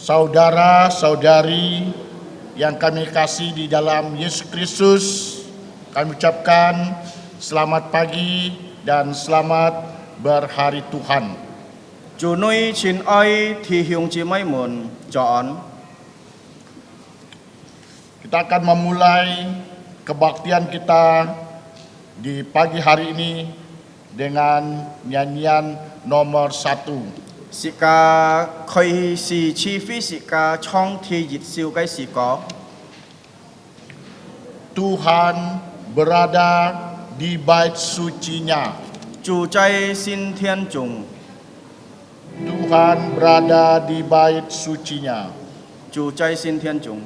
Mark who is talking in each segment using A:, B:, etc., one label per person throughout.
A: saudara-saudari yang kami kasih di dalam Yesus Kristus, kami ucapkan selamat pagi dan selamat berhari Tuhan.
B: Chủ nuôi亲爱弟兄姊妹們早安。
A: Kita akan memulai kebaktian kita di pagi hari ini dengan nyanyian nomor 1.
B: 是家開始起飛是家創天熱燒嘅時歌。
A: Tuhan berada di bait sucinya.
B: 住在新天中，
A: Tuhan berada di bait sucinya.
B: 住在新天中。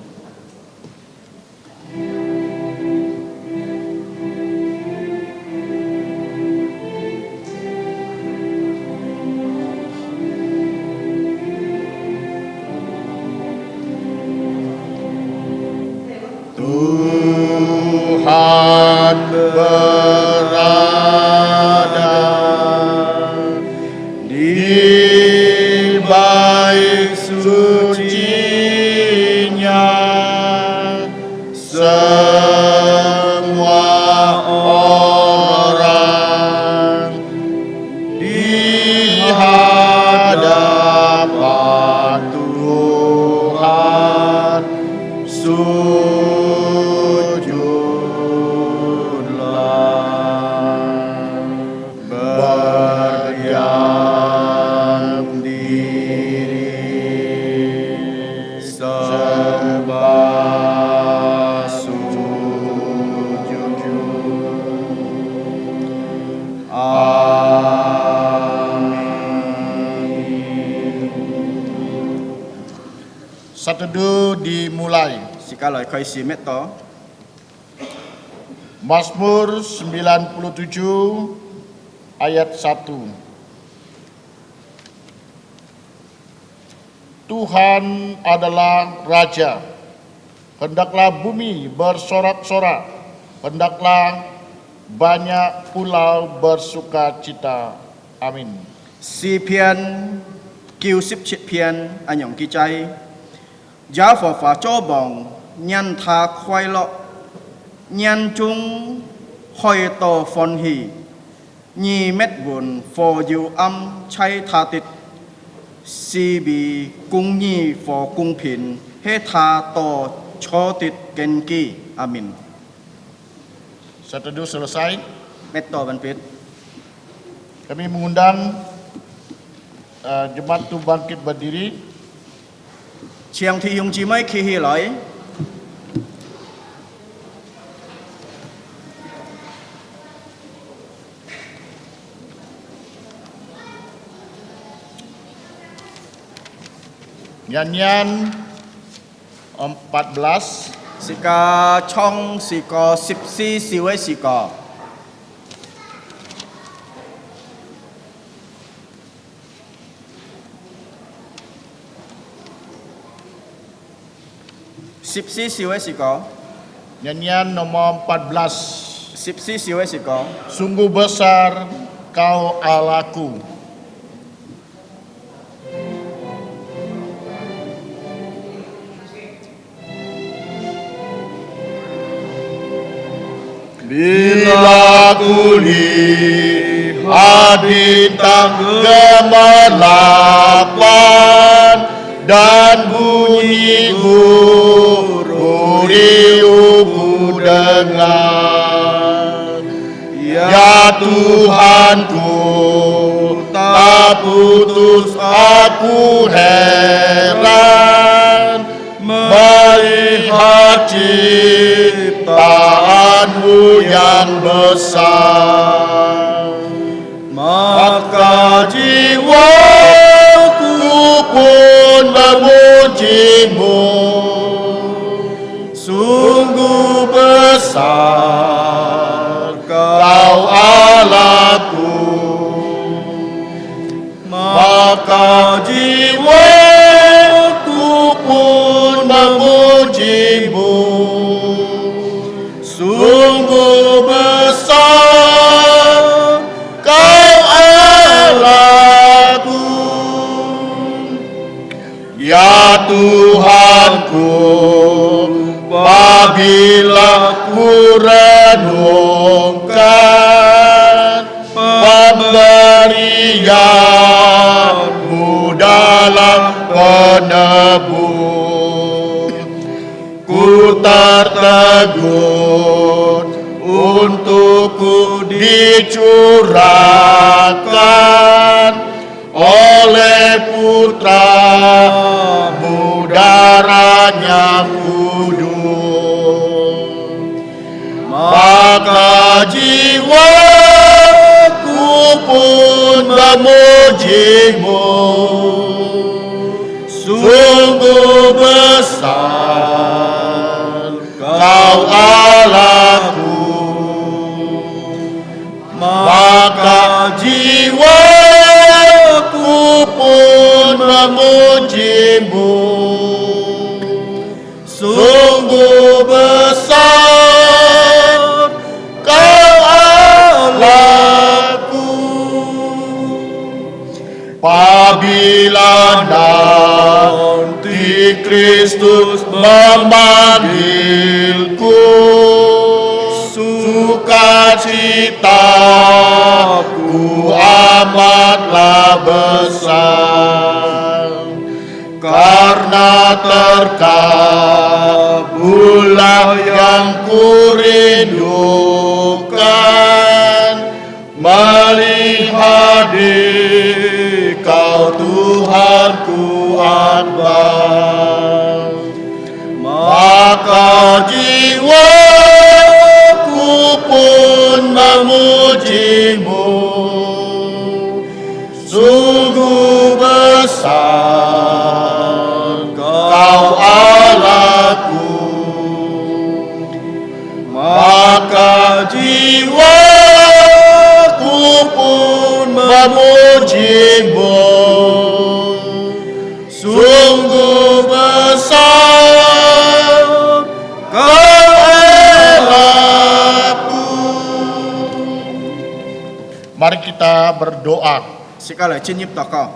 A: Tuhan berada di bait sucinya, semua orang di hadapan Tuhan berdiam diri sembah sujud. Amin. Sateduh dimulai.
B: Sekarang開始咩多？
A: Mazmur 97 ayat 1. Tuhan adalah Raja, hendaklah bumi bersorak-sorak, hendaklah banyak pulau bersuka cita. Amin.
B: 詩篇97篇按樣記載，耶和華作王，因他快樂，人中開多歡喜，以滅門火要暗砌他的，是為公義和公平，係他多錯的根基。阿明。
A: Sateduh selesai.
B: 咩多文別？
A: Kami mengundang jemaat itu bangkit berdiri.
B: 請弟兄姊妹企起來。 Nyanyian 14. 是個創是個14小嘅是個。 14 小嘅是個。
A: Nyanyian nomor 14.
B: 14小嘅是個。
A: Sungguh besar kau Allahku. Bila ku lihat bintang gemerlapan dan bunyi gurih ku dengar, ya Tuhanku, tak putus aku heran melihat ciptaanmu yang besar. Maka jiwaku pun memujimu, sungguh besar kau Allahku. Maka jiwaku pun memujimu, sungguh besar kau Allahku. Ya Tuhanku, apabila ku renungkan pemberianmu dalam penebus, ku tertegun untukku dicurahkan oleh putramu darahnya kudus. Maka jiwaku pun memujimu, sungguh besar Kau Allahku. Maka jiwaku pun memujimu, sungguh besar Kau Allahku. Apabila nanti Kristus memanggilku, sukacitaku amatlah besar, karena terkabullah yang kurindukan, melihat Kau Tuhanku akbar. Maka jiwaku pun memujimu, sungguh besar Kau Allahku. Maka jiwaku pun memujimu, sungguh besar Kau Allahku. Mari kita berdoa.
B: Sekali cinip toko.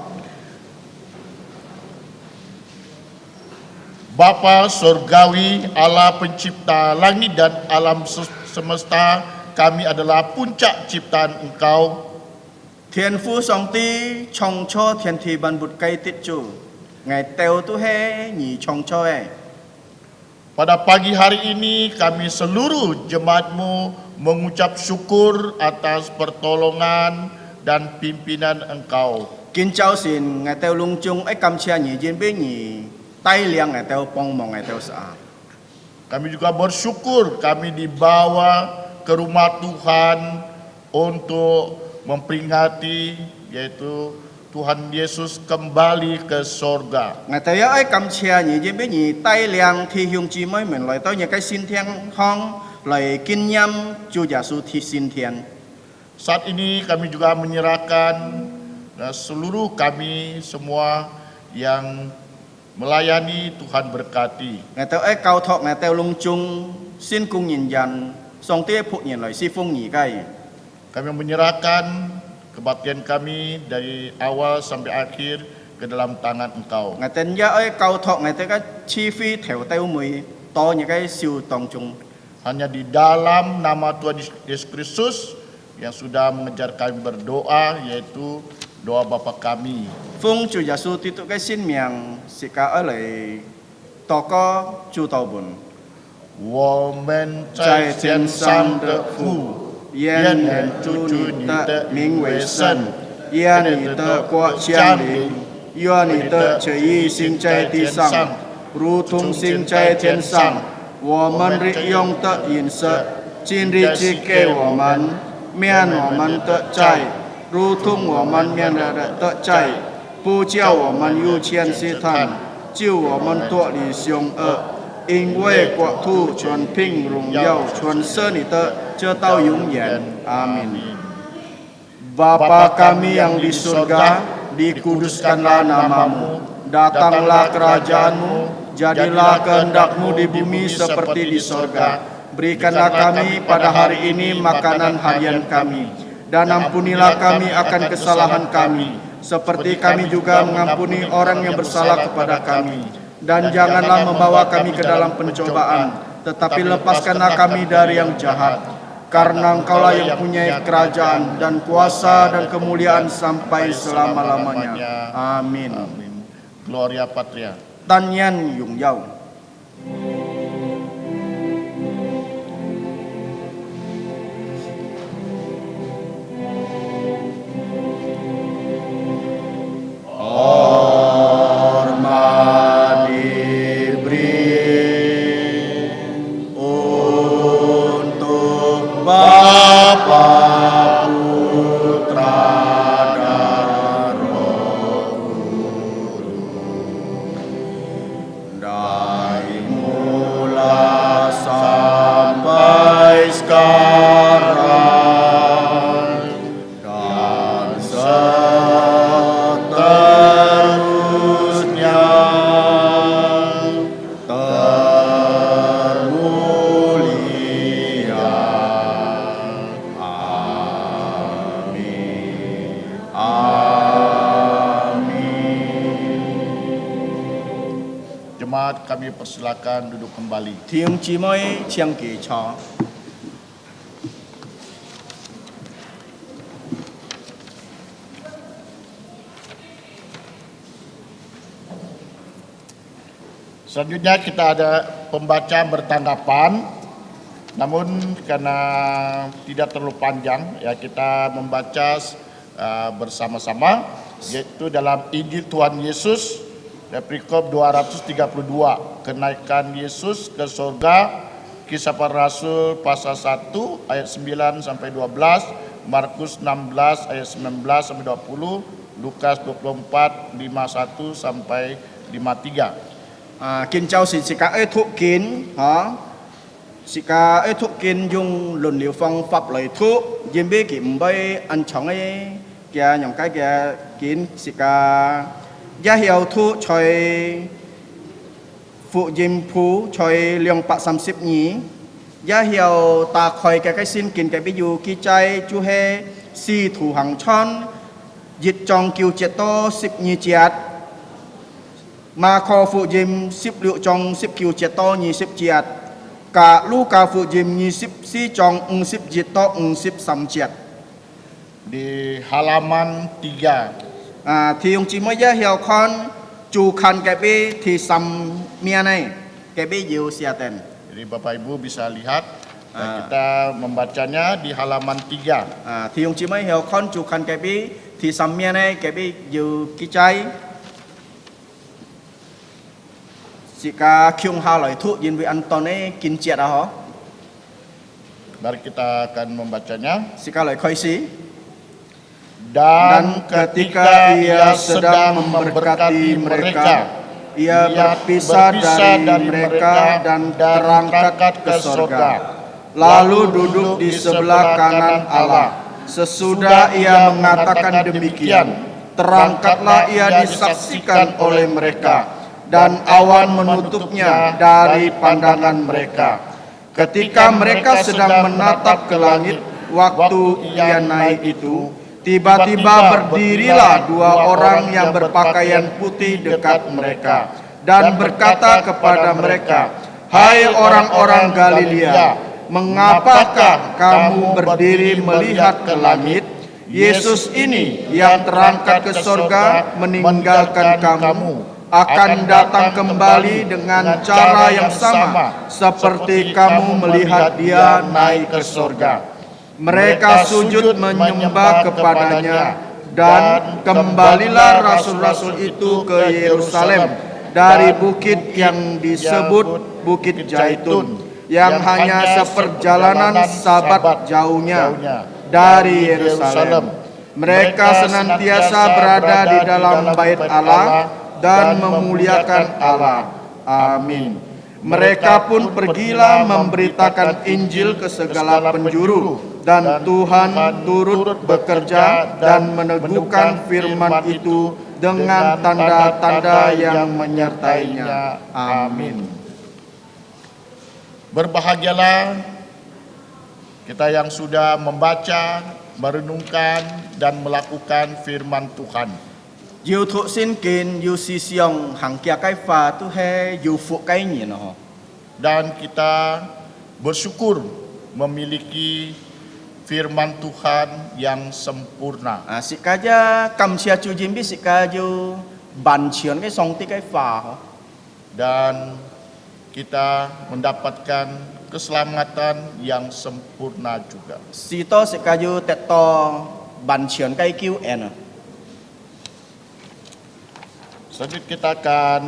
A: Bapa Surgawi, Allah pencipta langit dan alam semesta, kami adalah puncak ciptaan Engkau.
B: Thiên Phú Song Ti Chong Cho Thiên Thi Ban Bụt Cây Tiết Chủ Ngày Teo Tu He Nyi Chong Cho
A: Pada pagi hari ini kami seluruh jemaatmu mengucap syukur atas pertolongan dan pimpinan Engkau.
B: Kính chào xin Ngày Teo Lung Chung Ấy Cam Chia Nyi Jin Bê Nyi Tai Liang Ngày Teo Pong Mong Ngày Teo Sa.
A: Kami juga bersyukur kami dibawa ke rumah Tuhan untuk memperingati yaitu Tuhan Yesus kembali ke sorga.
B: Ngày Teo Ấy Cam Chia Nyi Jin Bê Nyi Tai Liang Thi Hyung Chi Mới Mình Lời Tao Nhờ Cái Xin Thiên Hong Lời Kinh Nhâm Chu Giả Su Thi Xin Thiên.
A: Saat ini kami juga menyerahkan seluruh kami semua yang melayani, Tuhan berkati.
B: Ngày Teo Ấy Cao Thọ Ngày Teo Lung Chung Xin Cung Nhìn Dàn Song Tia Phụ Nhìn Lời Si Phung Nhị Gai.
A: Kami menyerahkan kebaktian kami dari awal sampai akhir ke dalam tangan Engkau.
B: Ngày Tên Gia Ấy Cao Thọ Ngày Teo Cái Chi Phi Theo Teo Mùi To Như Cái Siêu Tong Chung.
A: Hanya di dalam nama Tuhan Yesus Kristus yang sudah mengejar kami berdoa, yaitu doa Bapa kami.
B: Phung Chu Giả Su Ti Tu Cái Xin Miang Si Ca Ở Lời To Có Chu Tàu Bùn.
A: 我们
B: 在
A: 在天
B: 天上
A: 上
B: 的
A: 的
B: 父
A: 父，
B: 愿人祝你的名为圣，愿你的国降临，愿你的旨意行在地上，如同行在天上。我们日用的饮食，今日赐给我们，免我们的债，如同我们免了的债，不叫我们入陷试探，救我们脱离凶恶。因为国土、权柄、荣耀，全是你的，直到永远。阿min. Bapa kami yang di surga, dikuduskanlah namamu, datanglah kerajaanmu, jadilah kehendakmu di bumi seperti di surga. Berikanlah kami pada hari ini makanan harian kami, dan ampunilah kami akan kesalahan kami, seperti kami juga mengampuni orang yang bersalah kepada kami. Dan janganlah membawa kami ke dalam pencobaan, tetapi lepaskanlah kami dari yang jahat. Karena Engkaulah yang punya kerajaan dan kuasa dan kemuliaan sampai selama-lamanya. Amin.
A: Amin. Gloria Patria.
B: Tan Yan Yung Yao. Hormat diberi untuk Bapa, Putra, dan Roh Kudus. Dari mula sampai sekarang dan seterusnya termulia. Amin. Amin.
A: Jemaat kami persilakan duduk kembali.
B: Thiêng chí mới chiang kỳ cho.
A: Selanjutnya kita ada pembacaan bertanggapan, namun karena tidak terlalu panjang ya kita membaca bersama-sama, yaitu dalam Injil Tuhan Yesus dari perikop 232, kenaikan Yesus ke surga, Kisah Para Rasul pasal 1 ayat 9 sampai 12, Markus 16 ayat 19 sampai 20, Lukas 24 51 sampai 53.
B: Kiến châu sĩ sĩ ca ấy thụ kiến hả? Sĩ ca ấy thụ kiến dùng luận liệu phong pháp lời thụ Dìm bê kiểm bây ăn chóng ấy kìa nhóm cái kìa kiến sĩ ca giá hiệu thụ choi phụ dìm phú choi liang bạc 30 nhí giá hiệu ta khỏi cái xin kiến cái ví dụ kỳ chay chú hê si thủ hàng chon dịch trong kiều chết to 10 nhí chết mà kho phụ dìm 10 liệu trong 10 kiều chết to 20 chết cả lu cả phụ dìm 20 si trong 10 chết to 13 chết.
A: Di halaman 3.
B: Thì ông chỉ mới giới hiệu con chủ khăn cái bê thì xăm mía này cái bê dịu xia tên.
A: Jadi Bapak Ibu bisa lihat kita membacanya di halaman 3.
B: Thì ông chỉ mới hiệu con chủ khăn cái bê thì xăm mía này cái bê dịu cái trái. Jika kiung halai thu yin vi antone kin chiat hả?
A: Mari kita akan membacanya.
B: Jika lai khoi si.
A: Dan ketika ia sedang memberkati mereka, ia berpisah dari mereka dan terangkat ke surga, lalu duduk di sebelah kanan Allah. Sesudah ia mengatakan demikian, terangkatlah ia disaksikan oleh mereka, dan awan menutupnya dari pandangan mereka. Ketika mereka sedang menatap ke langit, waktu ia naik itu, tiba-tiba berdirilah 2 orang yang berpakaian putih dekat mereka, dan berkata kepada mereka, "Hai orang-orang Galilea, mengapakah kamu berdiri melihat ke langit? Yesus ini yang terangkat ke surga meninggalkan kamu, akan datang kembali dengan cara yang sama seperti kamu melihat dia naik ke surga." Mereka sujud menyembah kepadanya, dan kembalilah rasul-rasul itu ke Yerusalem dari bukit yang disebut Bukit Zaitun, yang hanya seperjalanan sabat jauhnya dari Yerusalem. Mereka senantiasa berada di dalam bait Allah dan memuliakan Allah. Amin. Mereka pun pergilah memberitakan Injil ke segala penjuru, dan Tuhan turut bekerja dan meneguhkan firman itu dengan tanda-tanda yang menyertainya. Amin. Berbahagialah kita yang sudah membaca, merenungkan, dan melakukan firman Tuhan.
B: Yêu thụ xin kín, yêu si siong, hàng kia cái pha tu he, yêu phụ cái nhỉ nó.
A: Dan kita bersyukur memiliki firman Tuhan yang sempurna.
B: Sĩ ca gia cầm chia chu jim biết sĩ ca yêu bàn chiếm cái song tí cái pha.
A: Dan kita mendapatkan keselamatan yang sempurna juga.
B: Si to sĩ ca yêu tẹt to bàn chiếm cái kiu en.
A: Selanjutnya kita akan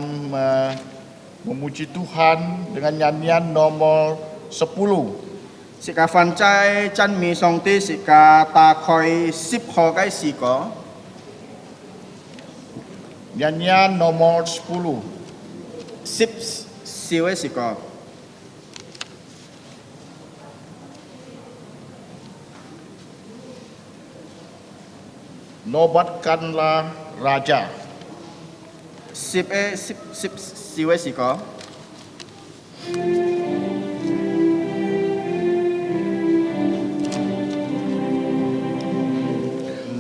A: memuji Tuhan dengan nyanyian nomor 10.
B: Sĩ ca phan trai chân mi song tí sĩ ca ta khoi sip ho cái sĩ có.
A: Nyanyian nomor 10.
B: Sip siêu cái sĩ có.
A: Nobatkanlah Raja.
B: Sip siêu cái sĩ có.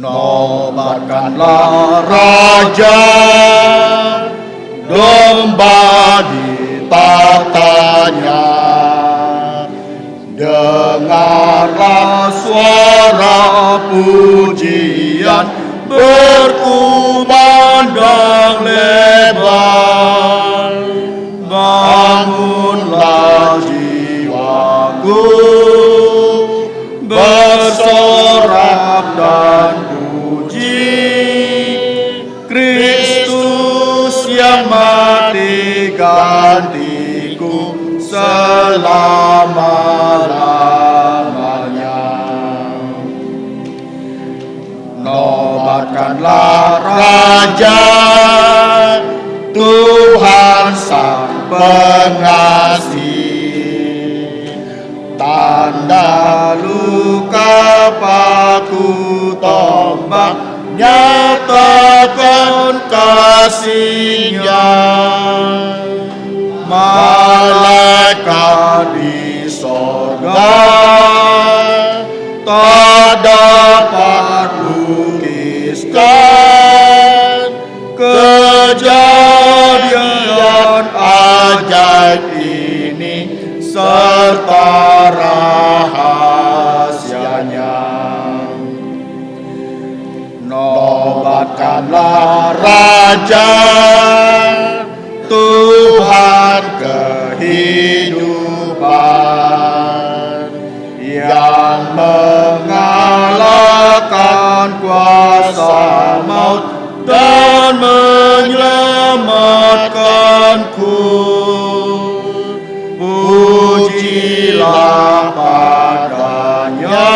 A: Nobatkanlah Raja, domba di tatanya. Dengarlah suara pujian berkumandang lebar. Bangunlah jiwaku, bersorak dan puji Kristus yang mati gantiku selama-lamanya. Nobatkanlah Raja, Tuhan Sang Pengasih. Tanda luka paku tombak, nyatakan kasih-Nya. Malaikat di sorga tak dapat lukiskan kejadian ajaib ini serta rahasianya. Nobatkanlah Raja, Tuhan kehidupan, yang mengalahkan kuasa maut dan menyelamatkanku. Pujilah padanya,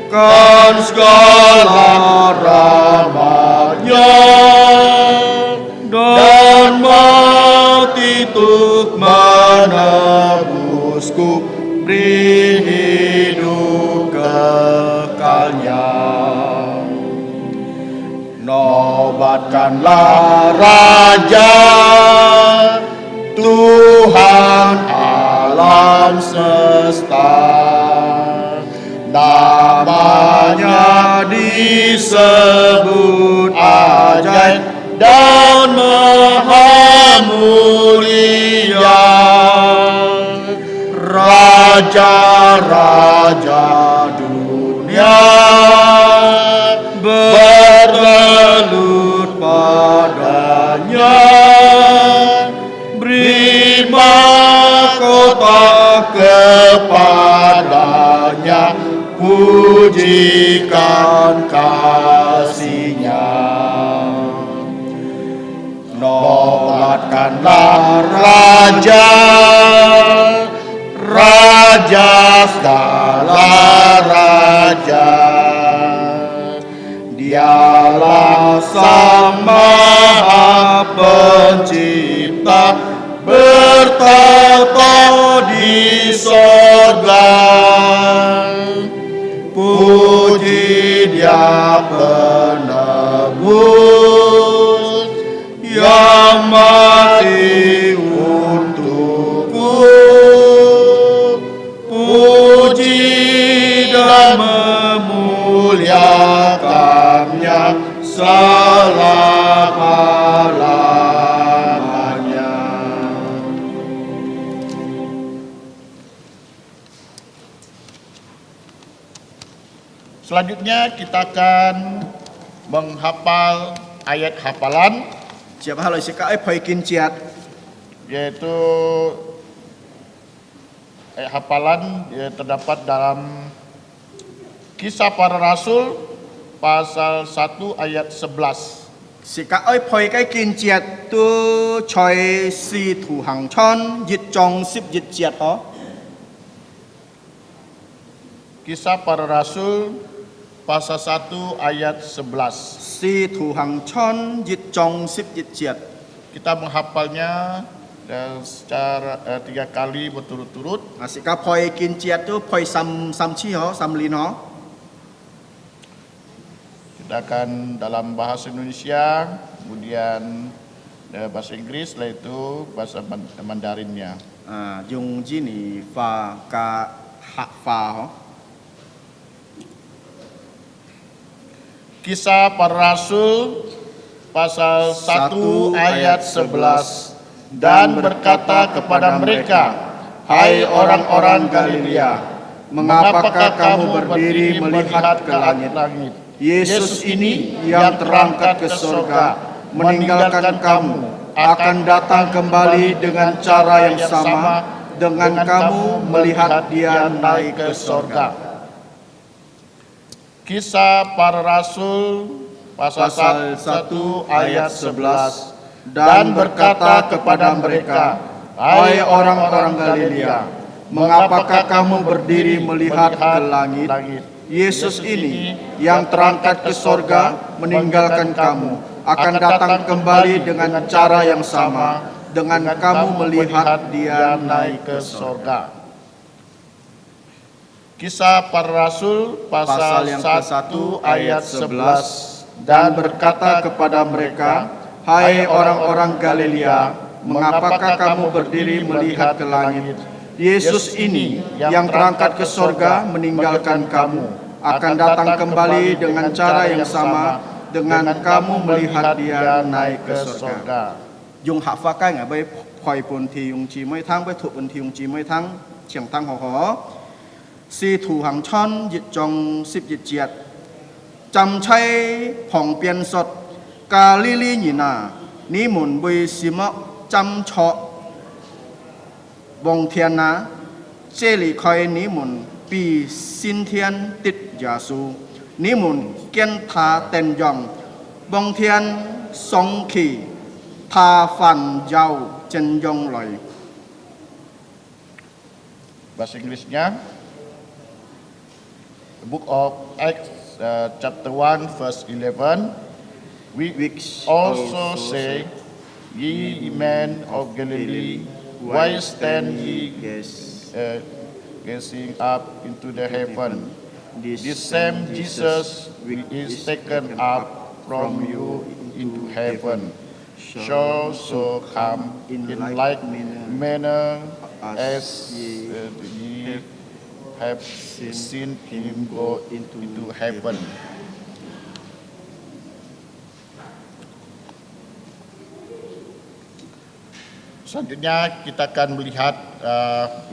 A: kan segala rahmat-Nya, dan mati untuk menebusku, beri hidup kekalnya. Nobatkanlah Raja, Tuhan alam semesta. Namanya disebut ajaib dan maha mulia. Raja-raja dunia bertelut padanya, beri mahkota kepadanya, pujikan kasih-Nya. Nobatkanlah Raja, Raja segala raja. Dialah Sang Maha Pencipta, bertata di sorga. Puji Dia penebus yang mati untukku. Puji dan memuliakannya selama-lamanya. Selanjutnya kita akan menghafal ayat hafalan,
B: 接下來是教一配見節，
A: yaitu ayat hafalan terdapat dalam Kisah Para Rasul pasal 1 ayat 11.
B: 是教一配嘅見節都在使徒行傳1章11節嗬。
A: Kisah Para Rasul pasal 1 ayat 11.
B: 使徒行傳1章11節，
A: Kita menghafalnya secara 3 kali berturut-turut.
B: 啊是教配見節都配三次嗬，三連嗬。
A: Kita akan dalam bahasa Indonesia, kemudian bahasa Inggris, setelah itu bahasa Mandarinnya.
B: 啊用之年化加客化嗬。
A: Kisah Para Rasul pasal 1 ayat 11. Dan berkata kepada mereka, "Hai orang-orang Galilea, mengapakah kamu berdiri melihat ke langit?
B: Yesus ini yang terangkat ke surga, meninggalkan kamu, akan datang kembali dengan cara yang sama dengan kamu melihat dia naik ke surga."
A: Kisah Para Rasul pasal 1 ayat 11. Dan berkata kepada mereka, "Hai orang-orang Galilea, mengapakah kamu berdiri melihat ke langit?
B: Yesus ini yang terangkat ke surga, meninggalkan kamu, akan datang kembali dengan cara yang sama dengan kamu melihat dia naik ke surga."
A: Kisah Para Rasul pasal yang 1 ayat 11. Dan berkata kepada mereka,
B: Hai orang-orang Galilea, mengapakah kamu berdiri melihat ke langit? Yesus ini yang terangkat ke surga, meninggalkan kamu, akan datang kembali dengan cara yang sama dengan kamu melihat dia naik ke surga. Dùng hạ pha cái ngài bây hỏi buồn thì dùng chỉ mấy tháng, bây thuộc buồn thì dùng chỉ mấy tháng, chẳng tăng họ họ. Si thủ hàng chân dịch trong ship dịch diệt, chăm chay phòng biên sọt, cà li li nhỉ nà, ní mồn bùi xì mọ chăm chọ, vòng thiên ná, chê lì khói ní mồn bì xin thiên tít giả su, ní mồn kiên thá tên dòng, vòng thiên song khỉ, thà phản giàu chân dòng lời.
A: Bahasa Inggrisnya, the book of Acts chapter 1 verse 11, which also say, "Ye men of Galilee, why stand ye gazing up into the heaven? This same Jesus is taken up from you into heaven, shall so come in like manner as ye have seen him go into heaven." Selanjutnya kita akan melihat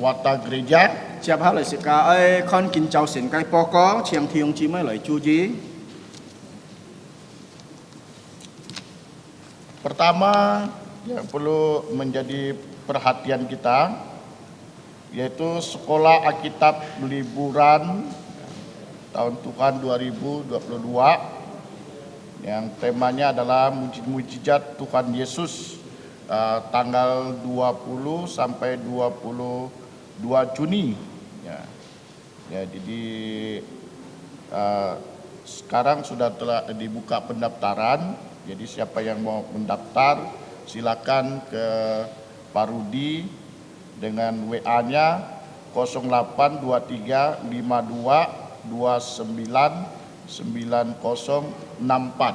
A: watak gereja.
B: Tiếp theo là sự ca ơi con kính chào xin cái bố có chiang thiong chi mới lời chú gì.
A: Pertama yang perlu menjadi perhatian kita yaitu sekolah Alkitab liburan tahun Tuhan 2022 yang temanya adalah mujizat Tuhan Yesus tanggal 20 sampai 22 Juni. Ya, jadi sekarang sudah telah dibuka pendaftaran. Jadi siapa yang mau mendaftar silakan ke Pak Rudi dengan WA-nya 0823 52 29 9064.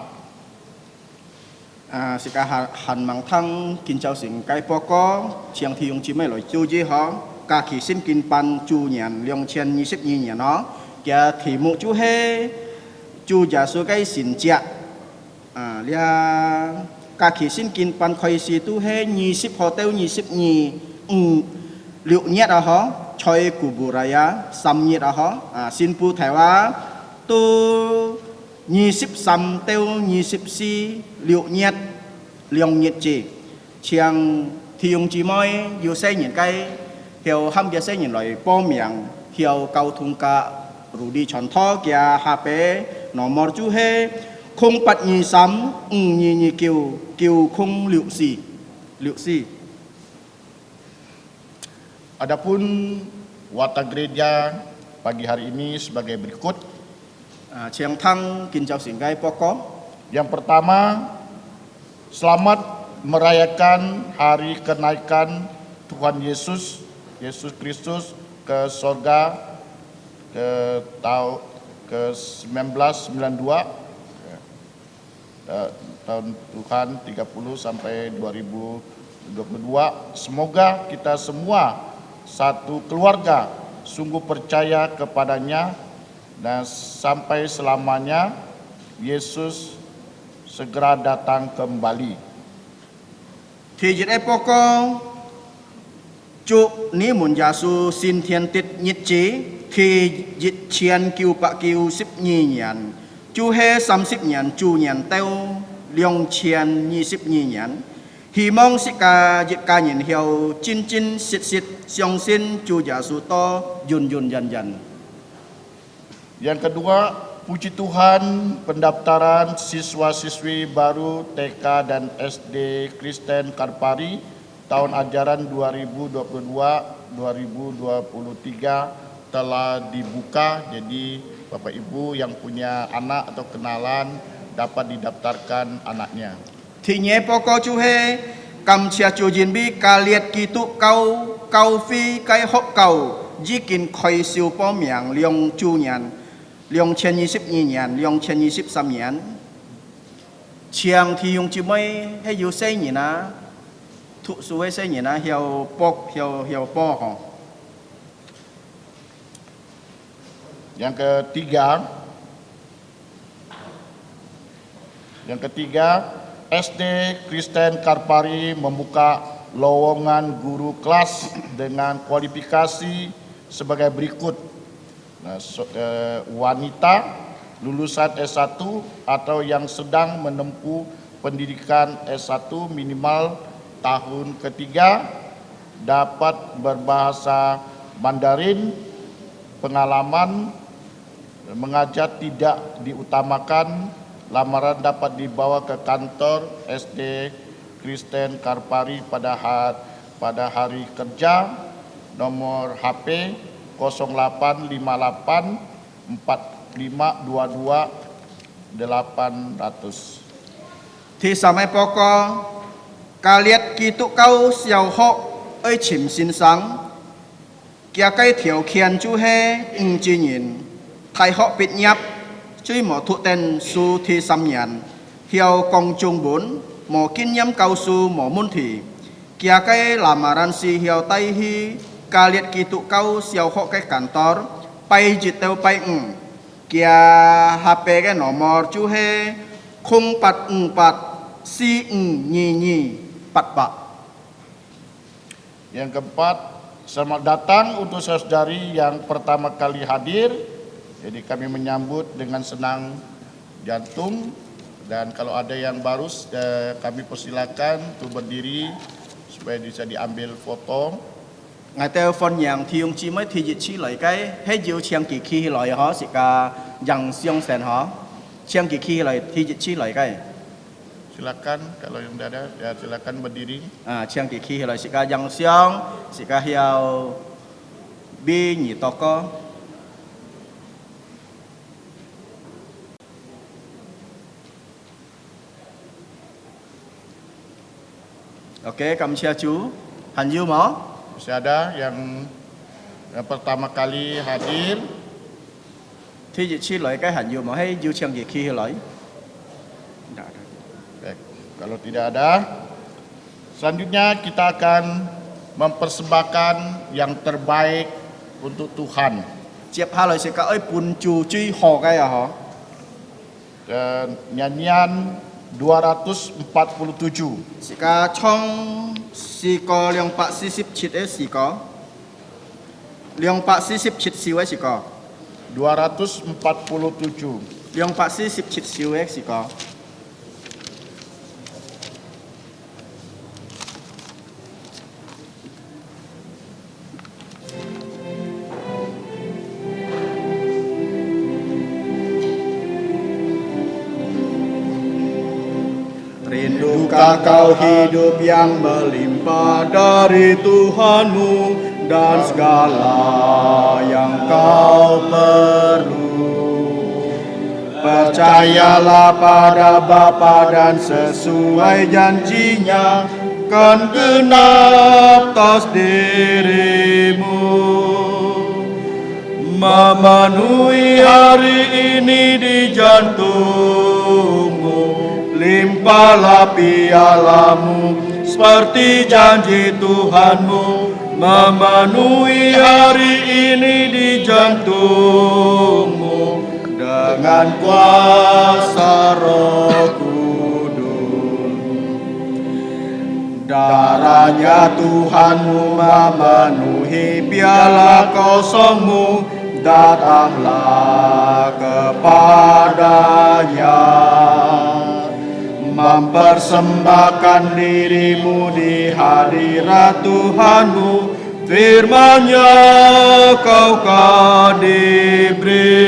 B: Sự ca hành mạng thăng kính chào xin cái bố có chiang thiong chi mới lời chú gì hả? Cả khi xin kính ban chú nhận lượng chân như sức như nhận nó. Kìa thì mụ chú hê chú giả số cái xin chạc lia kaki sin kin pan khoi si tu he 20 hotel 22 liệu nhiệt à hả chơi cụ bù raya sam nhiệt à hả xin pu thái wa tu 23 teo 24 liệu nhiệt liong nhiệt chỉ chiang thì用chỉ mới yêu say nhìn cái hiểu ham bia say nhìn lại po miệng hiểu cầu thung cả rủ đi chọn thọ kia hà bé nó mò chú he không bắt nhì sắm nhì kiều không liệu gì.
A: Adapun watak gereja pagi hari ini sebagai berikut.
B: Chiang thang kin chào sing gai pokok.
A: Yang pertama, selamat merayakan hari kenaikan Tuhan Yesus Kristus ke sorga ke 1992 tahun Tuhan 30 sampai 2022. Semoga kita semua satu keluarga sungguh percaya kepadanya dan sampai selamanya Yesus segera datang kembali.
B: Thì dịch epoco chụp ní muốn giả su xin thiên tít nhiệt chế khi dịch chiên kiêu bạc kiêu xếp nhì nhàn chú he xăm xếp nhàn chú nhàn teo liong chiên nhì xếp nhì nhàn hy mong sẽ ca dịch ca nhìn hiểu chín xịt xiong xin chú giả su to yun dần.
A: Yang kedua, puji Tuhan pendaftaran siswa-siswi baru TK dan SD Kristen Karpari tahun ajaran 2022-2023 telah dibuka. Jadi Bapak Ibu yang punya anak atau kenalan dapat didaftarkan anaknya.
B: Thì nhé poko chú he cầm chia chú jin bi ca liệt kỳ tụ cao phi cái hốc cầu di kinh khoi siêu po miệng liong chu nhàn liong chen 22 nhàn liong chen 23 nhàn chiang thì dùng chữ mấy hay yêu say nhỉ na thụ số hay say nhỉ na hiểu po hả.
A: Yang ketiga, SD Kristen Karpari membuka lowongan guru kelas dengan kualifikasi sebagai berikut. Wanita lulusan S1 atau yang sedang menempuh pendidikan S1 minimal tahun ketiga, dapat berbahasa Mandarin, pengalaman mengajar tidak diutamakan, lamaran dapat dibawa ke kantor SD Kristen Karpari pada hari kerja nomor HP 0858 4522 800.
B: Thì sampai pokok kalian kitu kau xiao hok ơi chim xin sang kia cái条件就係5年大學畢業最冇讀定數ที่3年hiểu công chung 4冇經驗教書冇問題kia cái lamaran si hiểu tay hi kalian kitu kau xiao hok cái kantor bay dịch tàu bay kia HP cái nomor chú he 044 44
A: Yang keempat, selamat datang untuk saudari yang pertama kali hadir. Jadi kami menyambut dengan senang jantung, dan kalau ada yang baru kami persilakan untuk berdiri supaya bisa diambil foto.
B: Ngài telephone yang thì用chỉ mới thì dịch chỉ lại cái hết diệu chiang kỳ khi lại họ sẽ cả yang xiong sen họ chiang kỳ khi lại thì dịch chỉ lại cái
A: Silakan kalau yang sudah ada ya silakan berdiri.
B: chiang kỳ khi lại sẽ cả yang xiong sẽ cả hiểu bi nhị to có. Ok, cảm ơn chú. Hành du mỏ.
A: Masih ada yang pertama kali hadir.
B: Thì dịch chỉ lại cái hành du mỏ hay du chiang kỳ khi lại.
A: Baik, kalau tidak ada, selanjutnya kita akan mempersembahkan yang terbaik untuk Tuhan.
B: Tiếp theo lại sẽ cả ơi bùn chủ truy họ cái à họ.
A: Nyanyian 247.
B: Sika chong sika liang pak sisip chit sika. Liang pak sisip chit siwe sika.
A: 247.
B: Liang pak sisip chit siwe sika. Rindukah kau hidup yang melimpah dari Tuhanmu dan segala yang kau perlu. Percayalah pada Bapa dan sesuai janjinya kan genap atas dirimu. Memenuhi hari ini di jantungmu. Limpahlah pialamu seperti janji Tuhanmu. Memenuhi hari ini di jantungmu dengan kuasa Roh Kudus. Darahnya Tuhanmu memenuhi piala kosongmu. Datanglah kepadanya. Mempersembahkan dirimu di hadirat Tuhanmu, firman-Nya kau diberi.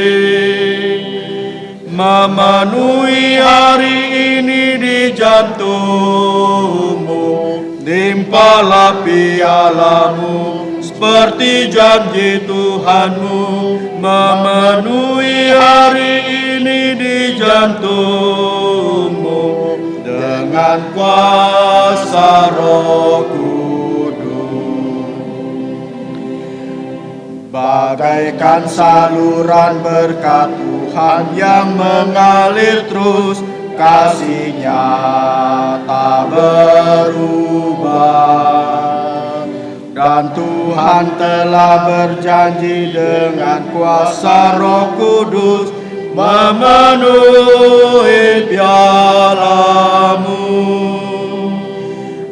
B: Memenuhi hari ini di jantungmu, limpahlah pialamu seperti janji Tuhanmu. Memenuhi hari ini di jantungmu dengan kuasa Roh Kudus. Bagaikan saluran berkat Tuhan yang mengalir terus, kasih-Nya tak berubah. Dan Tuhan telah berjanji dengan kuasa Roh Kudus memenuhi pialamu.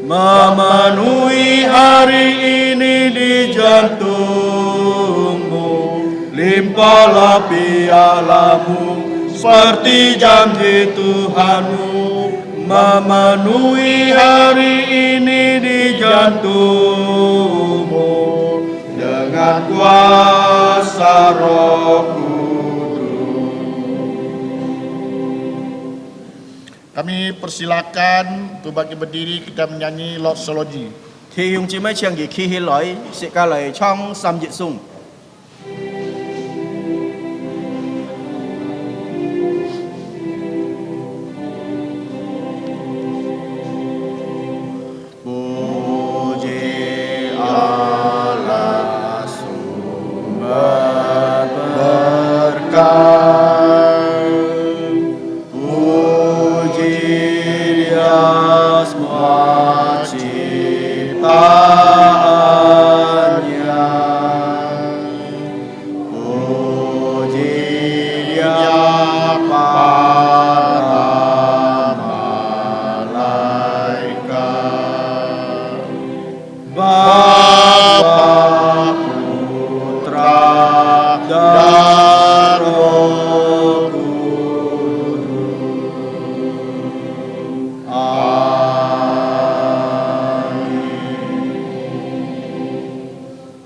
B: Memenuhi hari ini di jantungmu, limpahlah pialamu seperti janji Tuhanmu. Memenuhi hari ini di jantungmu dengan kuasa Roh Kudus.
A: Kami persilakan untuk bagi berdiri kita menyanyi Lord Sology.
B: Thì Hùng Chí Mấy Chiang Kỳ Khi Hi Lỗi sẽ ca lời trong Sam Diệt Sung.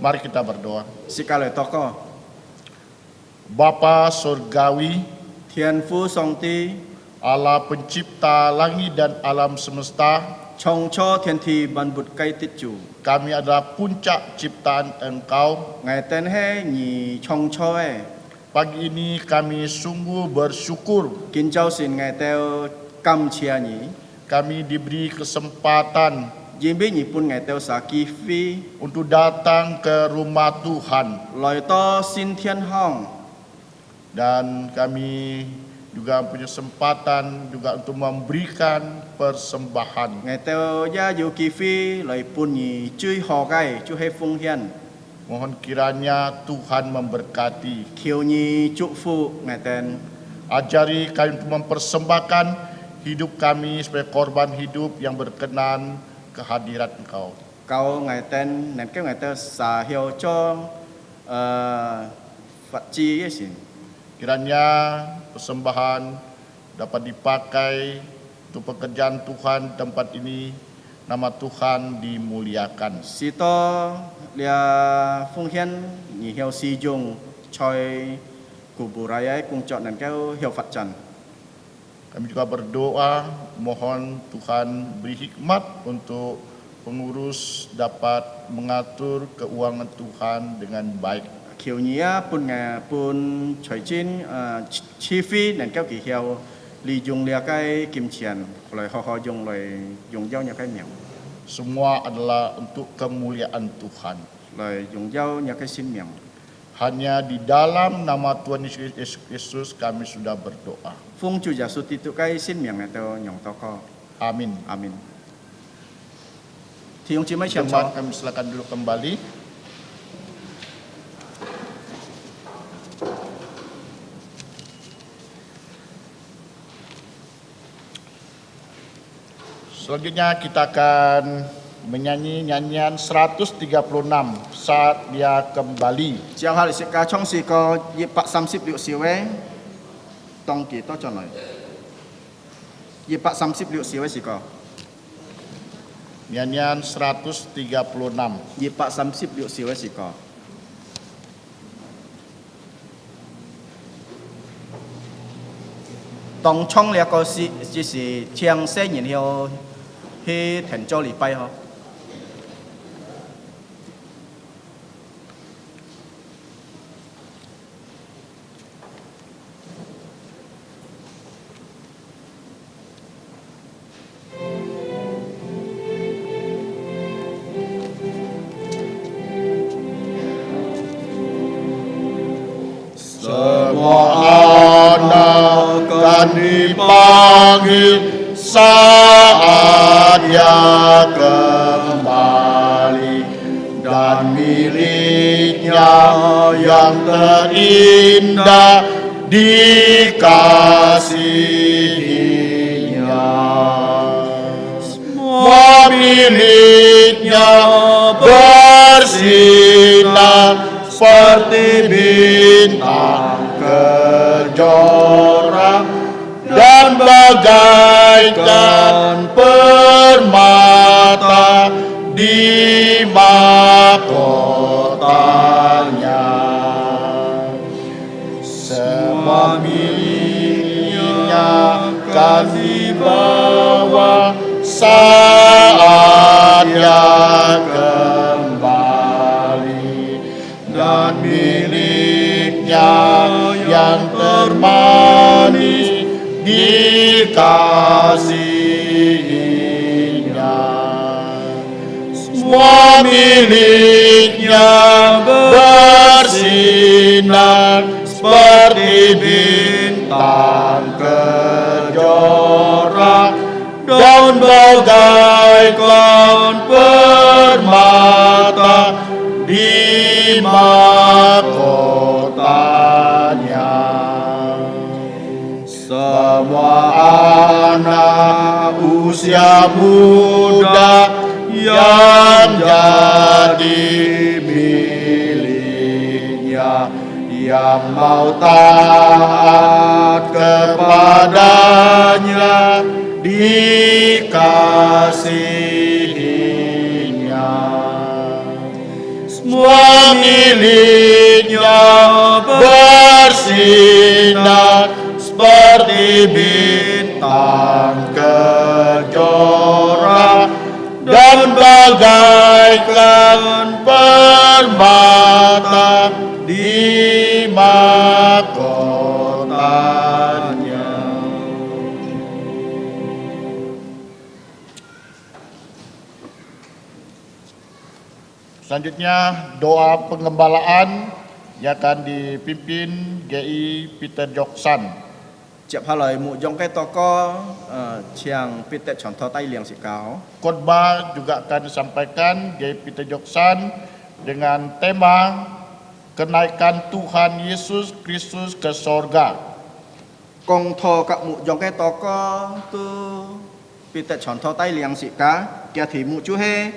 A: Mari kita berdoa.
B: Sẽ ca lời toko.
A: Bapa Surgawi,
B: Thiên Phu Song Ti,
A: Allah pencipta langit dan alam semesta,
B: Chong Cho Thiên Thi Ban Bụt Cây Tít Chủ.
A: kami adalah puncak ciptaan Engkau.
B: Ngài tên he nhì Chong Cho
A: Pagi ini kami sungguh bersyukur
B: Kính Châu xin Ngài Teo Cam Chia nhì.
A: kami diberi kesempatan
B: Dinh biết nhì pun Ngài Teo Sa Ki Phi.
A: untuk datang ke rumah Tuhan.
B: Lời to xin thiên hong.
A: Dan kami juga punya kesempatan juga untuk memberikan persembahan.
B: Ngài Teo Gia Yu Ki Phi lời pun nhì chui hò gai chu he phung hiền.
A: Mohon kiranya Tuhan memberkati.
B: Kiều nhì trụ phụ Ngài tên.
A: Ajari kami untuk mempersembahkan hidup kami sebagai korban hidup yang berkenan kehadirat Engkau.
B: Kau ngày tên nên cái ngày tên xả hiệu cho Phật chi ấy xin.
A: Kiranya persembahan dapat dipakai untuk pekerjaan Tuhan tempat ini, nama Tuhan dimuliakan.
B: Sito lia phong hiến nhị hiệu sử dụng choi kubur raya cùng chọn nên cái hiệu Phật trần.
A: Kami juga berdoa, mohon Tuhan beri hikmat untuk pengurus dapat mengatur keuangan Tuhan dengan baik.
B: Kiểu nhía pun ngày pun choi chín chi phí nên cái kỳ hiệu利用lia cái kim tiền, rồi họ dùng rồi dùng dao nhà cái miệng,
A: Semua adalah untuk kemuliaan Tuhan.
B: rồi dùng dao nhà cái xin miệng.
A: Hanya di dalam nama Tuhan Yesus Kristus kami sudah berdoa.
B: Phong Chúa Giêsu itu cái xin miệng này tao nhong tao kho.
A: Amin.
B: Amin. Thì ông chị mấy chuyện
A: Teman
B: cho.
A: kami silakan duduk kembali. Selanjutnya kita akan menyanyi nyanyian 136 saat dia kembali.
B: Chiang hal sẽ ca trong sĩ có yếp bạc 36 siêu ấy. Tông kỳ to cho nói. Yếp bạc 36 siêu ấy sĩ có.
A: Nyanyian 136.
B: Yếp bạc 36 siêu ấy sĩ có. Tông trong là có sĩ chỉ là chiang sẽ nhìn hiệu khi thành cho lý bay hả?
A: Semua anak akan dipanggil saat dia kembali, dan miliknya yang terindah dikasihinya. Semua miliknya bersinar seperti bintang kejora, dan bagaikan permata di mahkotanya. Semua miliknya akan dibawa saat dia kembali, dan miliknya yang termanis dikasihinya. Semua miliknya bersinar seperti bintang kejora, dan bagaikan permata di mahkotanya. Semua anak usia muda yang jadi miliknya, yang mau taat kepadanya, dikasihinya. Semua miliknya bersinar seperti bintang kejora, dan bagaikan permata di mahkotanya. Selanjutnya doa pengembalaan yang akan dipimpin GI Peter Joksan.
B: Chẹp hà lời mụ dòng cái to có chiang Peter chọn thọ tay liang sĩ cáo.
A: Khotbah juga akan disampaikan GI Peter Joksan dengan tema kenaikan Tuhan Yesus Kristus ke sorga.
B: công thọ các mụ dòng cái to co tu bị tại chọn thọ tay liang sĩ cá kia thì mụ chú he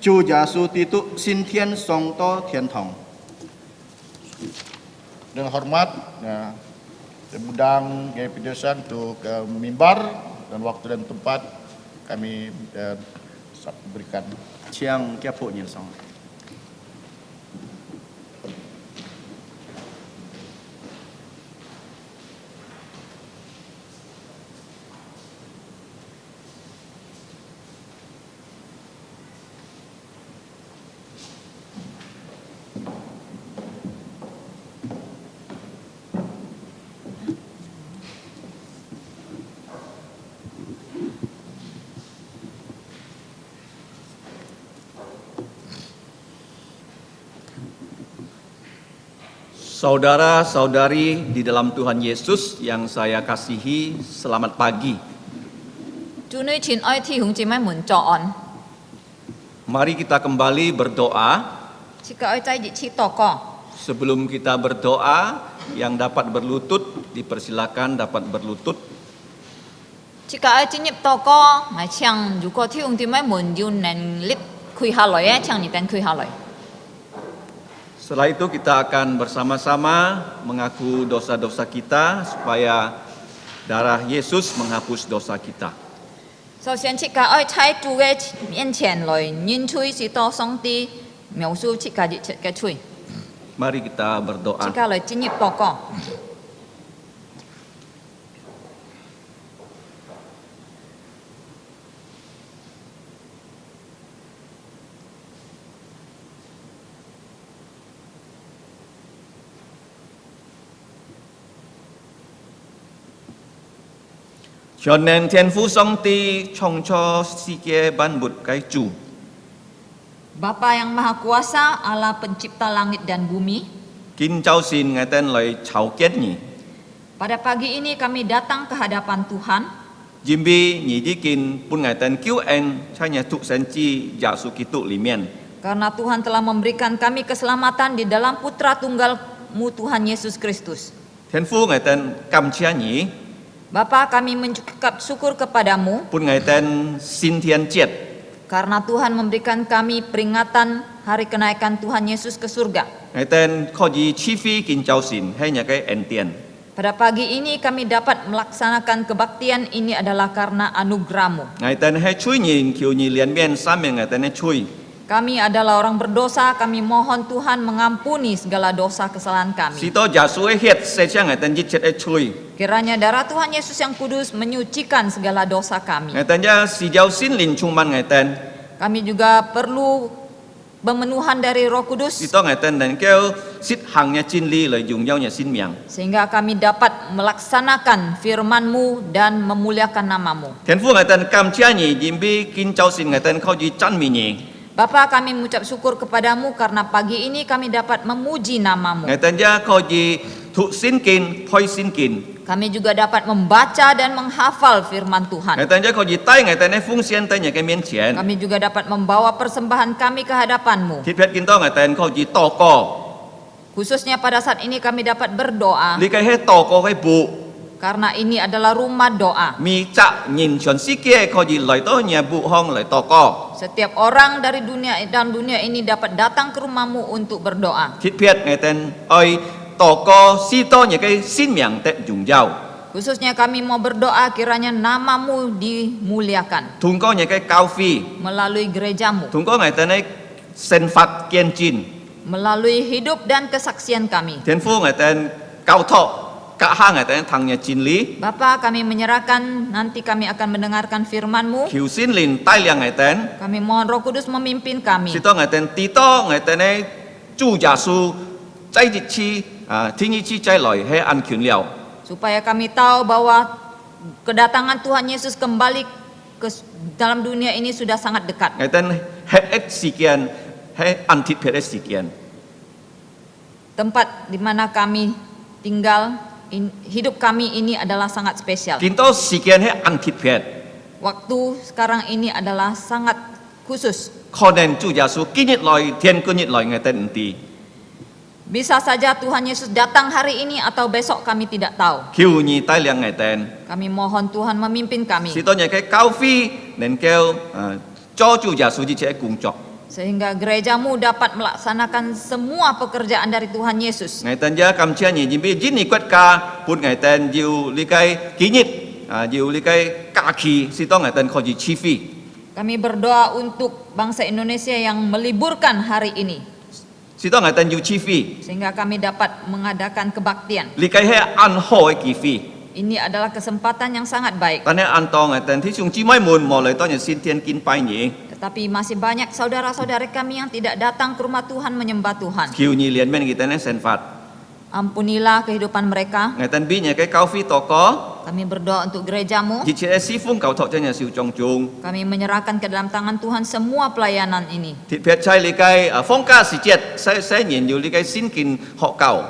B: chú giả su ti tu xin thiên song to thiên thong.
A: Dengan hormat, ya, saya undang Kiai Pedersen untuk ke mimbar dan waktu dan tempat kami berikan.
B: Chiang kia phụ nhìn song.
C: Saudara-saudari di dalam Tuhan Yesus yang saya kasihi, selamat pagi.
D: 主女前愛弟兄姊妹們作案，
C: Mari kita kembali berdoa.
D: 切個愛仔熱切多個。
C: Sebelum kita berdoa, yang dapat berlutut, dipersilakan dapat berlutut.
D: 切個愛進入多個，咪請如果弟兄姊妹們要能力開下來嘅，請你等開下來。
C: Setelah itu kita akan bersama-sama mengaku dosa-dosa kita supaya darah Yesus menghapus dosa kita.
D: 首先，切個愛喺主嘅面前來認罪，是多上帝描述切個熱切嘅罪，
C: Mari kita
D: 切
C: berdoa.
D: 個來進入多個。
C: Cho nên Thiên父Song Ti trong cho si kia ban bút cái chủ.
D: Bapa yang Maha Kuasa, Allah pencipta langit dan bumi,
C: Kin cháu xin Ngài tên lời cháu kết nhỉ.
D: pada pagi ini kami datang ke hadapan Tuhan,
C: Jimbi nhỉ đi kin pun Ngài tên cứu en cha nhà thụ sen chi giả su kitu li mian.
D: karena Tuhan telah memberikan kami keselamatan di dalam Putra Tunggal-Mu Tuhan Yesus Kristus.
C: Thiên父Ngài tên cầm chia nhỉ.
D: Bapa, kami mengucap syukur kepadamu
C: Pun Ngài tên xin thiên triệt.
D: karena Tuhan memberikan kami peringatan hari kenaikan Tuhan Yesus ke surga.
C: Ngài tên kho gì chi phí kin cháu xin hay nhà cái en tiền.
D: Pada pagi ini kami dapat melaksanakan kebaktian ini adalah karena anugerah-Mu.
C: Ngài tên hay chui nhìn kiều nhì liền miên sa miên Ngài tên hay chui.
D: Kami adalah orang berdosa, kami mohon Tuhan mengampuni segala dosa kesalahan
C: Si
D: kami.
C: to giả su ấy hiệt sẽ cha Ngài tên giết chết ấy chui.
D: Kiranya darah Tuhan Yesus yang kudus menyucikan segala dosa kami.
C: Ngài tên ya si giáo xin lin chung man Ngài tên.
D: Kami juga perlu pemenuhan dari Roh
C: Si
D: Kudus
C: to Ngài tên đến kêu sit hàng nhà chin li lời dùng nhau nhà xin miệng.
D: sehingga kami dapat melaksanakan firman-Mu dan memuliakan nama-Mu.
C: Thiên父Ngài tên cầm chia nhì Jimbi kin cháu xin Ngài tên kho gì chăn mì nhì.
D: Bapa, kami mengucap syukur kepadamu karena pagi ini kami dapat memuji nama-Mu.
C: Ngài tên ya kho gì thụ xin kin phoi xin kin.
D: Kami juga dapat membaca dan menghafal firman Tuhan.
C: Ngài tên ya kho gì tay Ngài tên ấy phung xiên tay nhà cái miên chén.
D: Kami juga dapat membawa persembahan kami ke hadapan-Mu.
C: Thịt phết kin to Ngài tên kho gì to co.
D: Khususnya pada saat ini kami dapat berdoa
C: Li cái hết to co cái bu.
D: karena ini adalah rumah doa.
C: Mi chạ nhìn chuẩn si kia kho gì lời to nhà bu hong lời to co.
D: Setiap orang dari dunia ini dapat datang ke rumah-Mu untuk berdoa.
C: Thịt phết Ngài tên ơi to co si to nhà cái xin miệng tệ dùng dao.
D: Khususnya kami mau berdoa kiranya nama-Mu dimuliakan
C: Thùng có nhà cái cao phi.
D: melalui gereja-Mu,
C: Thùng có Ngài tên ấy sen phạt kiên chin.
D: melalui hidup dan kesaksian kami.
C: Thiên父Ngài tên cao thọ. Cả hai Ngài tên thằng nhà chin lý.
D: Bapa, kami menyerahkan, nanti kami akan mendengarkan firman-Mu.
C: Kiều xin lìn tay liang Ngài tên.
D: Kami mohon Roh Kudus memimpin kami.
C: Si to Ngài tên tí to Ngài tên ấy chu giả su trái dịch chi thiên ý chi trái lòi hay ăn kyun liao.
D: Supaya kami tahu bahwa kedatangan Tuhan Yesus kembali ke dalam dunia ini sudah sangat dekat.
C: Ngài tên hết ếch si kian hay ăn thịt hết ếch si kian.
D: Tempat di mana kami tinggal, hidup kami ini adalah sangat spesial.
C: Kinh to si kian hay ăn thịt hết.
D: Waktu sekarang ini adalah sangat khusus.
C: Kho nên chu giả su kinh nhật lòi thiên cơ nhật lòi Ngài tên tí.
D: Bisa saja Tuhan Yesus datang hari ini atau besok kami tidak tahu.
C: Kêu nhi tai liang ngày tên.
D: Kami mohon Tuhan memimpin kami.
C: Sĩ tôi nhảy cái cao phi nên kêu cho chủ giả số sẽ cùng chọc.
D: Sehingga gerejamu dapat melaksanakan semua pekerjaan dari Tuhan Yesus.
C: Ngày tên gia cầm chia nhị nhị bi jin ni quét ca pun ngày tên diu li cái ký nhịp diu li cái cả khí sĩ tôi ngày tên khó gì chi phi.
D: Kami berdoa untuk bangsa Indonesia yang meliburkan hari ini.
C: Sĩ tôi ngày tên diu chi phi.
D: Sehingga kami dapat mengadakan kebaktian.
C: Li cái he ăn hỏi kỳ phi.
D: Ini adalah kesempatan yang sangat baik.
C: Tanya ăn to ngày tên thì chúng chỉ mấy muốn mò lời tôi nhảy xin thiên kinh pai nhỉ.
D: Tetapi masih banyak saudara-saudari kami yang tidak datang ke rumah Tuhan menyembah Tuhan.
C: Kêu nhị liền bên kita này sen phạt.
D: Ampunilah kehidupan mereka.
C: Ngày tên bi nhảy cái cao phi to có.
D: Kami berdoa untuk gerejamu.
C: Chỉ sẽ si phung cầu thọ cho nhà siêu trong chung.
D: Kami menyerahkan ke dalam tangan Tuhan semua pelayanan ini.
C: Thì Việt trai li cái phong ca si chết sẽ nhìn nhiều li cái xin kinh họ cầu.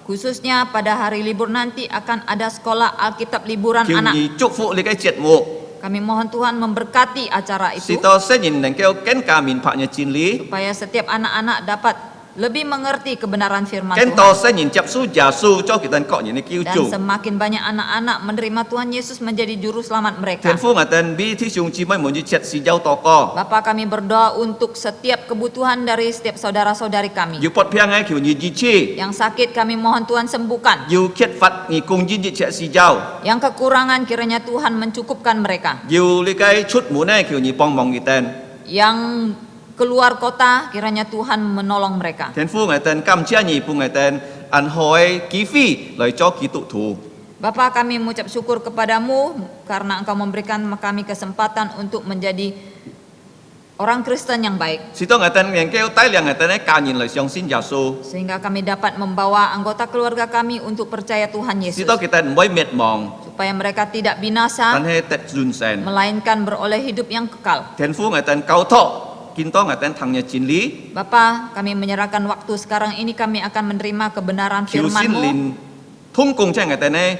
D: Khususnya pada hari libur nanti akan ada sekolah Alkitab liburan
C: Kêu
D: anak.
C: nhị chúc phụ li cái chết mộ.
D: Kami mohon Tuhan memberkati acara
C: Si
D: itu
C: to sẽ nhìn đến kêu ken ca min phạ nhà chín lý.
D: supaya setiap anak-anak dapat lebih mengerti kebenaran firman
C: Ken to
D: Tuhan.
C: sẽ nhìn chập su giả su cho kita kok những kêu
D: Dan
C: chung.
D: semakin banyak anak-anak menerima Tuhan Yesus menjadi juru selamat mereka.
C: Thiên phu ngài tên bi thi chúng chỉ mấy muốn đi chết si giao to co.
D: Bapa, kami berdoa untuk setiap kebutuhan dari setiap saudara-saudari kami.
C: Yêu pot piang ai kiểu như di chi.
D: Yang sakit kami mohon Tuhan sembuhkan.
C: Yêu kiết phật nghi cùng di di chết si giao.
D: Yang kekurangan kiranya Tuhan mencukupkan mereka.
C: Yêu li cái chút muốn này kiểu như bong bong nghi tên.
D: Yang keluar kota kiranya Tuhan menolong mereka.
C: Thiên phu ngài tên cam chia nhị phu ngài tên ăn hỏi ký phi lời cho ký tụ thủ.
D: Bapa, kami mengucap syukur kepadamu karena Engkau memberikan kami kesempatan untuk menjadi orang Kristen yang baik.
C: Si to ngài tên ngài kêu tai liang ngài tên ấy ca nhìn lời xiong xin giả su.
D: Sehingga kami dapat membawa anggota keluarga kami untuk percaya Tuhan
C: Si
D: Yesus.
C: to kita mới mệt mong.
D: Supaya mereka tidak binasa,
C: Tan he tet jun sen.
D: melainkan beroleh hidup yang kekal.
C: Thiên phu ngài tên cao thọ. Kinto ngài tên thằng nhà chín lý.
D: Bapa, kami menyerahkan waktu sekarang ini kami akan menerima kebenaran
C: Kiu xin
D: firman-Mu.
C: lin thung cùng cho ngài tên ấy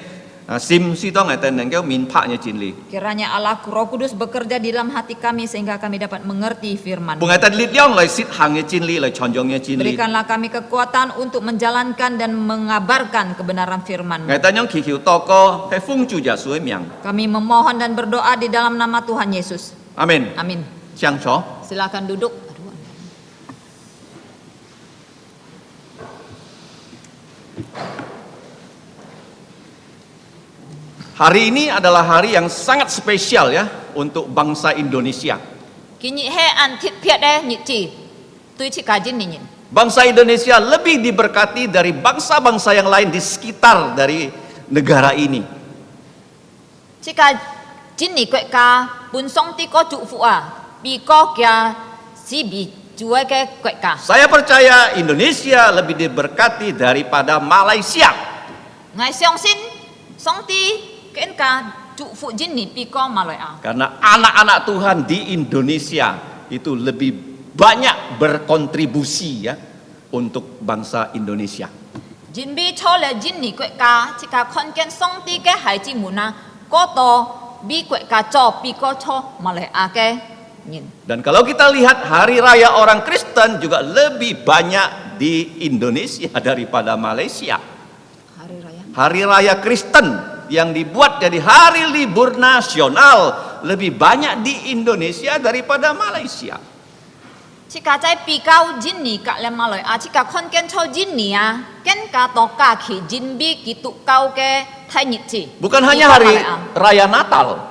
C: sim si to ngài tên neng kêu min phạ nhà chín lý.
D: Kiranya Allah Roh Kudus bekerja di dalam hati kami sehingga kami dapat mengerti firman-Mu.
C: Bu ngài tên lít liang lời sit hàng nhà chín lý lời chọn dòng nhà chín lý.
D: Berikanlah kami kekuatan untuk menjalankan dan mengabarkan kebenaran firman-Mu.
C: Ngài tên nhong kỳ kiu to co hay phung chủ giả suối miang.
D: Kami memohon dan berdoa di dalam nama Tuhan Yesus.
C: Amin.
D: Amin.
C: Chang chó.
D: Silakan duduk. Aduh.
C: Hari ini adalah hari yang sangat spesial ya untuk bangsa Indonesia.
D: Kini he an thit phiat de nhị chỉ. Tui chỉ kajin ni nyin.
C: Bangsa Indonesia lebih diberkati dari bangsa-bangsa yang lain di sekitar dari negara ini.
D: Chỉ kajin ni kwek ka pun song ti ko trụ phụ à. Bi ko kia si bi juai ke kwek ka.
C: Saya percaya Indonesia lebih diberkati daripada Malaysia.
D: Ngai siong sin song ti ken ka trụ phụ jin ni pi ko maloi a.
C: Karena anak-anak Tuhan di Indonesia itu lebih banyak berkontribusi ya untuk bangsa Indonesia.
D: Jin bi cho le jin ni kwek ka chỉ ka khon ken song ti ke hai ji mu na ko to bi kwek ka cho pi ko cho maloi a ke nyin.
C: Dan kalau kita lihat hari raya orang Kristen juga lebih banyak di Indonesia daripada Malaysia.
D: Hari raya.
C: Hari raya Kristen yang dibuat jadi hari libur nasional lebih banyak di Indonesia daripada Malaysia.
D: Jika cai pi kau jin ni kak lem maloi a jika kon ken cho jin ni a ken ka to ka ki jin bi kitu kau ke thai nyit ji.
C: Bukan hanya hari raya Natal,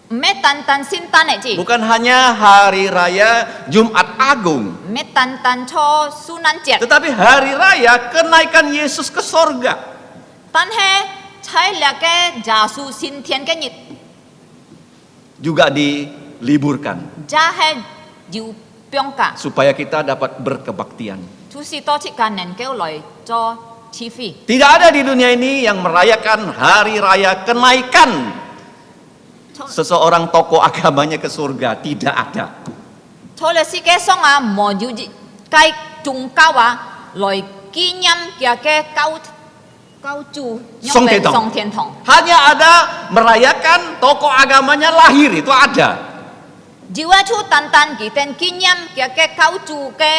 D: Me tan tan sin tan e ji.
C: bukan hanya hari raya Jumat Agung,
D: Me tan tan cho sunan jet.
C: tetapi hari raya kenaikan Yesus ke sorga.
D: Tan he cai la ke jasu sin tian ke nyit.
C: Juga diliburkan
D: Ja he jiu pyong ka.
C: supaya kita dapat berkebaktian.
D: Tu si to chi kan nen ke loi cho chi fi.
C: Tidak ada di dunia ini yang merayakan hari raya kenaikan seseorang tokoh agamanya ke surga. Tidak ada.
D: Cho le si ke song a mo ju ji kai chung kau a loi ki nyam kia ke kau kau chu
C: Song Tian Tong.
D: Song Tian Tong.
C: Hanya ada merayakan tokoh agamanya lahir, itu ada.
D: Jiwa chu tan tan ki ten ki nyam kia ke kau chu ke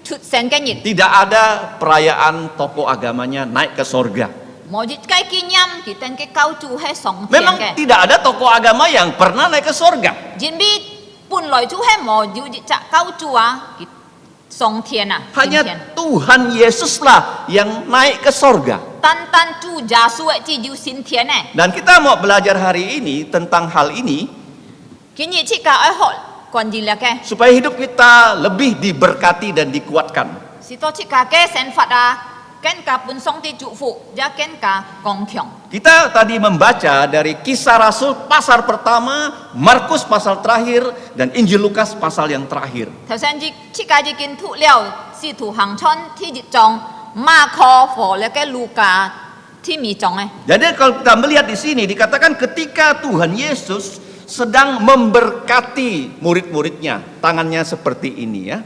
D: 出生嘅日，
C: Tidak ada perayaan tokoh agamanya naik ke sorga.
D: 冇日嘅紀念，佢哋嘅救主係上天
C: Memang
D: 嘅。
C: tidak ada tokoh agama yang pernah naik ke sorga.
D: 人比本來就係冇有日隻救主啊，佢上天啊，今天
C: Hanya Tuhan Yesuslah yang naik ke sorga.
D: 單單主耶穌嘅只有升天嘅。
C: Dan kita mau belajar hari ini tentang hal ini
D: 今日即個愛學關於咧嘅，
C: supaya hidup kita lebih diberkati dan dikuatkan.
D: 是到即個嘅神法啊，更加本上帝祝福，也更加剛強。
C: Kita tadi membaca dari Kisah Rasul pasal pertama, Markus pasal terakhir, dan Injil Lukas pasal yang terakhir.
D: 頭先即個已經讀了使徒行傳第一章，馬可和咧嘅路加第二章嘅。
C: Jadi kalau kita melihat di sini dikatakan ketika Tuhan Yesus sedang memberkati murid-muridnya, tangannya seperti ini ya.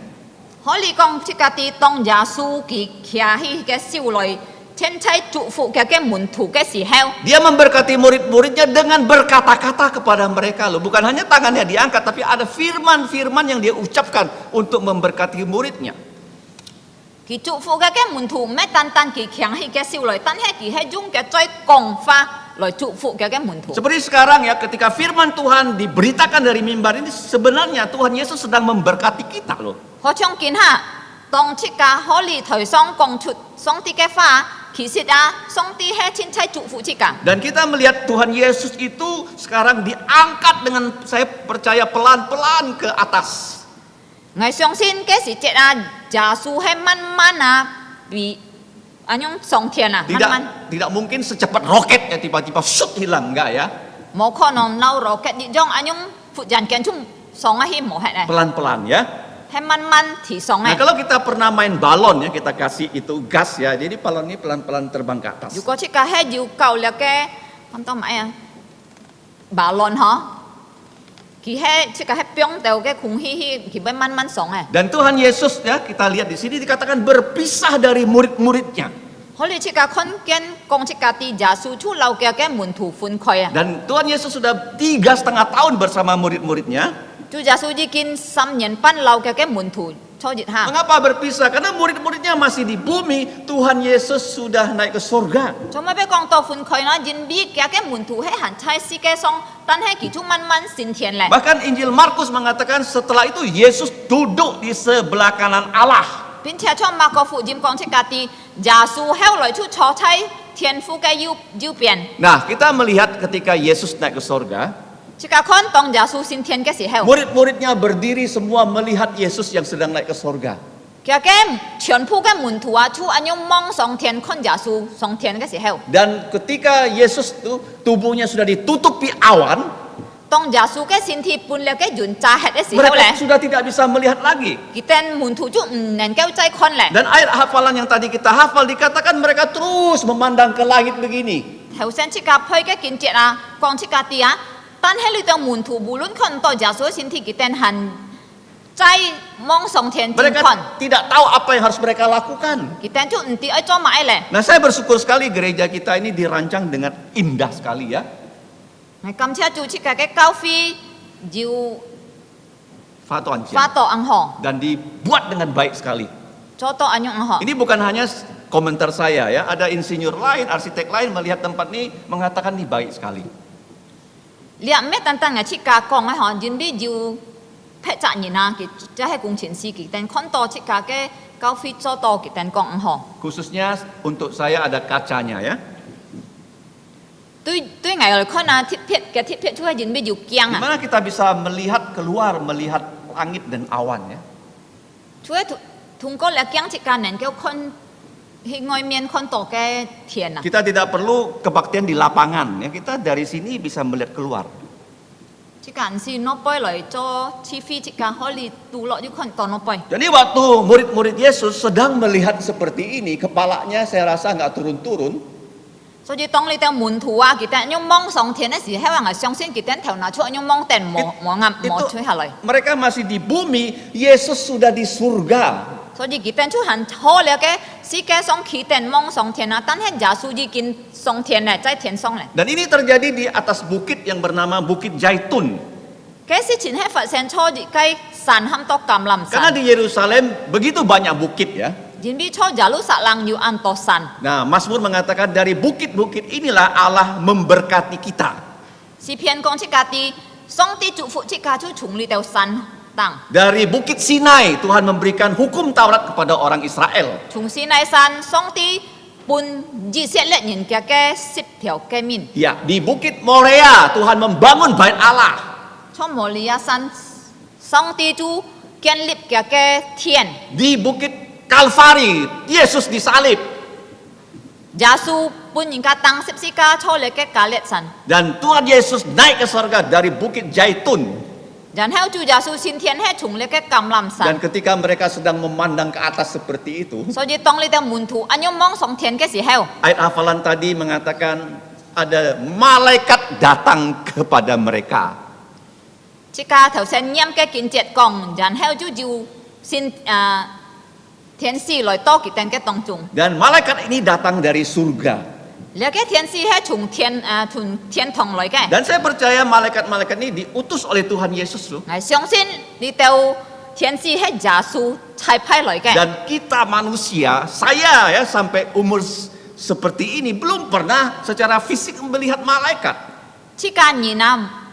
D: 可以講即個啲當耶穌佢徛喺嘅手裏，天妻祝福嘅門徒嘅時候，
C: Dia memberkati murid-muridnya dengan berkata-kata kepada mereka loh. Bukan hanya tangannya diangkat, tapi ada firman-firman yang dia ucapkan untuk memberkati muridnya.
D: 佢祝福嘅門徒唔係單單佢徛喺嘅手裏，但係佢係用嘅最講法來祝福嘅門徒。
C: Seperti sekarang ya, ketika firman Tuhan diberitakan dari mimbar ini, sebenarnya Tuhan Yesus sedang memberkati kita loh.
D: 可唱見下，當即個可以台上講出上帝嘅話，其實啊，上帝係天妻祝福即個。
C: Dan kita melihat Tuhan Yesus itu sekarang diangkat dengan, saya percaya, pelan-pelan ke atas.
D: 我相信嘅時節啊，耶穌係慢慢啊，比啊樣上天啊，慢慢。
C: Tidak mungkin secepat roket ya tiba-tiba shoot hilang, enggak ya.
D: 冇可能撈羅嘅呢種啊樣忽然間就上一起冇係咧，
C: Pelan-pelan ya.
D: 係慢慢提上
C: Nah
D: 嘅。
C: kalau kita pernah main balon ya, kita kasih itu gas ya, jadi balon ini pelan-pelan terbang ke atas.
D: 如果即個係要夠力嘅，咁多買啊，balon 嗬，佢係即個係冰到嘅空氣，佢會慢慢上嘅。
C: Dan Tuhan Yesus ya, kita lihat di sini dikatakan berpisah dari murid-muridnya.
D: 可能即個看見講即個啲耶穌出流嘅門徒分開啊，
C: Dan Tuhan Yesus sudah 3,5 tahun bersama murid-muridnya.
D: 主耶穌已經3年半流嘅門徒初日下。
C: Mengapa berpisah? Karena murid-muridnya masih di bumi, Tuhan Yesus sudah naik ke surga.
D: 做乜俾講到分開啦？人比嘅門徒係行在世界上，但係佢就慢慢升天咧。
C: Bahkan Injil Markus mengatakan setelah itu Yesus duduk di sebelah kanan Allah.
D: 並且從馬可福音講出家啲耶穌後來就坐喺天父嘅右邊。
C: Nah, kita melihat ketika Yesus naik ke surga,
D: 即個看當耶穌升天嘅時候，
C: murid-muridnya berdiri semua melihat Yesus yang sedang naik ke surga.
D: 嘅全部嘅門徒啊，就咁樣望上天看耶穌上天嘅時候，
C: Dan ketika Yesus itu tubuhnya sudah ditutupi awan,
D: 當耶穌嘅身體半了嘅雲炸黑嘅時候
C: mereka
D: 咧，
C: sudah tidak bisa melihat lagi.
D: 佢哋門徒就唔能夠再看咧。
C: Dan ayat hafalan yang tadi kita hafal dikatakan mereka terus memandang ke langit begini.
D: 頭先即個配嘅見節啊，講即個啲啊，但係你當門徒無論看到耶穌嘅身體，佢哋行在望上天正
C: Mereka
D: 看，
C: tidak tahu apa yang harus mereka lakukan.
D: 佢哋就唔知愛做乜咧。
C: Nah, saya bersyukur sekali gereja kita ini dirancang dengan indah sekali ya.
D: 我感謝主即個嘅教會要
C: Fatuan
D: 發到銀行，
C: dan dibuat dengan baik sekali.
D: 做到銀行。
C: Ini bukan hanya komentar saya ya, ada insinyur lain, arsitek lain melihat tempat ini mengatakan ini baik sekali.
D: 你唔係單單係即個講嘅嗬，人哋要劈責任啊，佢即係工程師，佢哋看到即個嘅教會做到，佢哋講銀行。
C: Khususnya untuk saya ada kacanya ya.
D: 對我嚟看啊，鐵片就係人哋要驚啊，
C: Gimana kita bisa melihat keluar, melihat langit dan awan ya.
D: 就係通過嚟驚即個能夠看喺外面看到嘅天啊。
C: Kita tidak perlu kebaktian di lapangan ya, kita dari sini bisa melihat keluar.
D: 即個唔是攞杯嚟做 TV， 即個可以讀落要看到攞杯。
C: Jadi waktu murid-murid Yesus sedang melihat seperti ini, kepalanya saya rasa nggak turun-turun.
D: 所以當你哋門徒啊，佢哋用望上天嘅時候，我相信佢哋頭拿出用望定冇吹下來。
C: Mereka masih di bumi, Yesus sudah di surga.
D: 所以佢哋就很好了嘅，世界上佢哋望上天啊，但係耶穌已經上天咧，在天上咧。
C: Dan ini terjadi di atas bukit yang bernama Bukit Zaitun.
D: 嘅事情係發生錯喺 san ham to kam lam
C: Karena
D: san
C: di Yerusalem begitu banyak bukit ya.
D: jin bi cho jalu sak lang yu an to san
C: Nah, Mazmur mengatakan dari bukit-bukit inilah Allah memberkati kita.
D: 诗篇讲即家啲上帝祝福即家就从呢条山当
C: Dari bukit Sinai Tuhan memberikan hukum Taurat kepada orang Israel.
D: 从西奈山上帝本以色列人嘅10條嘅面
C: Ya, di bukit Moria Tuhan membangun bait Allah.
D: 从摩利亞山上帝就建立嘅天
C: Di bukit Kalvari Yesus disalib.
D: 耶穌本人家當十字架坐嚟嘅加列山
C: Dan Tuhan Yesus naik ke surga dari bukit Zaitun.
D: 然後就耶穌先天係從呢嘅橄欖山
C: Dan ketika mereka sedang memandang ke atas seperti itu,
D: 所以當你哋門徒安樣望上天嘅時候
C: ayat hafalan tadi mengatakan ada malaikat datang kepada mereka.
D: 即家頭先念嘅經節講然後就先天使來到佢哋嘅當中
C: Dan malaikat ini datang dari surga.
D: 呢個天使係從天堂來嘅
C: Dan saya percaya malaikat-malaikat ini diutus oleh Tuhan Yesus loh.
D: 我相信呢條天使係耶穌差派來嘅
C: Dan kita manusia, saya ya sampai umur seperti ini belum pernah secara fisik melihat malaikat.
D: 即家人啊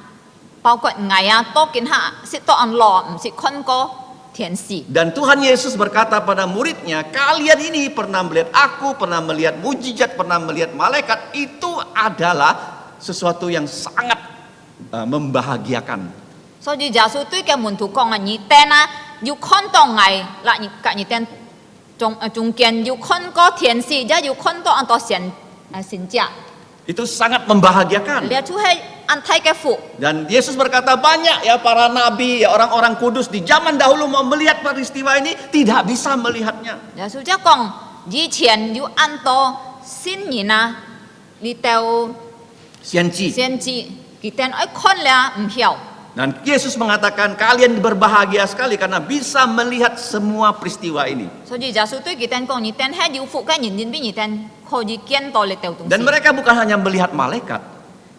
D: 包括我啊都見下識到安樂唔識看過天使
C: Dan Tuhan Yesus berkata pada muridnya, kalian ini pernah melihat aku, pernah melihat mujizat, pernah melihat malaikat, itu adalah sesuatu yang sangat membahagiakan.
D: 所以耶穌對嘅門徒講啊，你哋啊要看到我，嗱，你哋中間要看過天使，也要看到安多神者，
C: Itu sangat membahagiakan.
D: 呢就係安太嘅福。
C: Dan Yesus berkata banyak ya para nabi, ya orang-orang kudus di zaman dahulu mau melihat peristiwa ini tidak bisa melihatnya.
D: 耶穌就講以前要安多先人啊，呢條
C: Sianci.
D: 先知，佢哋愛看了唔曉。
C: Dan Yesus mengatakan kalian berbahagia sekali karena bisa melihat semua peristiwa ini.
D: 所以耶穌對佢哋講，你哋係要福嘅人，因為你哋可以見到呢條東
C: Dan
D: 西。
C: mereka bukan hanya melihat malaikat,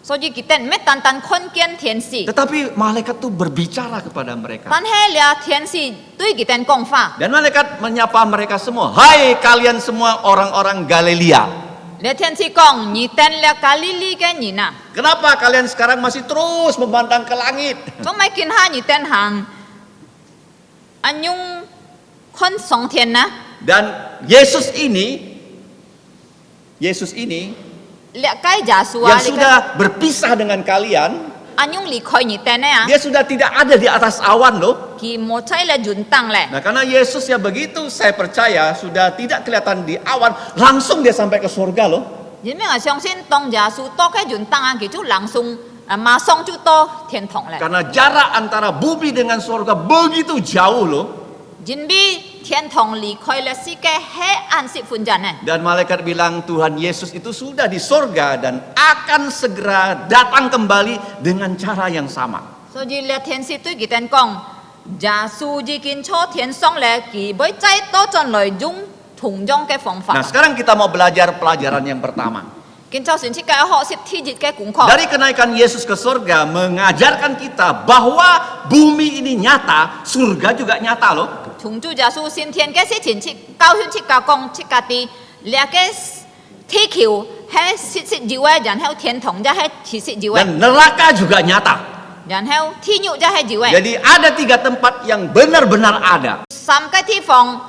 D: 所以佢哋唔係單單看見天使，
C: tetapi malaikat itu berbicara kepada mereka.
D: 但係呢天使對佢哋講話。
C: Dan malaikat menyapa mereka semua, hai kalian semua orang-orang Galilea.
D: 呢天使講，你哋呢加利利嘅人啊，
C: Kenapa kalian sekarang masih terus memandang ke langit?
D: 做咩見下你哋行安用看上天呢？
C: Dan Yesus ini
D: 呢個耶穌啊，
C: yang sudah berpisah dengan kalian,
D: 安用離開你哋呢啊，
C: dia sudah tidak ada di atas awan loh.
D: 佢冇在咧雲當咧。
C: Nah karena Yesus ya begitu saya percaya sudah tidak kelihatan di awan, langsung dia sampai ke surga loh.
D: 因為我相信當耶穌到嘅雲當啊，佢就langsung馬上就到天堂咧。
C: Karena jarak antara bumi dengan surga begitu jauh loh.
D: 因為天堂離開了世界黑暗色分陣呢。
C: Dan malaikat bilang Tuhan Yesus itu sudah di surga dan akan segera datang kembali dengan cara yang sama.
D: 所以呢天使對佢哋講，耶穌已經坐天上咧，佢會再到進來用同樣嘅方法
C: Nah。sekarang kita mau belajar pelajaran yang pertama.
D: 見就算設計學習天日嘅功課。
C: Dari kenaikan Yesus ke surga mengajarkan kita bahwa bumi ini nyata, surga juga nyata loh.
D: 從主耶穌先天嘅事情，教訓設教講設教啲呢個地球係實實有嘅，然後天堂就係實實有嘅，
C: Dan neraka juga nyata.
D: 然後天獄就係有嘅。
C: Jadi ada 3 tempat yang benar-benar ada.
D: 三個地方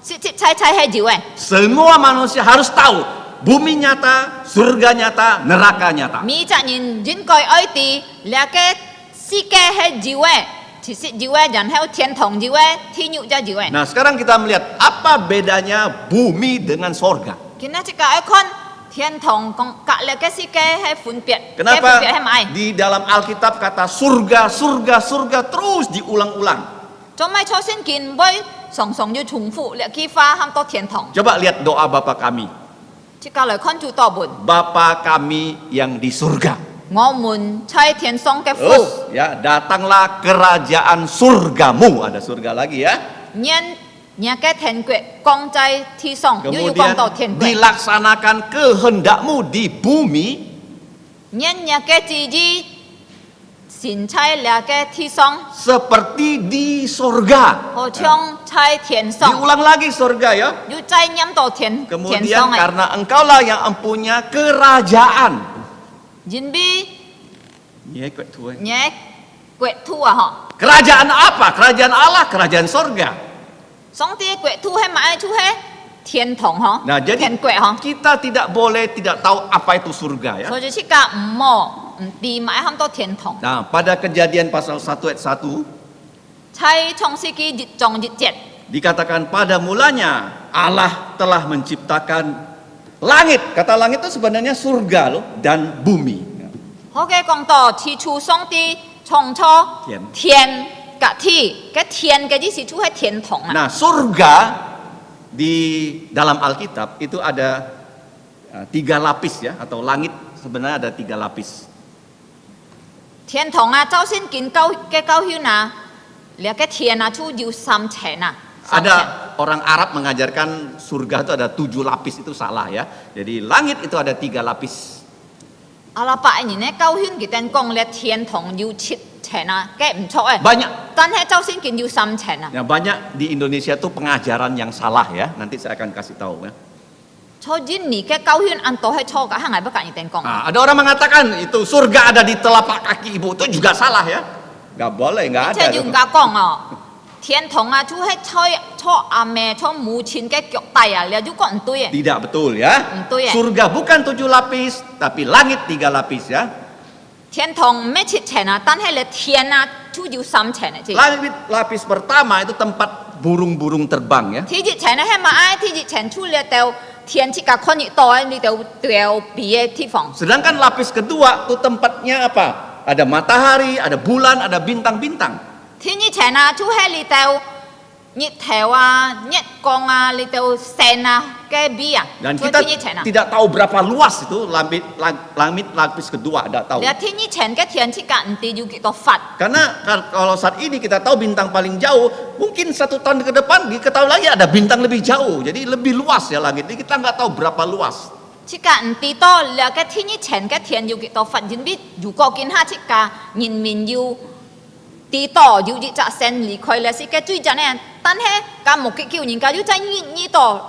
D: 實實在在係有嘅。
C: Semua manusia harus tahu bumi nyata, surga nyata, neraka nyata.
D: 每個人應該愛啲呢個世界係有嘅，實實有嘅，然後天堂有嘅，天獄就有嘅。
C: Nah sekarang kita melihat apa bedanya bumi dengan surga.
D: 見到設教一看天堂講隔離嘅世界係分別，嘅分
C: Kenapa
D: 別係咪？
C: di dalam Alkitab kata surga, surga, surga terus diulang-ulang?
D: 做咩初先見會常常要重複呢句話喊到天堂？
C: Coba lihat doa Bapa kami.
D: 設教嚟看住多本，
C: Bapa kami yang di surga.
D: 我們在天上嘅父，
C: Terus ya datanglah kerajaan surgamu. Ada surga lagi ya.
D: 讓嘅天國降在地上，又要
C: Kemudian
D: 降到天國。
C: dilaksanakan kehendakmu di bumi
D: 讓嘅旨意神差了个天上，
C: seperti di sorga.
D: 好像在天上，
C: Diulang lagi sorga ya.
D: 又再念到天
C: Kemudian
D: 上哎，
C: karena engkaulah yang empunya kerajaan.
D: 因为
C: Iya, kuat tuh.
D: 你国土啊哈，
C: Kerajaan apa? Kerajaan Allah, kerajaan sorga.
D: 上帝国土系买出系天堂哈，
C: Nah, jadi
D: 天国哈，
C: kita tidak boleh tidak tahu apa itu surga ya.
D: 所以即个唔好唔地买喊到天堂。
C: Nah, pada Kejadian pasal 1 ayat 1
D: 在创世纪日中日节，
C: dikatakan pada mulanya Allah telah menciptakan langit. Kata langit itu sebenarnya surga loh dan bumi.
D: 好嘅讲到起初上帝创造
C: 天
D: 天甲地，嘅天嘅意思就系天堂啊。
C: Nah, surga di dalam Alkitab itu ada 3 lapis ya, atau langit sebenarnya ada 3 lapis.
D: 天堂啊，周先見高嘅高圈啊，你嘅天啊，就要三層啊。
C: Ada orang Arab mengajarkan surga itu ada 7 lapis, itu salah ya. Jadi langit itu ada 3 lapis.
D: 阿拉伯人咧高圈佢哋講咧天堂要7層啊，嘅唔錯誒。
C: Banyak
D: 但係周先見要3層啊。
C: ya, banyak di Indonesia tuh pengajaran yang salah ya. Nanti saya akan kasih tahu ya.
D: 所以你嘅高圈按到係錯嘅，係咪不間人哋講？
C: Nah, ada orang mengatakan itu surga ada di telapak kaki ibu, itu juga salah ya. Nggak boleh, nggak
D: 即
C: ada.
D: 係要家講哦，天堂啊，就係坐阿妹坐母親嘅腳底啊，你就講唔對嘅。
C: Tidak betul ya.
D: Betul ya.
C: Surga bukan 7 lapis, tapi langit 3 lapis ya.
D: 天堂唔係7層啊，但係你天啊，就要3層啊，即係。
C: Langit lapis pertama itu tempat burung-burung terbang ya.
D: 天熱層咧係咪啊？天熱層出嚟到天即刻看熱到你到掉鼻嘅地方。
C: Sedangkan lapis kedua itu tempatnya apa? Ada matahari, ada bulan, ada bintang-bintang.
D: 天熱層啊，就係你到日頭啊、日光啊，你到星啊嘅比啊，
C: Dan
D: 所以
C: kita
D: 天熱層啊。
C: tidak tahu berapa luas itu langit lapis kedua, tidak tahu.
D: 你天熱層嘅天即刻唔知要幾多發。
C: Karena kalau saat ini kita tahu bintang paling jauh, mungkin 1 tahun ke depan diketahui lagi ada bintang lebih jauh. Jadi lebih luas ya langit. Jadi kita nggak tahu berapa luas.
D: 即刻唔知道你嘅天熱層嘅天要幾多發，因為如果見下即刻人民要知道要一隻先離開咧，是嘅最真咧。但係咁目嘅叫人家要真呢度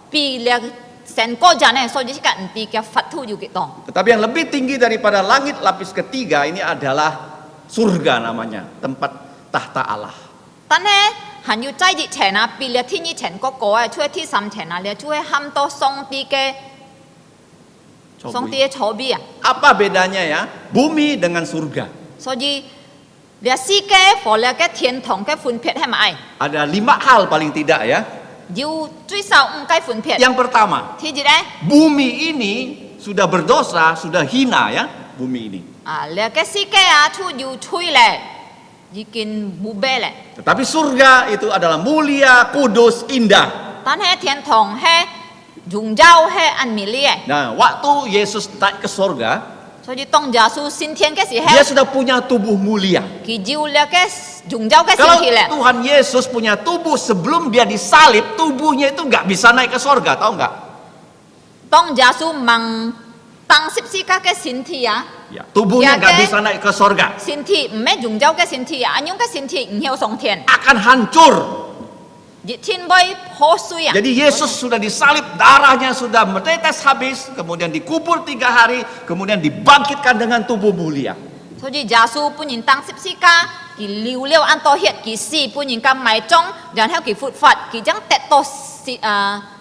D: 比咧先過陣咧，所以即刻唔知嘅發土要幾多。
C: Tetapi yang lebih tinggi daripada langit lapis ketiga ini adalah surga namanya, tempat tahta Allah.
D: 但係還要擠熱層啊，比咧天熱層嗰個啊，出去天3層啊，你就會喊到上帝嘅草地啊。
C: Apa bedanya ya? Bumi dengan surga.
D: 所以你世界和你嘅天堂嘅分別係咪？
C: Ada 5 hal paling tidak ya.
D: 要最少5個分別。
C: Yang pertama,
D: 天熱咧，
C: bumi ini sudah berdosa, sudah hina ya, bumi ini.
D: 啊，你嘅世界啊，出要吹咧，已經冇咩咧。
C: Tetapi surga itu adalah mulia, kudus, indah.
D: 但係天堂係榮耀係安美麗嘅，
C: Nah, waktu Yesus naik ke surga,
D: 所以當耶穌升天嘅時候，
C: dia sudah punya tubuh mulia.
D: 佢要你嘅榮耀嘅
C: Kalau
D: 身體咧。
C: Tuhan Yesus punya tubuh sebelum dia disalib, tubuhnya itu nggak bisa naik ke surga, tahu nggak?
D: 當耶穌問當十字架嘅身體啊，
C: Ya, tubuhnya
D: Ya,
C: nggak
D: kan?
C: bisa naik ke surga,
D: 身體唔係榮耀嘅身體啊，安樣嘅身體唔曉上天，
C: akan hancur.
D: 熱天會破碎啊。
C: Jadi Yesus sudah disalib, darahnya sudah menetes habis, kemudian dikubur 3 hari, kemudian dibangkitkan dengan tubuh mulia.
D: 所以耶穌本人當十字架，佢流了按到血，佢死本人咁埋葬，然後佢復活，佢將得到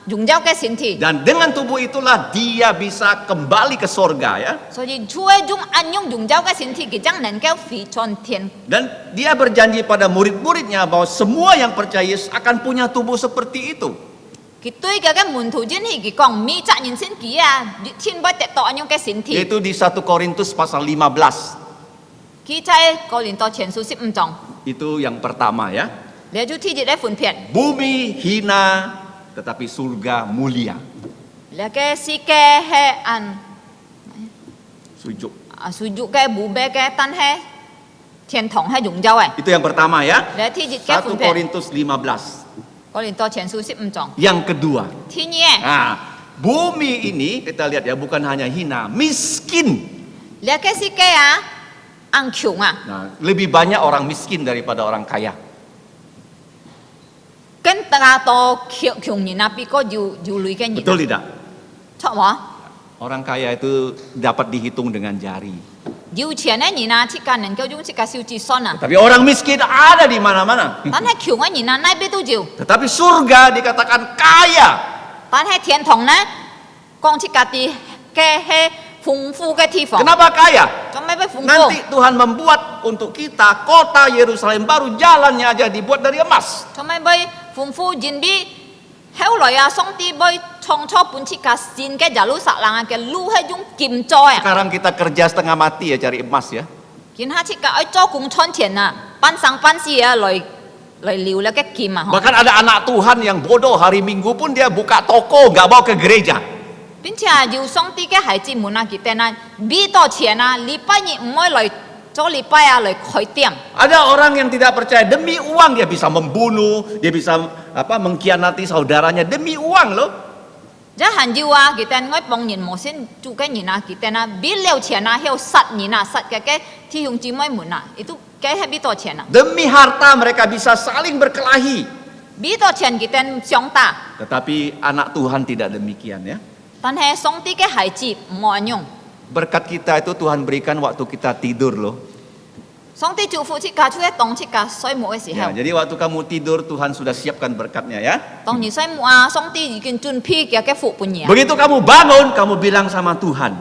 D: 榮耀嘅身體。
C: Dan dengan tubuh itulah dia bisa kembali ke surga ya.
D: 所以主係用安用榮耀嘅身體，佢將能夠回轉天。
C: Dan dia berjanji pada murid-muridnya bahwa semua yang percaya Yesus akan punya tubuh seperti itu.
D: 佢對佢嘅門徒真係佢講，每責人先佢啊，熱天會得到安樣嘅身體。
C: Yaitu di 1 Korintus pasal 15.
D: 佢在哥林多前書15章，
C: Itu yang pertama ya.
D: 你就天熱咧分別，
C: Bumi hina tetapi surga mulia.
D: 你嘅世界係按
C: Sujud.
D: sujud嘅無咩嘅，但係天堂係榮耀嘅。
C: Itu yang pertama ya.
D: 你天熱嘅
C: 1
D: 分別，
C: Korintus 15.
D: 哥林多前書15章，
C: Yang kedua.
D: 天熱。
C: Nah, bumi ini kita lihat ya bukan hanya hina, miskin.
D: 你嘅世界啊， ăn穷à.
C: Nah, lebih banyak orang miskin daripada orang kaya.
D: Cái ta to穷人啊，比個要累嘅人。
C: Betul tidak?
D: 錯喎。
C: Orang kaya itu dapat dihitung dengan jari.
D: 要錢嘅人啊，切間能夠用切間小子孫啊。
C: Tapi orang miskin ada di mana-mana.
D: 但係窮嘅人啊，哪邊都要。
C: Tetapi surga dikatakan kaya.
D: 但係天堂呢，講切間啲嘅係豐富嘅地方。
C: Kenapa kaya?
D: 做咩俾豐富？
C: Nanti Tuhan membuat untuk kita kota Yerusalem baru, jalannya aja dibuat dari emas.
D: 做咩俾豐富人比後來啊，上帝俾創初本切間新嘅耶路撒冷嘅路係用金做啊。
C: Sekarang kita kerja setengah mati ya cari emas ya.
D: 見下切間愛做工賺錢啊，班生班死啊，來撩了嘅金啊。
C: Bahkan ada anak Tuhan yang bodoh, hari Minggu pun dia buka toko, nggak bawa ke gereja.
D: 並且要上帝嘅孩子們啊，佢哋啊，俾多錢啊，禮拜日唔可以來做禮拜啊，來開店。
C: Ada orang yang tidak percaya, demi uang dia bisa membunuh, dia bisa mengkhianati saudaranya demi uang loh.
D: 一係要啊，佢哋愛幫人無先做嘅人啊，佢哋啊，俾了錢啊，要殺人啊，殺嘅弟兄姊妹們啊，itu嘅係俾多錢啊，
C: Demi harta mereka bisa saling berkelahi.
D: 俾多錢佢哋想打，
C: Tetapi anak Tuhan tidak demikian ya.
D: 但係上帝嘅孩子唔按用，
C: Berkat kita itu Tuhan berikan waktu kita tidur loh.
D: 上帝祝福切家出一當切家水木嘅時
C: Ya,
D: 候，
C: jadi waktu kamu tidur Tuhan sudah siapkan berkatnya ya.
D: 當你水木啊，上帝已經準備嘅福半夜，
C: Begitu kamu bangun, kamu bilang sama Tuhan,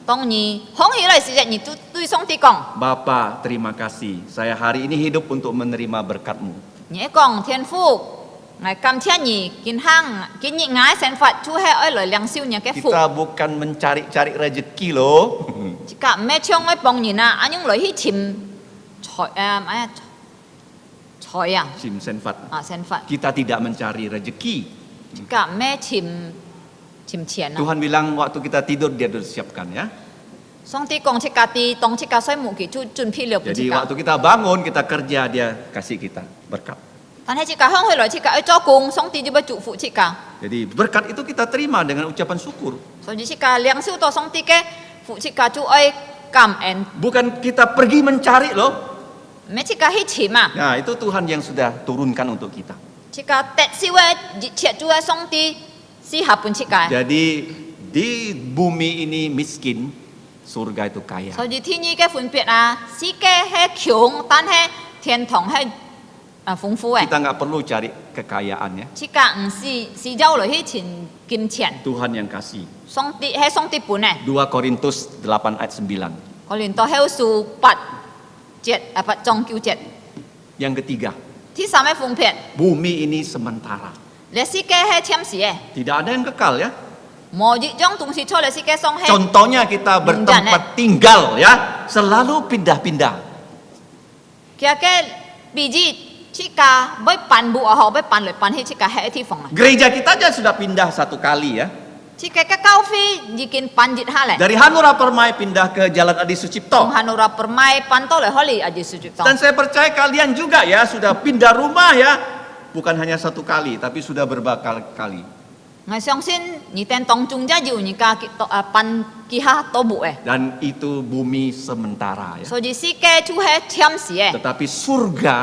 D: 當你響起來時日，你對上帝講，
C: Bapa terima kasih, saya hari ini hidup untuk menerima berkat-Mu.
D: 你講天父。我感謝你，今日我成佛，主係愛來領受你嘅福。
C: Kita bukan mencari-cari rezeki loh.
D: 即個咩唱愛幫人啊，按用來去尋財啊，
C: Sim senfat.
D: 啊成佛，
C: Kita tidak mencari rezeki.
D: 即個咩尋錢啊。
C: Tuhan bilang waktu kita tidur dia sudah siapkan ya.
D: 上帝講即個啲當即個水無記就準備了本
C: Jadi
D: 即個，
C: waktu kita bangun, kita kerja, dia kasih kita berkat.
D: 但係即個響起來即個愛做工，上帝就要祝福即個，
C: Jadi berkat itu kita terima dengan ucapan syukur.
D: 所以即個領受到上帝嘅福即個就愛感恩，
C: Bukan kita pergi mencari loh.
D: 咩即個去尋啊，
C: Nah itu Tuhan yang sudah turunkan untuk kita.
D: 即個特殊嘅熱切就係上帝施下本即個，
C: Jadi di bumi ini miskin, surga itu kaya.
D: 所以天意嘅分別啊，世界係窮，但係天堂係豐富嘅。
C: Kita nggak perlu cari kekayaan ya.
D: 即個唔是走來去錢金錢，
C: Tuhan yang kasih.
D: 上帝係上帝本嘅。
C: 2 Korintus 8 ayat 9.
D: 我連到後數8節8章9節，
C: Yang ketiga,
D: 第三個分別，
C: bumi ini sementara.
D: 你世界係暫時嘅，
C: Tidak ada yang kekal ya.
D: 冇一種東西出嚟世界上係。
C: Contohnya kita bertempat tinggal ya, selalu pindah-pindah.
D: 其實嘅比喻，即個要搬步啊，好要搬來搬去，即個係一地方啊。
C: Gereja kita aja sudah pindah 1 kali ya.
D: 即個嘅教會已經搬熱下嚟，
C: Dari Hanura Permai pindah ke Jalan Adi
D: 從
C: Sucipto.
D: 漢奴拉per mai 搬到嚟可以阿啲數據
C: Dan saya percaya kalian juga ya sudah pindah rumah ya. Bukan hanya 1 kali, tapi sudah berkali-kali.
D: 我相信你哋當中真有人家搬其他多步嘅，
C: Dan itu bumi sementara ya.
D: 所以世界就係暫時嘅，
C: Tetapi surga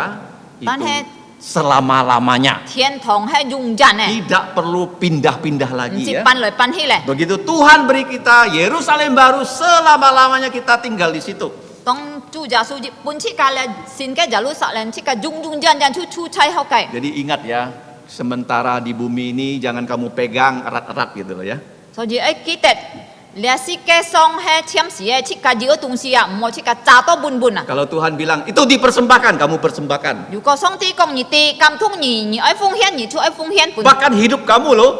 C: itu
D: Tanhe-
C: selama-lamanya.
D: 天堂係永遠嘅，
C: Tidak perlu pindah-pindah
D: 唔
C: lagi
D: 是
C: ya.
D: 搬來搬去咧。
C: Begitu Tuhan beri kita Yerusalem baru, selama-lamanya kita tinggal di situ.
D: 當主耶穌搬出家咧，新嘅耶路撒冷，即個永永遠遠出差好計。
C: Jadi ingat ya, sementara di bumi ini jangan kamu pegang erat-erat gitu loh ya.
D: 所以誒記得，你世界上係暫時嘅，即個有東西啊，唔好即個炸到半半啊。
C: Kalau Tuhan bilang itu dipersembahkan, kamu persembahkan.
D: 如果上帝講你哋感動你愛奉獻，你就愛奉獻本，
C: Bahkan hidup kamu loh,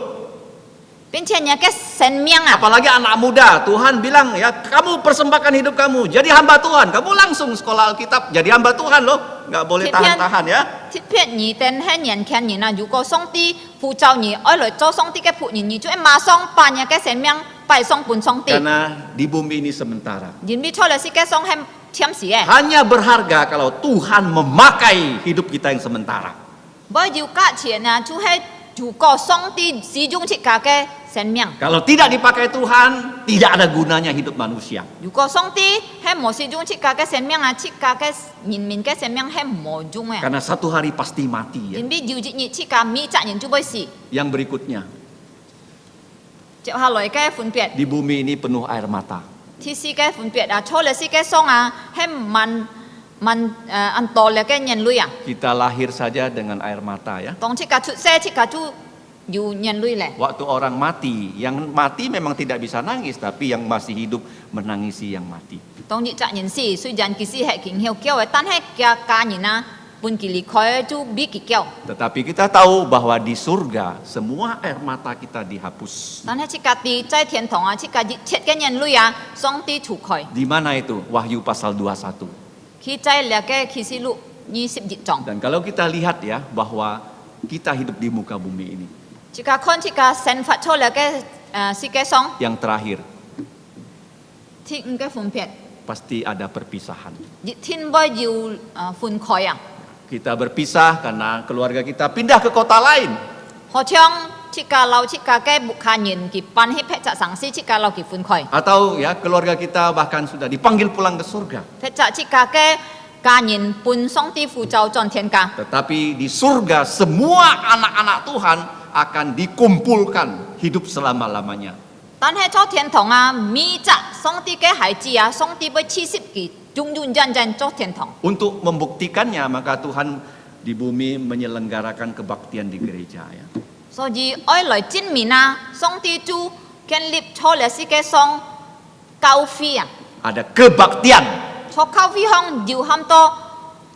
D: 並且你嘅生命啊，
C: apalagi anak muda, Tuhan bilang ya kamu persembahkan hidup kamu, jadi hamba Tuhan, kamu langsung sekolah Alkitab, jadi hamba Tuhan loh, nggak boleh tahan-tahan ya.
D: 特別你哋係年輕人啊，如果上帝呼召你愛來做上帝嘅僕人，你就馬上把你嘅生命擺上本上帝。
C: Karena di bumi ini sementara.
D: 人俾出嚟世界上係暫時嘅，
C: Hanya berharga kalau Tuhan memakai hidup kita yang sementara.
D: 唔要價錢啊，就係 Juga song ti si jung cika ke sen miang.
C: Kalau tidak dipakai Tuhan, tidak ada gunanya hidup manusia.
D: Juga song ti he mo si jung cika ke sen miang cika ke nhìn min ke sen miang he mo jung ya.
C: Karena satu hari pasti mati ya.
D: Nhìn bi jiu ji ni cika mi cak nhìn chu boy si.
C: Yang berikutnya,
D: Cek haloi ke fun piet.
C: di bumi ini penuh air mata.
D: Ti si ke fun piet cho le si ke song he man an to le ke nyen lui
C: Kita lahir saja dengan air mata ya.
D: Tong cika chu se cika chu yu nyen lui le.
C: Waktu orang mati, yang mati memang tidak bisa nangis, tapi yang masih hidup menangisi yang mati.
D: Tong ji cak nyen si sui jan ki si he king hiu kiao tan he kia ka nyen pun ki li khoi chu bi ki kiao.
C: Tetapi kita tahu bahwa di surga semua air mata kita dihapus.
D: Tan he cika ti cai tian tong cika ji chet ke nyen lui song ti chu khoi.
C: Di mana itu? Wahyu pasal 21.
D: Ki cai le ke ki si lu 20 ji chong.
C: Dan kalau kita lihat ya bahwa kita hidup di muka bumi ini.
D: Cika kon cika sen fat cho le ke si ke song
C: Yang terakhir
D: ti ng ke fun piet.
C: pasti ada perpisahan.
D: Ji tin boy yu fun khoi
C: Kita berpisah karena keluarga kita pindah ke kota lain.
D: Ho chong cika lau cika ke bukan nyen ki pan hi pek cak sangsi cika lau ki fun khoi.
C: Atau ya keluarga kita bahkan sudah dipanggil pulang ke surga.
D: Pek cak cika ke ka nyen pun song ti fu chao chon tian ka.
C: Tetapi di surga semua anak-anak Tuhan akan dikumpulkan hidup selama-lamanya.
D: Tan he cho tian tong mi cak song ti ke hai ji song ti boy 70 ki jung jun jan jan cho tian tong.
C: Untuk membuktikannya maka Tuhan di bumi menyelenggarakan kebaktian di gereja ya.
D: So ji oi loi jin mi song ti chu ken lip cho le si ke song kau fi
C: Ada kebaktian
D: cho kau fi hong yu ham to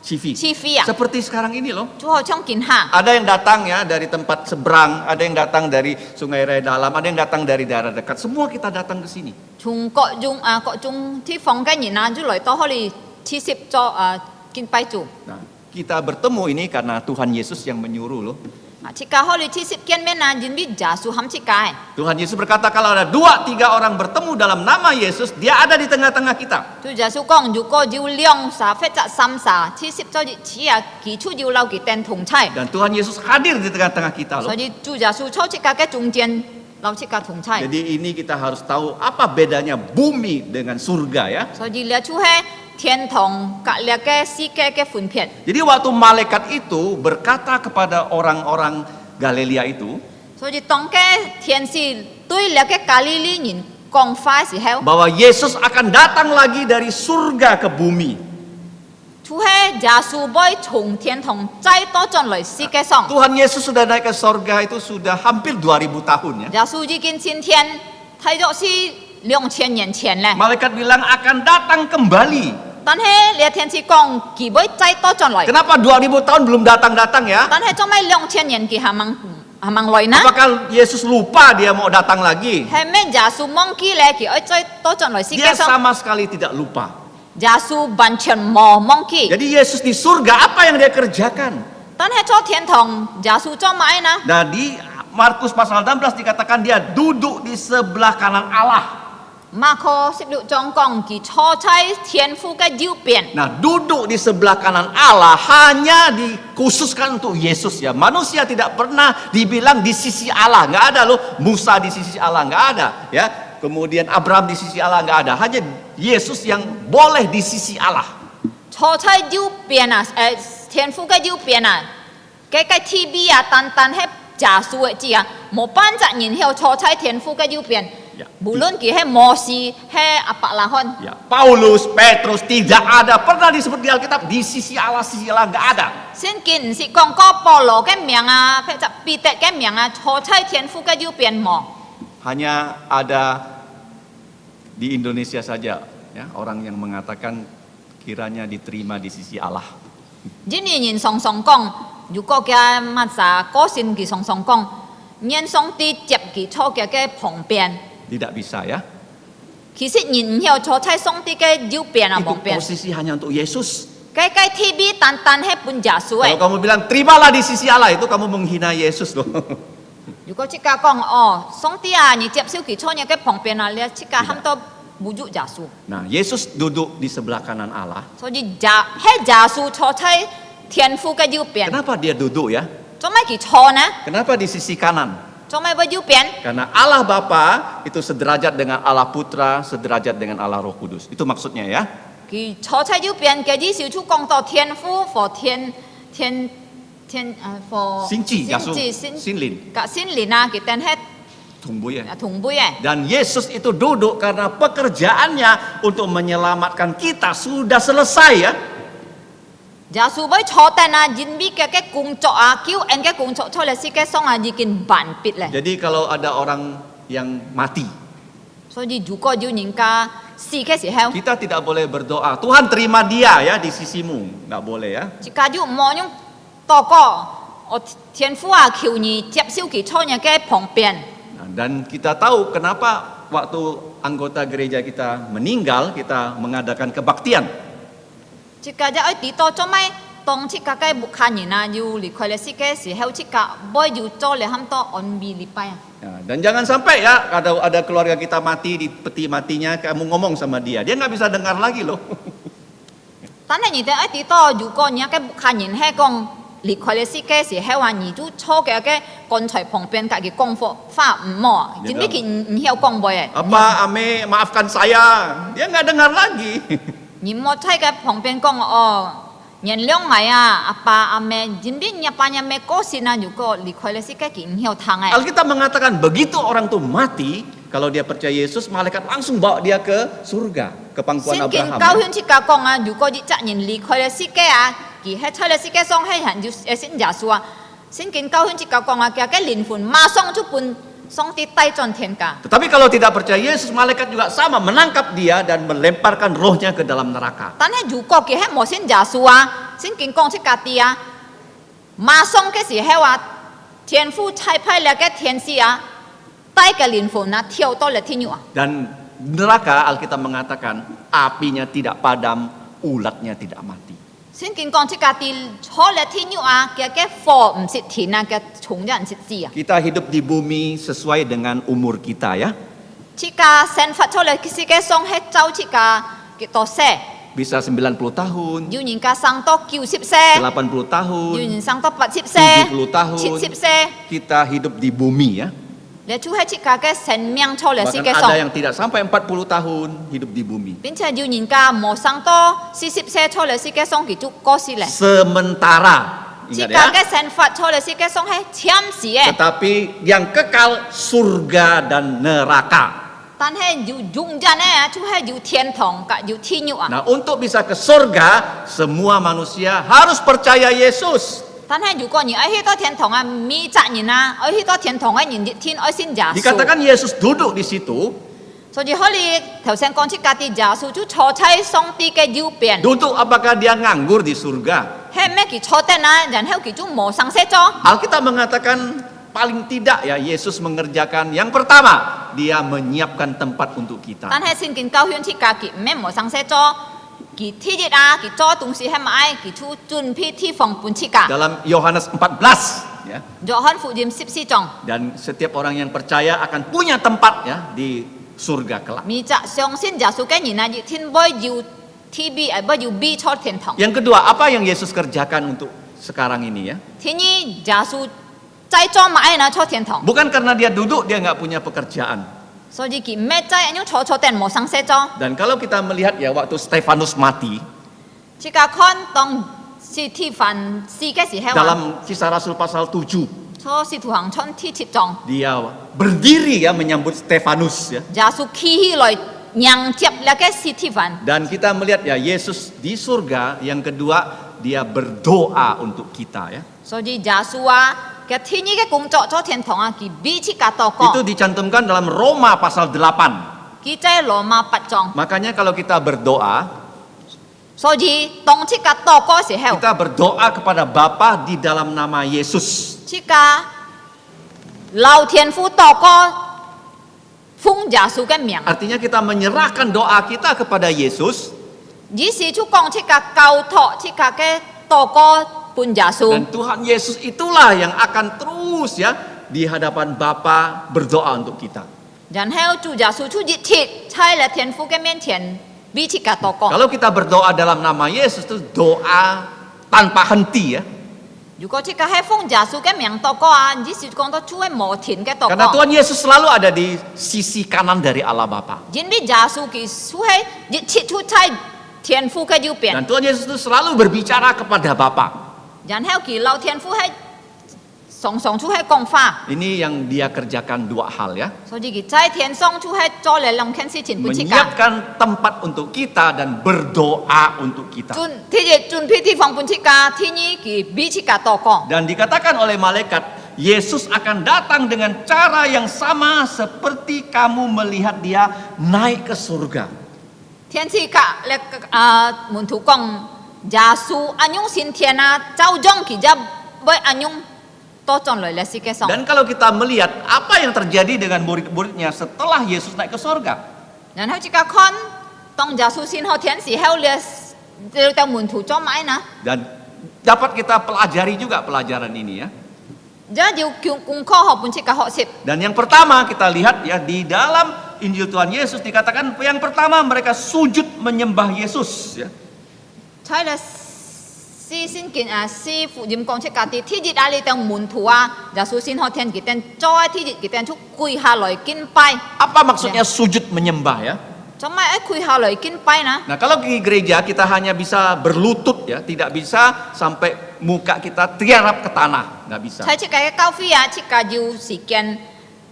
C: CV.
D: chi fi
C: Seperti sekarang ini loh.
D: chu ho chong kin ha.
C: Ada yang datang ya dari tempat seberang, ada yang datang dari Sungai Raya Dalam, ada yang datang dari daerah dekat. Semua kita datang ke sini.
D: Chung kok chung ti phong ke nyen ju loi to ho li 70 cho kin pai chu.
C: Nah, kita bertemu ini karena Tuhan Yesus yang menyuruh loh.
D: Cika ho li 70 kian men jin bi ja su ham cika.
C: Tuhan Yesus berkata kalau ada 2-3 orang bertemu dalam nama Yesus, dia ada di tengah-tengah kita.
D: Tu ja su kong ju ko ju liang sa fe cha sam sa 70 cho ji chi ki chu ju lau ki ten thong chai.
C: Dan Tuhan Yesus hadir di tengah-tengah kita loh.
D: So ji tu ja su cho cika ke chung jian lau cika thong chai.
C: Jadi ini kita harus tahu apa bedanya bumi dengan surga ya.
D: So ji le chu he 天堂隔了嘅世界嘅分片。
C: Jadi waktu malaikat itu berkata kepada orang-orang Galilea itu
D: 所以當嘅天使對了嘅加利利人講話時候，
C: bahwa Yesus akan datang lagi dari surga ke bumi.
D: 除係耶穌會從天堂再到進來世界上，
C: Tuhan Yesus sudah naik ke surga itu sudah hampir 2000 tahun ya.
D: 耶穌已經今天睇咗是2000年前咧。
C: Malaikat bilang akan datang kembali.
D: 但係你天使講佢會再到進來，
C: Kenapa 2000 tahun belum datang-datang ya?
D: 但係做咩2000年佢係mang來呢？
C: Apakah Yesus lupa dia mau datang lagi?
D: 係咩耶穌忘記咧？佢會再到進來世
C: Dia
D: 界上，
C: sama sekali tidak lupa.
D: 耶穌完全冇忘記。
C: Jadi Yesus di surga apa yang dia kerjakan?
D: 但係做天堂，耶穌做乜呢？
C: Nah di Markus pasal 16 dikatakan dia duduk di sebelah kanan Allah.
D: 馬可16章講佢坐喺天父嘅右邊。
C: Nah duduk di sebelah kanan Allah hanya dikhususkan untuk Yesus ya. Manusia tidak pernah dibilang di sisi Allah. Nggak ada loh. Musa di sisi Allah nggak ada ya. Kemudian Abraham di sisi Allah nggak ada. Hanya Yesus yang boleh di sisi Allah.
D: 坐喺右邊天父嘅右邊嘅 TV 單係耶穌嘅字冇班責人後坐喺天父嘅右邊。
C: Ya.
D: 無論佢係摩西係阿伯拉罕，
C: Ya, Paulus, Petrus tidak ada pernah disebut di Alkitab di sisi Allah nggak ada.
D: 聖經唔是講過保羅嘅名或者彼得嘅名坐喺天父嘅右邊冇。
C: Hanya ada di Indonesia saja ya orang yang mengatakan kiranya diterima di sisi Allah.
D: 因為人常常講，如果嘅乜啥個性佢常常講，人上帝接佢坐嘅旁邊。
C: Tidak bisa ya.
D: 其實人唔要坐喺上帝嘅右邊
C: Itu
D: 旁邊。
C: posisi hanya untuk Yesus.
D: 嘅 TV 單係本耶穌
C: Kalau kamu bilang terimalah di sisi Allah itu kamu menghina Yesus loh.
D: 如果即刻講上帝你接受佢坐嘅旁邊你即刻喊到bujuk耶穌。
C: Nah, Yesus duduk di sebelah kanan Allah.
D: 所以係耶穌坐喺天父嘅右邊。
C: Kenapa dia duduk ya?
D: 做咩佢錯呢？
C: Kenapa di sisi kanan?
D: 做咩會右邊？
C: Karena Allah Bapa itu sederajat dengan Allah Putra, sederajat dengan Allah Roh Kudus. Itu maksudnya ya.
D: 佢坐喺右邊嘅意思就講到天父和和
C: 先知耶穌
D: 先
C: 先靈
D: 嘅先靈啊，佢等係
C: Tumbuh ya.
D: 同輩嘅。
C: Dan Yesus itu duduk karena pekerjaannya untuk menyelamatkan kita sudah selesai ya.
D: 耶穌會坐定啊，人民嘅工作啊，救人嘅工作出嚟是嘅喪啊已經完畢咧。
C: Jadi kalau ada orang yang mati,
D: 所以如果要人家死嘅時候，
C: kita tidak boleh berdoa, Tuhan terima dia ya di sisimu. Nggak boleh ya.
D: 自家要唔好用禱告，我天父啊，求你接受佢坐人嘅旁邊。
C: Nah, dan kita tahu kenapa waktu anggota gereja kita meninggal, kita mengadakan kebaktian.
D: 自家就愛地多做咩？當自家嘅牧客人啊，要離開了世嘅時候，自家唔要做嚟咁多安慰禮拜啊。
C: Nah, dan jangan sampai ya ada keluarga kita mati di peti matinya, kamu ngomong sama dia nggak bisa dengar lagi loh.
D: 但係你哋愛地多，如果人嘅牧客人係講離開了世嘅時候啊，你就坐嘅棺材旁邊，家己講法唔好，點解佢唔曉講話嘅？
C: Apa Ame maafkan saya, dia nggak dengar lagi.
D: 你莫在嘅旁邊講哦，原諒我啊，阿爸阿妹，點解你阿爸阿妹過身啊？如果離開了世界，佢唔曉聽嘅。
C: Alkitab mengatakan begitu orang tuh mati, kalau dia percaya Yesus, malaikat langsung bawa dia ke surga, ke pangkuan
D: 聖經
C: Abraham.
D: 教勸自家講啊，如果一責人離開了世界啊，佢喺出了世界上係人要信耶穌啊。聖經教勸自家講啊，佢嘅靈魂馬上就搬上帝帶進天家。
C: Tetapi kalau tidak percaya Yesus, malaikat juga sama menangkap dia dan melemparkan rohnya ke dalam neraka.
D: 但係如果佢係冇信耶穌啊，聖經講出家啲啊，馬上嘅時候啊，天父差派了嘅天使啊，帶嘅靈魂啊跳到了天獄啊。
C: Dan neraka Alkitab mengatakan apinya tidak padam, ulatnya tidak mati.
D: 聖經講出家啲坐了天獄啊，嘅火唔蝕田啊，嘅蟲人蝕枝啊。
C: Kita hidup di bumi sesuai dengan umur kita ya.
D: 出家生發出嚟世界上係走出家幾多歲？
C: Bisa 90 tahun,
D: 要人家生到90歲，
C: 80
D: 要
C: tahun,
D: 人生到80歲、
C: 70 tahun.
D: 70歲，
C: Kita hidup di bumi ya.
D: 你就係出家嘅生命出嚟世
C: Bahkan
D: 界
C: ada
D: 上，
C: yang tidak sampai 40 tahun hidup di bumi.
D: 並且要人家冇生到40歲出嚟世界上，佢就過世咧。
C: Sementara,
D: 出
C: ingat
D: 家
C: ya.
D: 嘅生發出嚟世界上係暫時嘅，
C: Tetapi yang kekal surga dan neraka.
D: 但係要永遠咧，就係要天堂กับ要天獄啊。
C: Nah, untuk bisa ke surga, semua manusia harus percaya Yesus.
D: 但係如果你愛去到天堂啊，咪責任啊，愛去到天堂嘅人天愛信耶穌。
C: Dikatakan Yesus duduk di situ.
D: 所以可以頭先講出家啲耶穌就坐喺上帝嘅右邊，
C: Duduk apakah dia nganggur di surga?
D: 係咩佢坐定啊？然後佢就冇生死咗。
C: Alkitab mengatakan paling tidak ya Yesus mengerjakan yang pertama, dia menyiapkan tempat untuk kita.
D: 但係聖經教勸出家佢唔係冇生死咗，佢天日啊，佢做東西係咪？佢就準備地方搬出家。
C: Dalam Yohanes 14 ya.
D: 約翰福音14章，
C: Dan setiap orang yang percaya akan punya tempat ya di surga kelak.
D: 咪就相信耶穌嘅人啊，要天會要 TB 不要 B 出天堂。
C: Yang kedua, apa yang Yesus kerjakan untuk sekarang ini ya?
D: 天日耶穌在做乜嘢出天堂？
C: Bukan karena dia duduk dia nggak punya pekerjaan.
D: 所以佢咩在樣坐定冇生死咗。
C: Dan kalau kita melihat ya waktu Stefanus mati
D: 自家看當是天凡死嘅時候啊，
C: dalam Kisah Rasul pasal 7,
D: 初使徒行傳第7章，
C: dia berdiri ya menyambut Stefanus ya.
D: 耶穌企起來迎接那個司提反。
C: Dan kita melihat ya Yesus di surga. Yang kedua dia berdoa untuk kita ya.
D: 所以耶穌啊，嘅天意嘅工作做天堂啊，佢彼此嘅禱
C: Itu
D: 告，
C: dicantumkan dalam Roma pasal 8.
D: 佢在羅馬8章。
C: Makanya kalau kita berdoa,
D: 所以當這個禱告時候，
C: kita berdoa kepada Bapa di dalam nama Yesus.
D: 這個老天父禱告奉耶穌嘅名，
C: Artinya kita menyerahkan doa kita kepada Yesus.
D: 意思就講這個交託這個嘅禱告本耶穌
C: Dan。Tuhan Yesus itulah yang akan terus ya di hadapan Bapa berdoa untuk kita.
D: 然後主耶穌就熱切在了天父嘅面前彼此嘅禱告。
C: Kalau kita berdoa dalam nama Yesus itu doa tanpa henti ya.
D: 如果即個係奉耶穌嘅名禱告啊，意思講到主係無停嘅禱
C: Karena
D: 告。
C: Tuhan Yesus selalu ada di sisi kanan dari Allah Bapa.
D: 因為耶穌嘅主係一切出喺天父嘅右邊，
C: Dan Tuhan Yesus itu selalu berbicara kepada Bapa.
D: 然後佢老天父係常常出喺講法，
C: Ini yang dia kerjakan dua hal ya.
D: 所以佢在天上出喺做嚟兩件事情本切㗎。
C: Menyiapkan tempat untuk kita dan berdoa untuk kita.
D: 準備地方本切㗎，天意佢比切㗎禱告。
C: Dan dikatakan oleh malaikat, Yesus akan datang dengan cara yang sama seperti kamu melihat dia naik ke surga.
D: 天使甲咧門徒講，耶穌安用先天啊，走將佢就會安用多進來咧世界上。
C: Dan kalau kita melihat apa yang terjadi dengan murid-muridnya setelah Yesus naik ke surga,
D: 然後即個看，當耶穌先後天使後咧，到門徒做咩呢？
C: dan dapat kita pelajari juga pelajaran ini ya.
D: 就要功課學本切嘅學習。
C: Dan yang pertama kita lihat ya di dalam Injil Tuhan Yesus dikatakan yang pertama mereka sujud menyembah Yesus ya.
D: 睇咧詩先見詩福音講出家啲天日啊，你當門徒啊，耶穌先後天佢哋做天日佢哋出跪下來敬拜，
C: Apa maksudnya sujud menyembah ya?
D: 做咩跪下來敬拜呢？
C: Nah kalau di gereja kita hanya bisa berlutut ya, tidak bisa sampai muka kita tiarap ke tanah, nggak bisa.
D: 睇出嘅教會啊，出嘅要時間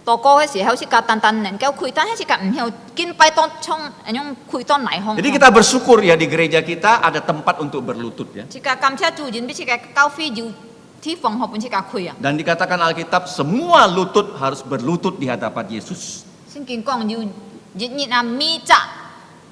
D: 禱告嘅時候，出嘅單單能夠跪，但係出嘅唔曉敬拜當衝，用跪當泥空。
C: Jadi kita bersyukur ya di gereja kita ada tempat untuk berlutut ya.
D: 出嘅感謝主，因為出嘅教會要地方學本出嘅跪啊。
C: Dan dikatakan Alkitab semua lutut harus berlutut di hadapan Yesus.
D: 聖經講要日日啊咪扎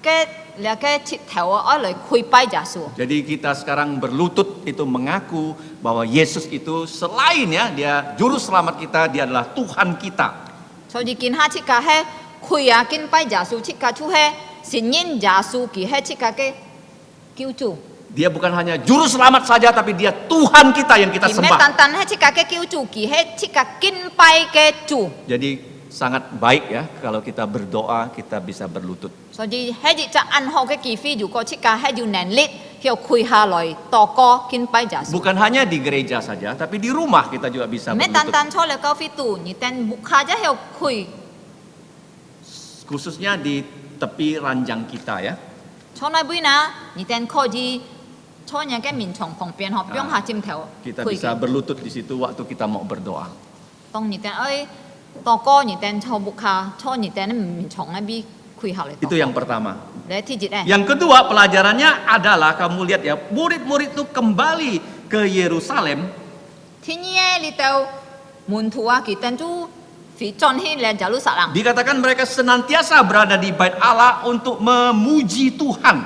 D: 嘅兩個切頭啊，嚟跪拜耶穌。
C: Jadi kita sekarang berlutut itu mengaku bahwa Yesus itu selain ya dia juru selamat kita, dia adalah Tuhan kita.
D: 所以見下出嘅係跪啊敬拜耶穌，出嘅出係承認耶穌佢係出嘅嘅救主。
C: Dia bukan hanya juru selamat saja tapi dia Tuhan kita yang kita
D: 佢咩
C: sembah.
D: 單單係出嘅嘅救主，佢係出嘅敬拜嘅主。
C: Jadi sangat baik ya kalau kita berdoa kita bisa berlutut.
D: 所以喺日就暗號嘅機會，如果出嘅係要能力，要跪下來禱告敬拜耶穌。
C: Bukan hanya di gereja saja tapi di rumah kita juga bisa
D: 咩單
C: berlutut.
D: 單錯了教會度，你等木下就要跪，
C: Khususnya di tepi ranjang kita ya.
D: 錯那邊啊，你等可以坐人嘅面床旁邊，學不用下尖頭
C: Kita
D: 跪
C: bisa
D: 嘅。
C: berlutut di situ waktu kita mau berdoa.
D: 當你等禱告，你等坐木下，坐你等面床那邊跪下嚟禱
C: Itu
D: 告。
C: yang pertama.
D: 你天節咧，
C: Yang kedua pelajarannya adalah kamu lihat ya, murid-murid itu kembali ke Yerusalem
D: 天嘢你到門徒啊，佢等住飛進去嚟耶路撒冷。
C: dikatakan mereka senantiasa berada di bait Allah untuk memuji Tuhan.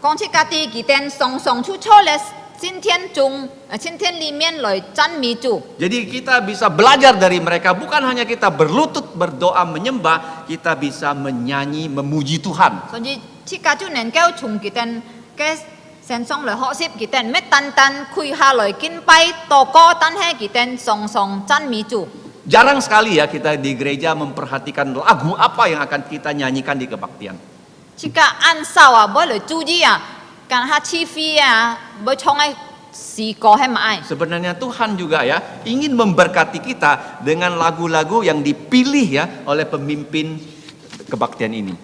D: 講出家啲佢等常常出錯咧，今天中今天裡面來讚美主。
C: Jadi kita bisa belajar dari mereka, bukan hanya kita berlutut berdoa menyembah, kita bisa menyanyi memuji Tuhan.
D: 所以出家就能夠從佢哋嘅身上來學習，佢哋唔係單單跪下來敬拜禱告，但係佢哋常常讚美主。
C: Jarang sekali ya kita di gereja memperhatikan lagu apa yang akan kita nyanyikan di kebaktian.
D: 出家按手啊，唔來注意啊，間下黐飛啊，唔唱嘅詩歌係咪？
C: Sebenarnya Tuhan juga ya ingin memberkati kita dengan lagu-lagu yang dipilih ya oleh pemimpin kebaktian ini.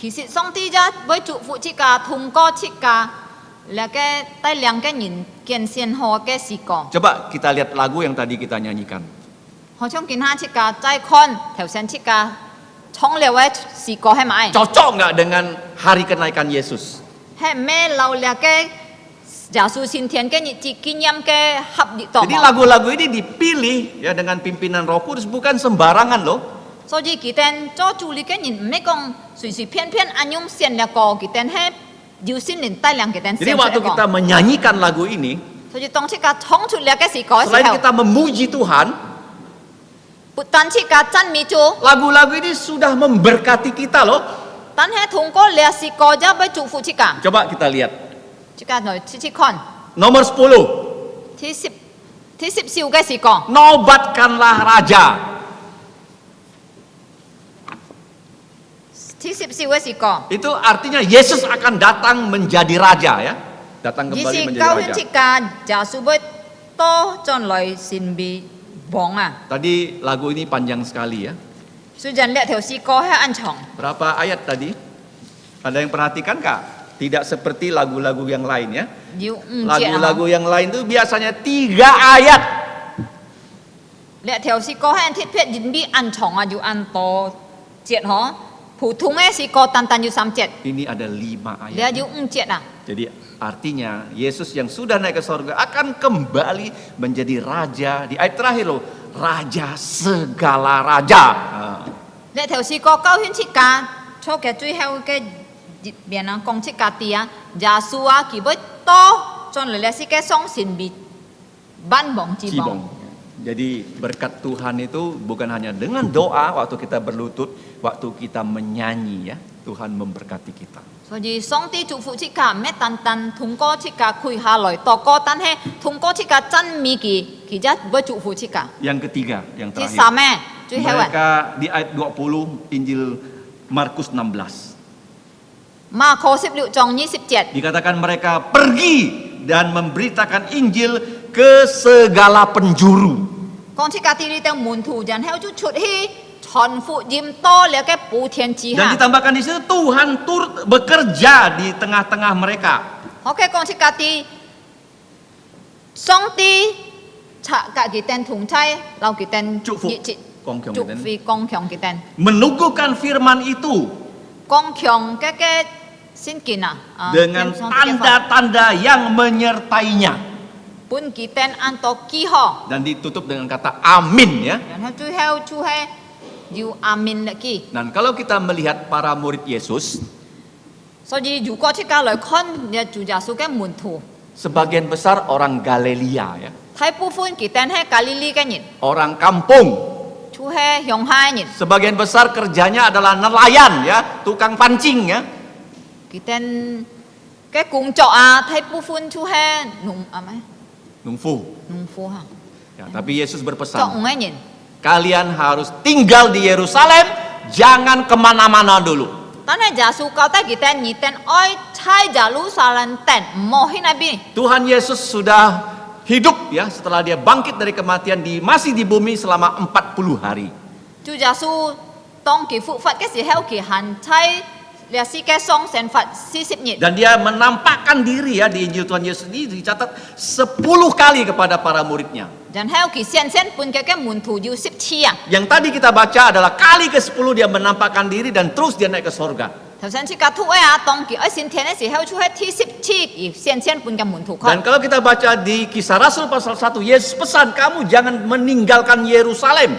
D: 其實上帝就會祝福出家通過出家那個帶領嘅人見先好嘅詩歌。
C: Coba kita lihat lagu yang tadi kita nyanyikan.
D: 好像見下出家再看頭先出家唱了嘅詩歌係咪？
C: Cocok nggak dengan hari kenaikan Yesus?
D: 係咩流那個耶穌先天嘅日子紀念嘅合熱度？
C: Jadi lagu-lagu ini dipilih ya dengan pimpinan Roh Kudus, bukan sembarangan loh.
D: 所以佢哋做主理嘅人唔係講隨隨便便按用先嘅歌，佢哋係要先人帶領佢哋
C: Jadi
D: 先出
C: waktu
D: 嚟
C: kita
D: 講。
C: menyanyikan lagu ini,
D: 所以當出家唱出嚟嘅詩歌嘅
C: selain
D: 時候，
C: kita memuji Tuhan,
D: 不單出家讚美主，
C: lagu-lagu ini sudah memberkati kita loh.
D: 但係通過呢詩歌就會祝福出家。
C: Coba kita lihat.
D: 出家來次次看，
C: Nomor 10,
D: 第十少嘅詩歌，
C: nobatkanlah raja.
D: 第十少嘅詩歌。
C: Itu artinya Yesus akan datang menjadi raja ya. Datang
D: 意
C: kembali
D: 思
C: menjadi
D: 教勸
C: raja.
D: 出家耶穌會 to chon loi sin bi bong à.
C: Tadi lagu ini panjang sekali ya.
D: Su jan lihat theo si ko hai an chong.
C: Berapa ayat tadi? Ada yang perhatikan kak? Tidak seperti lagu-lagu yang lain ya.
D: Diu
C: Lagu-lagu yang lain itu biasanya 3 ayat.
D: lihat theo si ko hai an thiết phiết yin bi an chong à yu an to chiet ho. Phổ thông ấy si ko tan tan yu sam chiet.
C: Ini ada 5 ayat.
D: Dia yu chiet à.
C: Jadi artinya Yesus yang sudah naik ke sorga akan kembali menjadi raja. Di ayat terakhir loh, raja segala raja. Nah,
D: Lihat theo si ko cao hiến chi ca cho cái truy heo cái biển năng công chi ca tia giả su à kỳ với to cho lời si cái song xin bị ban bong chi
C: Cibong.
D: bong.
C: Jadi berkat Tuhan itu bukan hanya dengan doa waktu kita berlutut, waktu kita menyanyi ya, Tuhan memberkati kita.
D: So ji song ti chủ phụ chi ca mẹ tan tan thùng co chi ca khui hà loi to co tan he thùng co chi ca chân mi kỳ giá với chủ phụ chi ca.
C: Yang ketiga, yang
D: Chi
C: terakhir.
D: sa mẹ truy heo à.
C: Mereka di ayat 20 Injil Markus 16
D: Ma kho xếp liệu trong 27
C: dikatakan mereka pergi dan memberitakan Injil ke segala penjuru.
D: con chi ca ti đi theo môn thủ dàn heo chút chút hi chọn phụ diêm to là cái bù thiên chi
C: Dan
D: ha.
C: ditambahkan di situ Tuhan turut bekerja di tengah-tengah mereka.
D: Ok con chi ca ti song ti chạ cả cái tên thùng chay lau cái tên
C: Trụ phụ. Con kiong
D: trụ
C: cái tên.
D: phi con kiong cái tên
C: Menuguhkan firman itu
D: con kiong cái xin kín à
C: dengan tanda-tanda yang menyertainya.
D: pun cái tên an to ki ho
C: Dan ditutup dengan kata amin ya.
D: dan heo chu he you amin lagi
C: Dan kalau kita melihat para murid Yesus,
D: so ji dù có chi ca lời con ya chủ giả số cái môn thủ
C: sebagian besar orang Galilea ya.
D: thái pu phun cái tên he Galili cái nhìn
C: Orang kampung.
D: chu he yong hai nhìn
C: Sebagian besar kerjanya adalah nelayan ya, tukang pancing ya.
D: cái tên cái cung trọ à thái pu phun chu he nung à mấy
C: Nungfu.
D: nung phu ha
C: Ya, tapi Yesus
D: trọ
C: berpesan,
D: ngay nhìn
C: kalian harus tinggal di Yerusalem, jangan kemana-mana dulu.
D: Tan hai giả su cao tay cái tên nhị tên oi chai giả lu sa lan tên mo hin abi
C: Tuhan Yesus sudah hidup ya setelah dia bangkit dari kematian masih di bumi selama 40 hari.
D: chu giả su tông kỳ phụ phật cái gì heo kỳ hành chai là si cái song sen phật si sip nhị
C: Dan dia menampakkan diri ya di Injil Tuhan Yesus ini dicatat 10 kali kepada para muridnya.
D: dan heo kỳ sen sen pun cái môn thủ yu sip chi à
C: Yang tadi kita baca adalah kali ke-10 dia menampakkan diri dan terus dia naik ke sorga.
D: Thảo sen chi cả thu ấy à tông kỳ ấy xin thiên ấy gì heo chu hết thi sip chi kỳ sen sen pun cái môn thủ
C: Dan
D: con
C: kalau kita baca di Kisah Rasul pasal 1, Yesus pesan kamu jangan meninggalkan Yerusalem.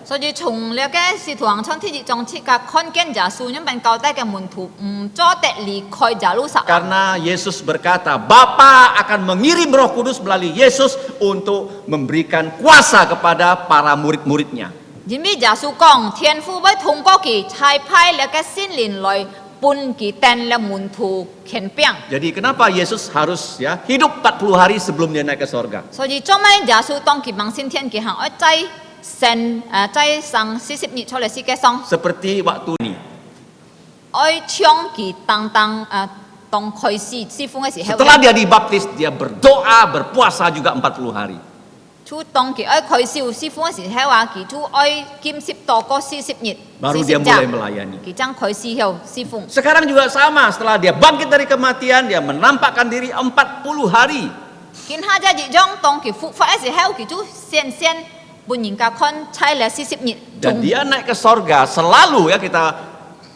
D: so ji chung le cái si thuang chon thi ji trong chi cả con ken giả su nhưng bên cao tay cái môn thủ cho tệ li khoi giả lu sa
C: Karena Yesus berkata, Bapa akan mengirim Roh Kudus melalui Yesus untuk memberikan kuasa kepada para murid-muridnya.
D: Jin bi giả su kong thiên phu với thùng có kỳ chai phai le cái xin lin loi pun kỳ tên le môn thủ khen piang
C: Jadi kenapa Yesus harus ya hidup 40 hari sebelum dia naik ke sorga?
D: so ji trong mai giả su tông kỳ bằng xin thiên kỳ hàng ở chay sen chay sang si sip nhị cho le si cái song
C: Seperti waktu ini.
D: oi chiong kỳ tăng tăng tông khoi si phung ấy si heo
C: Setelah dia dibaptis, dia berdoa, berpuasa juga 40 hari.
D: chú tông kỳ oi khoi si phung ấy si heo à kỳ chú oi kim sip to có si sip nhị
C: Baru dia mulai melayani.
D: kỳ trang khoi si heo si phung
C: Sekarang juga sama, setelah dia bangkit dari kematian, dia menampakkan diri 40 hari.
D: kin ha ja ji jong tông kỳ phụ phải si heo kỳ chú sen sen bun yin ka con chai le si sip nhị
C: Dan dia naik ke sorga selalu ya kita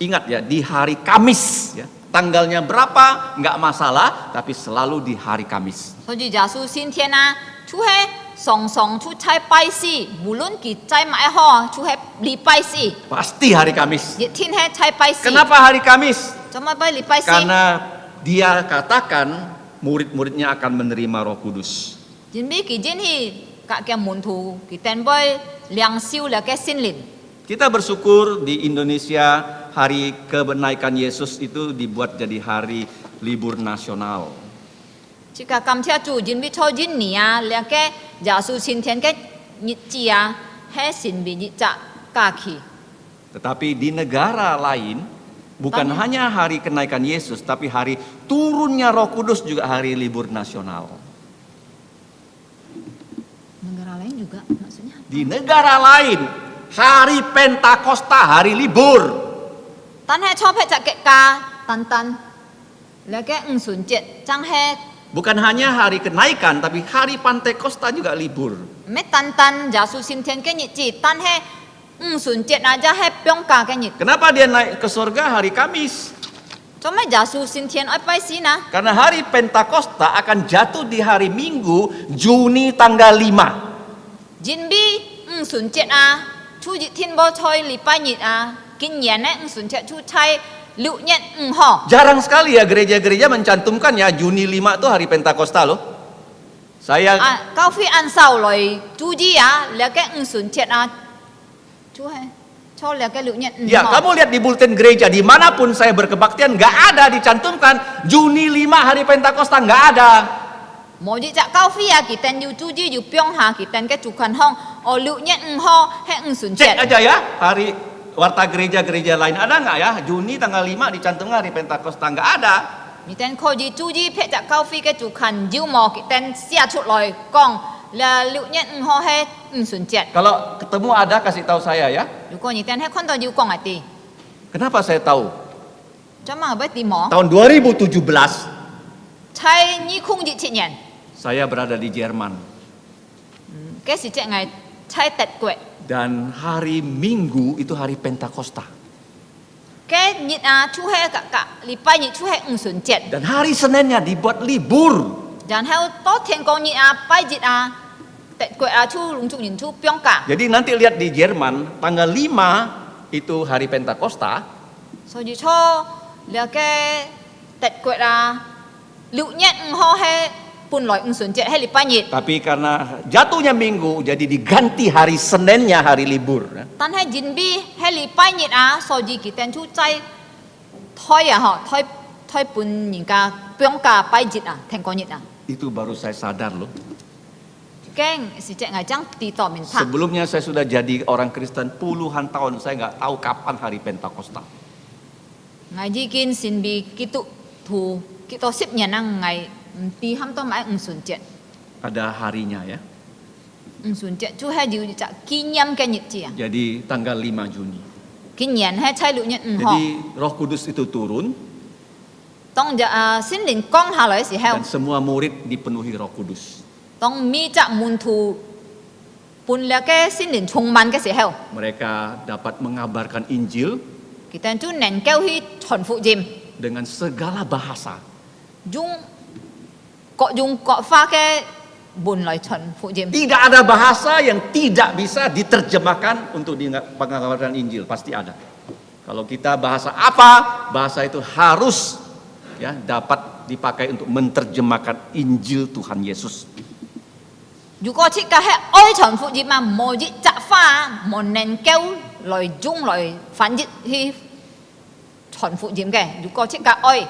C: ingat ya di hari Kamis ya. Tanggalnya berapa nggak masalah, tapi selalu di hari Kamis.
D: so ji giả su xin thiên à chú he song song chú chai pai si bulun kỳ chai mai ho chú he li pai si
C: Pasti hari Kamis.
D: ji thiên he chai pai si
C: Kenapa hari Kamis?
D: cho mai pai li pai si
C: Karena dia katakan murid-muridnya akan menerima Roh Kudus.
D: Jin bi kỳ jin hi cả cái môn thủ kỳ tên boy liang siu là cái xin lin
C: Kita bersyukur di Indonesia hari kebenaikan Yesus itu dibuat jadi hari libur nasional.
D: chỉ cả cầm theo chủ jin bi cho jin nia là cái giả su xin thiên cái nhị chi à he xin bi nhị cha cả khi
C: Tetapi di negara lain bukan hanya hari kenaikan Yesus, tapi hari turunnya Roh Kudus juga hari libur nasional.
D: Negara lain juga maksudnya.
C: Di negara lain, hari Pentakosta, hari libur.
D: 但係初批就極價，等，你嘅507真係
C: Bukan hanya hari kenaikan, tapi hari Pentakosta juga libur.
D: 咩等，耶穌升天嘅日子，但係507啊，就係放假嘅日。
C: Kenapa dia naik ke surga hari Kamis?
D: 做咩耶穌升天愛拜神啊？
C: Karena hari Pentakosta akan jatuh di hari Minggu, Juni tanggal 5.
D: 人比507啊，初日天冇菜禮拜日啊，今年呢507出差6日5號。
C: Jarang sekali ya gereja-gereja mencantumkan ya Juni 5 itu hari Pentakosta loh. Saya
D: 啊，教會按手來注意啊，你嘅507啊，chú hay cho là cái lượng nhận
C: ya kamu lihat di bulletin gereja dimanapun saya berkebaktian nggak ada dicantumkan Juni 5 hari Pentakosta, nggak ada.
D: mỗi gì chắc cao phi à kỳ tên yêu chú gì yêu piong hà kỳ tên cái chủ khăn hong ở lượng nhận ho hay sun
C: Cek
D: chết
C: aja ya hari warta gereja-gereja lain ada nggak ya Juni tanggal 5 dicantumkan hari Pentakosta, nggak ada.
D: kỳ tên khôi gì chú gì phải chắc cao phi cái chủ khăn yêu mò kỳ tên xia chút lời con là lượng nhận ho hay sun chết
C: Kalau ketemu ada kasih tahu saya ya.
D: nếu có như tên hay con tao yêu con à tì
C: Kenapa saya tahu?
D: cho mà biết tìm mỏ
C: Tahun 2017
D: thay như khung gì chị nhận
C: saya berada di Jerman
D: cái gì chạy ngày thay tật quệ
C: dan hari Minggu itu hari Pentakosta
D: cái nhịn à chú hay cả礼拜nhịn chú hay sun chết
C: dan hari Seninnya dibuat libur.
D: dan theo tốt thiên con nhịn à bay nhịn à tật quệ à chú lùng chú nhìn chú piong cả
C: Jadi nanti lihat di Jerman tanggal 5 itu hari Pentakosta,
D: so như cho là cái tật quệ là lượng nhận ho hay pun lòi sun chết hay礼拜nhịn
C: tapi karena jatuhnya Minggu jadi diganti hari Seninnya hari libur.
D: tan hay jin bi hay礼拜nhịn à so như kỳ tên chú chay thôi à họ thôi pun nhìn cả piong cả bay nhịn à thiên con nhịn à
C: Itu baru saya sadar loh.
D: cái si chạy ngày trắng tì tỏ mình thẳng
C: Sebelumnya saya sudah jadi orang Kristen puluhan tahun, saya nggak tahu kapan hari Pentakosta.
D: ngày gì kinh xin bi kí tụ thù kí to xếp nhà năng ngày tì ham to mãi sun chết
C: Ada harinya ya.
D: sun chết chú hay điều chả kỷ niệm cái nhật gì à
C: Jadi tanggal 5 Juni.
D: kỷ niệm hay thay lượng nhận họ
C: Jadi Roh Kudus itu turun
D: tông dạ xin linh con hà lợi sĩ heo
C: dan semua murid dipenuhi Roh Kudus.
D: tông mi chạ môn thù pun là cái xin linh充man cái sĩ heo
C: Mereka dapat mengabarkan Injil
D: kỳ tên chú nền kêu hi thuần phụ dìm
C: dengan segala bahasa.
D: dung cọ pha cái buồn lời thuần phụ dìm
C: Tidak ada bahasa yang tidak bisa diterjemahkan untuk pengabaran Injil, pasti ada. Kalau kita bahasa apa, bahasa itu harus ya dapat dipakai untuk menerjemahkan Injil Tuhan Yesus.
D: dù có chỉ cả hệ ôi thuần phụ dìm mà mỗi gì chạ pha một nền kêu lời dung lời phán dịch hi thuần phụ dìm cái dù có chỉ cả ôi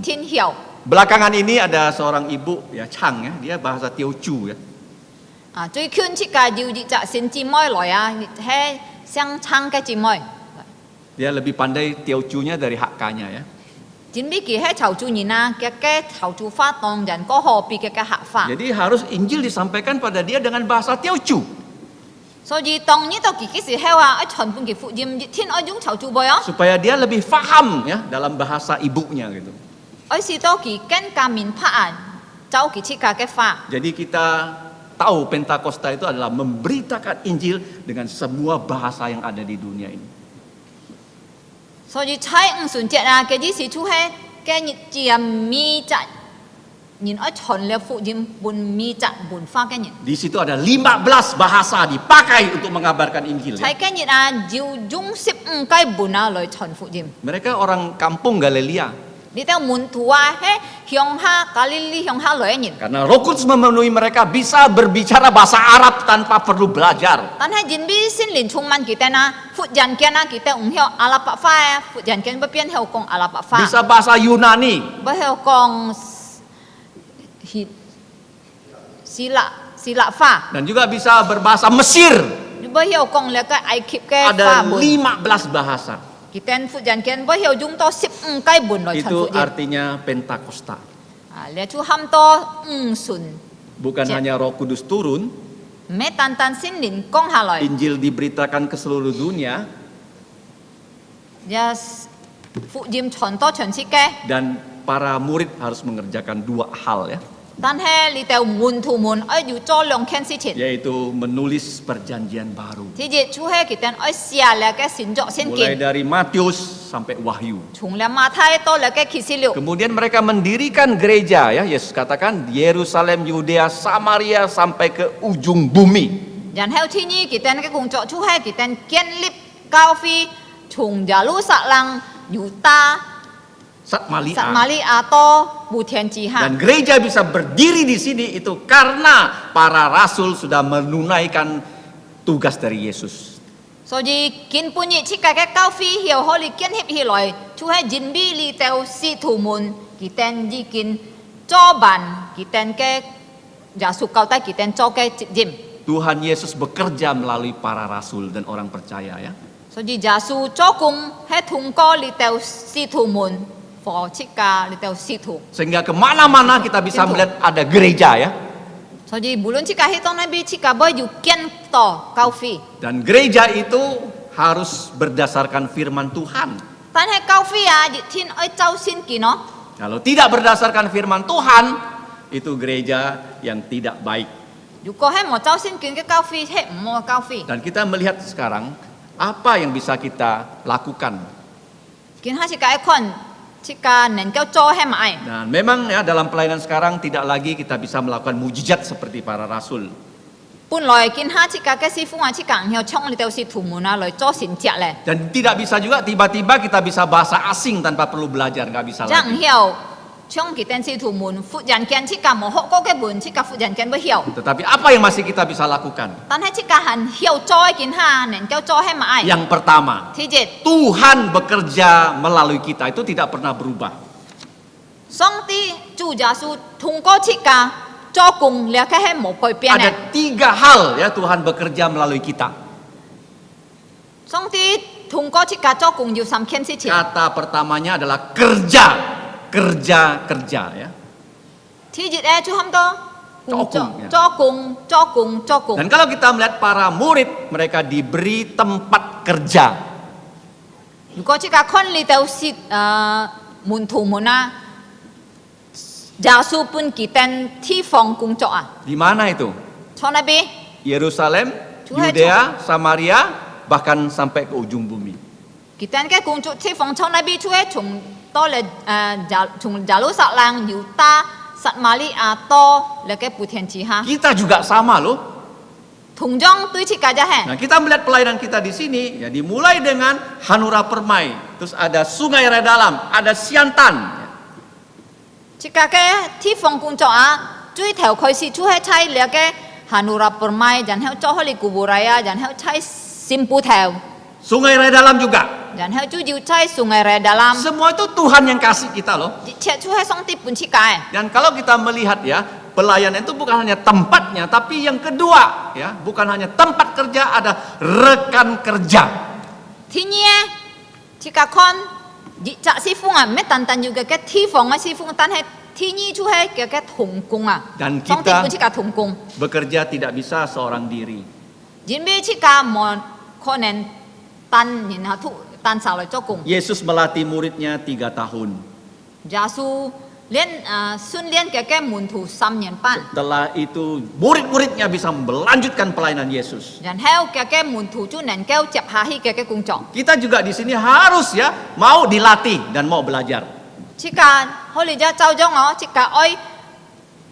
D: thiên hiểu
C: Belakangan ini ada seorang ibu ya Chang ya, dia bahasa Teochew ya.
D: à最近chỉ cả điều gì chạ xin chi môi lời à hay sang chăng cái chi môi
C: Dia lebih pandai Teochew-nya dari Hakka-nya ya.
D: chính biết kỳ hết chầu chú nhìn à cái chầu chú phát tông dần có hồ bị cái hạ phá
C: Jadi harus Injil disampaikan pada dia dengan bahasa Teochew.
D: so gì tông như tao kỳ cái gì heo à ở chuẩn phương kỳ phụ diêm thiên ở dung chầu chú bồi á
C: Supaya dia lebih faham ya dalam bahasa ibunya gitu.
D: ở si tao kỳ cái cam min phá à cháu kỳ chỉ cả cái phá
C: Jadi kita tahu Pentakosta itu adalah memberitakan Injil dengan semua bahasa yang ada di dunia ini.
D: so gì trái xuân chết à cái gì si chú hay cái nhị chiêm mi chặt nhìn ở chuẩn là phụ diêm buồn mi chặt buồn pha cái nhị
C: Di situ ada 15 bahasa dipakai untuk mengabarkan Injil. Ya.
D: trái cái nhị à diu dung xếp cái buồn à lời chuẩn phụ diêm
C: Mereka orang kampung Galilea.
D: đi theo muốn thua hay hiong ha Galili hiong ha lời nhị
C: Karena Roh Kudus memenuhi mereka bisa berbicara bahasa Arab tanpa perlu belajar.
D: tan hay jin bi xin lin chung man kita na phụ jan kia na kita ung hiao alapa pha phụ jan kia ba pian hiao kong alapa pha
C: Bisa bahasa Yunani.
D: ba hiao kong sila pha
C: Dan juga bisa berbahasa Mesir.
D: ba hiao kong le ka ai kip ke pha
C: Ada
D: bun
C: 15 bahasa.
D: kita phụ jan kia ba hiao jung to sip kai bun loi chan
C: Itu
D: phụ jan
C: artinya Pentakosta.
D: le chu ham to sun
C: Bukan
D: Ya.
C: hanya Roh Kudus turun,
D: 唔係單單聖靈降下來，
C: Injil diberitakan ke seluruh dunia,
D: 也福音傳到全世界。
C: dan para murid harus mengerjakan 2 hal ya,
D: 但係你哋門徒們要做兩件事情。
C: yaitu menulis perjanjian baru.
D: 第一，就係佢哋要寫那個新約聖
C: Mulai
D: 經，
C: dari Matius sampai Wahyu.
D: 從了馬太到那個啟示錄。
C: Kemudian mereka mendirikan gereja ya, Yesus katakan Yerusalem, Yudea, Samaria sampai ke ujung bumi.
D: 然後第二，佢哋嘅工作就係佢哋建立教會，從耶路撒冷、猶大、撒瑪
C: Satmalia.
D: 利亞到普天之下。
C: Dan gereja bisa berdiri di sini itu karena para rasul sudah menunaikan tugas dari Yesus.
D: 所以根本嘅設計嘅教會又可以建立起來，就係人俾你哋使徒們，佢哋已經做辦佢哋嘅耶穌交代佢哋做嘅責任。
C: Tuhan Yesus bekerja melalui para rasul dan orang percaya ya.
D: 所以耶穌做工係通過你哋使徒們，和設計你哋使徒。
C: Sehingga kemana-mana kita bisa melihat ada gereja ya.
D: 所以無論設計喺當那邊設計要要建到教會，
C: Dan gereja itu harus berdasarkan firman Tuhan.
D: 但係教會啊，熱天愛走先見咯。
C: Kalau tidak berdasarkan firman Tuhan, itu gereja yang tidak baik.
D: 如果係冇走先見嘅教會，係唔好嘅教會。
C: Dan kita melihat sekarang apa yang bisa kita lakukan.
D: 見下設計一看，設計能夠做係咪？
C: Dan memang ya dalam pelayanan sekarang tidak lagi kita bisa melakukan mujizat seperti para rasul.
D: 本來見下設計嘅師傅啊，設計然後衝你哋使徒們啊來做神跡咧，
C: Dan tidak bisa juga tiba-tiba kita bisa bahasa asing tanpa perlu belajar, nggak bisa
D: 然
C: lagi.
D: 後衝佢哋使徒們復人間設計冇學過嘅門，設計復人間不曉。
C: Tetapi apa yang masih kita bisa lakukan?
D: 但係設計係曉做見下能夠做係咪？
C: Yang pertama,
D: 第一，
C: Tuhan bekerja melalui kita itu tidak pernah berubah.
D: 上帝主耶穌通過設計做工，了解係冇改變嘅。
C: Ada 3 hal ya Tuhan bekerja melalui kita.
D: 上帝通過設計做工要3件事情。
C: Kata pertamanya adalah kerja, kerja, kerja ya.
D: 第一咧就差唔多工作
C: 做工呀，
D: 做工，做工，做工。
C: Dan kalau kita melihat para murid, mereka diberi tempat kerja.
D: 如果即個看你到是門徒們啊，耶穌本佢哋地方工作啊，
C: Di mana itu?
D: 從那邊
C: Yerusalem,
D: Tuhan,
C: Yudea, Samaria, bahkan sampai ke ujung bumi.
D: 佢哋嘅工作地方從那邊出嚟，從到嚟從耶路撒冷、猶大、撒瑪利亞到那個普天之下，
C: Kita juga sama loh.
D: 同樣對設計就係。
C: Nah, kita melihat pelayanan kita di sini ya dimulai dengan Hanura Permai, terus ada Sungai Redalam, ada Siantan.
D: 設計嘅地方工作啊，最頭開始出喺猜那個Hanura Permai，然後做開你古布萊啊，然後猜Simpu頭，
C: Sungai Redalam juga.
D: 然後就要猜Sungai Redalam。
C: Semua itu Tuhan yang kasih kita loh.
D: 切出喺上帝本設計。
C: Dan kalau kita melihat ya, pelayanan itu bukan hanya tempatnya, tapi yang kedua ya, bukan hanya tempat kerja, ada rekan kerja.
D: 天嘢，設計看，熱責師傅啊，唔係單單要嘅地方嘅師傅，但係天意出喺嘅同工啊。
C: Dan
D: 上帝
C: kita
D: 本設計同工，
C: bekerja tidak bisa seorang diri.
D: 因為設計冇可能單然後單手嚟做工。
C: Yesus melatih muridnya 3 tahun.
D: 耶穌練訓練嘅門徒3年半，
C: Setelah itu murid-muridnya bisa melanjutkan pelayanan Yesus.
D: 然後嘅門徒就能夠接下去嘅工作。
C: Kita juga di sini harus ya mau dilatih dan mau belajar.
D: 設計可能就走咗我，設計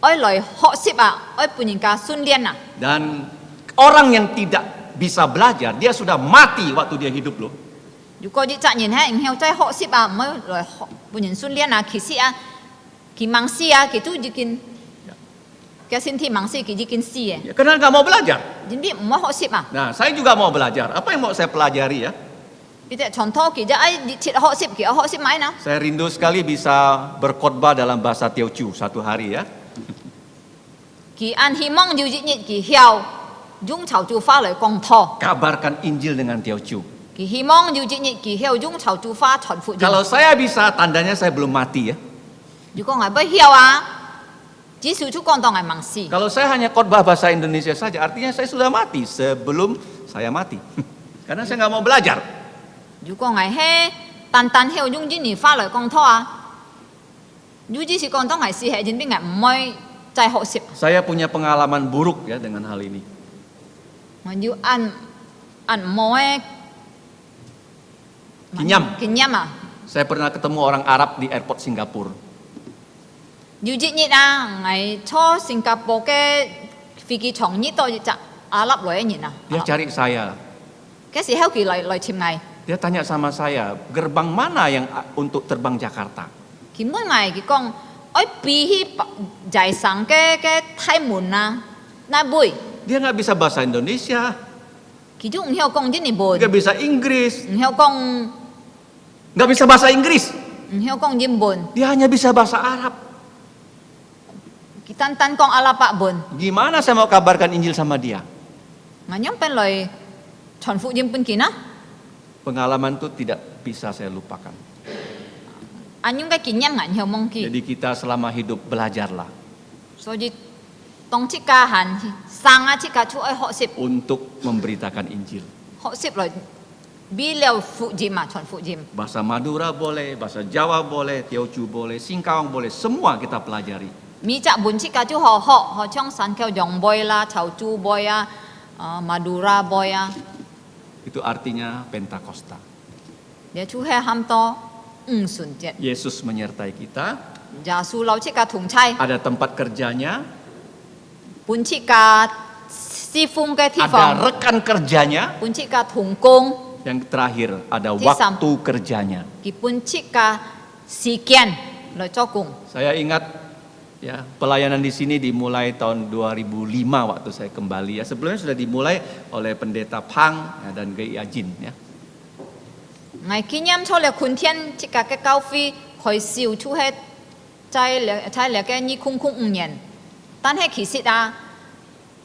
D: 愛來學習啊，愛半人家訓練啊。
C: Dan orang yang tidak bisa belajar, dia sudah mati waktu dia hidup loh.
D: 如果你責任係唔曉再學習啊，唔好來學半人訓練啊，其實啊，佢盲死啊，佢都已經嘅身體盲死，佢已經死嘅，
C: Ya, karena nggak mau belajar.
D: 因為唔好學習啊。
C: Nah, saya juga mau belajar. Apa yang mau saya pelajari ya?
D: 佢哋從頭佢就愛熱切學習，佢學習買啦。
C: Saya rindu sekali bisa berkhotbah dalam bahasa Teochew 1 hari ya.
D: 佢按希望要日佢曉用潮州話來講課，
C: Kabarkan Injil dengan Teochew.
D: 佢希望要日佢曉用潮州話傳福音。
C: Kalau saya bisa, tandanya saya belum mati ya.
D: 如果我不曉啊，只少出講當係盲事。
C: Kalau saya hanya khotbah bahasa Indonesia saja, artinya saya sudah mati sebelum saya mati. Karena saya nggak mau belajar.
D: 如果係係單單係用印尼話來講拖啊，如只是講當係事係人邊係唔會再學習，
C: Saya punya pengalaman buruk ya dengan hal ini.
D: 我要按摩嘅
C: Kinyam.
D: 經驗啊，
C: Saya pernah ketemu orang Arab di airport Singapura.
D: 要節日啊，係坐新加坡嘅飛機場呢度就阿拉來一年啊，
C: Dia cari saya.
D: 嗰時候佢來接我，
C: Dia tanya sama saya, gerbang mana yang untuk terbang Jakarta?
D: 佢問我佢講，我比起在上嘅太門啊，那杯，
C: Dia nggak bisa bahasa Indonesia,
D: 佢都唔曉講印尼文，
C: nggak bisa Inggris,
D: 唔曉講
C: nggak bisa bahasa Inggris.
D: 唔曉講英文，
C: Dia hanya bisa bahasa Arab.
D: 佢單單講阿拉伯文。
C: Gimana saya mau kabarkan Injil sama dia?
D: 我因本來傳福音本件啊，
C: Pengalaman itu tidak bisa saya lupakan.
D: 我應該經驗銀曉忘記，
C: Jadi kita selama hidup belajarlah
D: 所以當即家閒生啊即家出去學習，
C: untuk memberitakan Injil.
D: 學習來比了福音啊，傳福音。
C: Bahasa Madura boleh, bahasa Jawa boleh, Teochew boleh, Singkawang boleh, semua kita pelajari.
D: มีจากบุญที่กาจูหอหอหอช่องสันเขียวยองบอยละชาวจูบอยอะมาดูราบอยอะ
C: Itu artinya Pentakosta.
D: เดี๋ยวชูให้ห้ามโตสุนเจ็ด
C: Yesus menyertai kita,
D: ยาสูเราที่กาถุงชัย
C: ada tempat kerjanya,
D: บุญที่กาซีฟุงแกที่ฟอง
C: ada rekan kerjanya,
D: บุญที่กาถุงกง
C: yang terakhir ada
D: Di sam-
C: waktu kerjanya.
D: กิบุญที่กาสีเกียนเลยเจ้ากง
C: Saya ingat ya pelayanan di sini dimulai tahun 2005 waktu saya kembali ya. Sebelumnya sudah dimulai oleh pendeta Pang ya, dan Gai Ajin ya.
D: ไงกินยำโชว์เลยคุณเทียนที่กาแกเก้าฟีคอยซิวชูให้ใจเหลือใช่เหลือแกนี่คุ้งเงียนตั้นให้ขีสิตา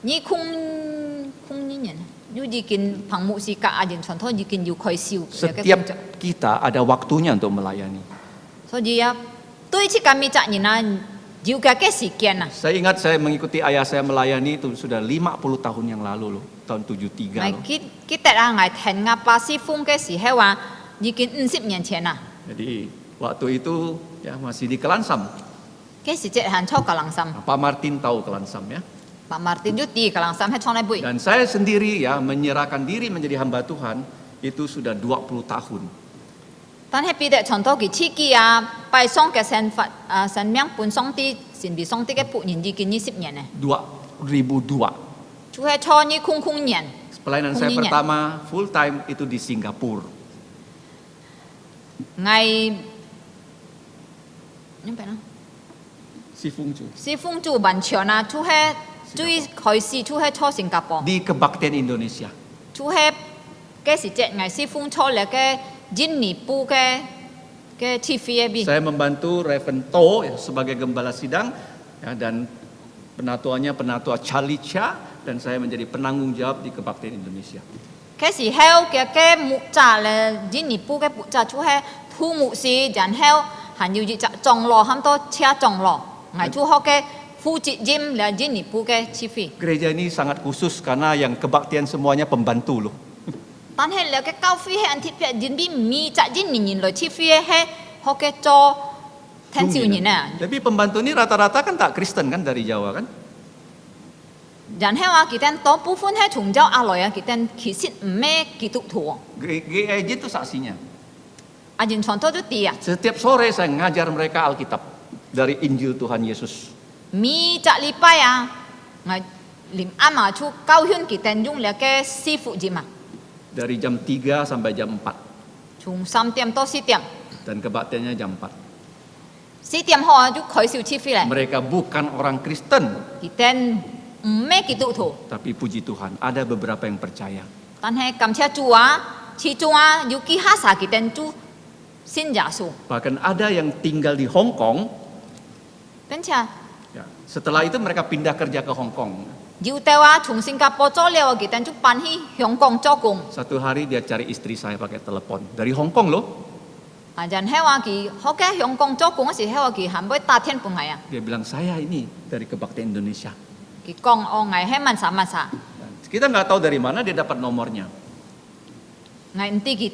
D: นี่คุ้งนี่เงียนยูดีกินผังมุสิกาอาจินชนทอดีกินอยู่คอยซิวเหลือแก
C: Setiap kita ada waktunya untuk melayani.
D: 所以啊對ที่การมีจักรนี่นะอยู่แกแกสีเกียนนะ
C: Saya ingat saya mengikuti ayah saya melayani itu sudah 50 tahun yang lalu loh, tahun 73
D: ไง
C: loh.
D: คิดแต่ละไงแทนงาปาซีฟุงแกสีให้ว่ายี่กิน10 年前น่ะ
C: Jadi waktu itu ya masih di Kelansam.
D: แกสีเจ็ดหันชอบกำลังซ้
C: Nah, Pak Martin tahu Kelansam ya.
D: ำปามาร์ตินยุตีกำลังซ้ำให้ช่องในบุย
C: Dan saya sendiri ya menyerahkan diri menjadi hamba Tuhan itu sudah 20 tahun.
D: ตอนให้ปีเด็กชนโตกี่ที่กี่อ่ะไปส่งแกเซนฟัดเซนเมียงปุ่นส่งที่สินบีส่งที่แกปุ่นยินดีกิน20 年呢
C: 2002.
D: ช่วยชอนี่คุ้งเงียน
C: Pelayanan saya
D: Kunyinya.
C: pertama full time itu di Singapura.
D: ไงนี่ไปนะ
C: Si Fungcu.
D: ซีฟุงจูบันเชียวนะช่วยให้จุยคอยซีช่วยให้ชอสิงคโปร์
C: Di Kebaktian Indonesia.
D: ช่วยให้แกสิเจ็ดไงซีฟุงชอแล้วแกยินนี่ปูแกที่ฟีเอบี
C: Saya membantu Reverend To ya, sebagai gembala sidang ya, dan penatuannya penatua Chalicha dan saya menjadi penanggung jawab di Kebaktian Indonesia.
D: แค่สีเฮลแกมุจ่าเลยยินนี่ปูแกปุจ่าช่วยให้ทูมุซีจันเฮลหันอยู่จิจะจองรอห้ามโตเชียจองรอไงช่วยเขาแกฟูจิจิมแล้วยินนี่ปูแกชีฟี
C: Gereja ini sangat khusus karena yang kebaktian semuanya pembantu loh.
D: ตอนเห็นแล้วแกเก้าฟีให้อันที่เพียยินบีมีจะยินนี่เลยชีฟีให้เขาแกจอแทนซิวนี่น่ะ
C: Tapi pembantu ini rata-rata kan tak Kristen kan dari Jawa kan?
D: ยันให้ว่ากี่แตนโตปูฟุ้นให้ถุงเจ้าอร่อยอ่ะกี่แตนขีสิแม่กี่ตุกถั่ว
C: GEJ itu saksinya.
D: อาจินชอนโตจุตีอ่ะ
C: Setiap sore saya ngajar mereka Alkitab dari Injil Tuhan Yesus.
D: มีจะลีไปอ่ะไงลิมอามาชูเก้าหุ่นกี่แตนยุ่งแล้วแกซีฟูจิมา
C: Dari jam 3 sampai jam 4
D: ชุง3 เตียมโต4 เตียม
C: dan kebaktiannya jam 4.
D: 4 เตียมหอจุคอยสิวชีฟีแหละ
C: Mereka bukan orang Kristen,
D: กี่แตนแม่กี่ตุกถั่ว
C: tapi puji Tuhan ada beberapa yang percaya.
D: ตอนให้กำเชียจัวชีจัวอยู่กี่5 สากี่แตนจูสินยาสู
C: Bahkan ada yang tinggal di Hong Kong.
D: เป็นเชีย
C: Ya, setelah itu mereka pindah kerja ke Hong Kong.
D: อยู่แต่ว่าชุงสิงคโปร์จ้อเลี้ยวกี่แตนจุปันที่ฮ่องกงจ้อกง
C: Satu hari dia cari istri saya pakai telepon dari Hong Kong loh.
D: อ dan hewa ki hoke Hong Kong cho kung si hewa ki han boy ta thiên pung ngai
C: Dia bilang, saya ini dari Kebaktian Indonesia.
D: ki kong o ngai he man sa
C: Kita nggak tahu dari mana dia dapat nomornya.
D: ngai enti ki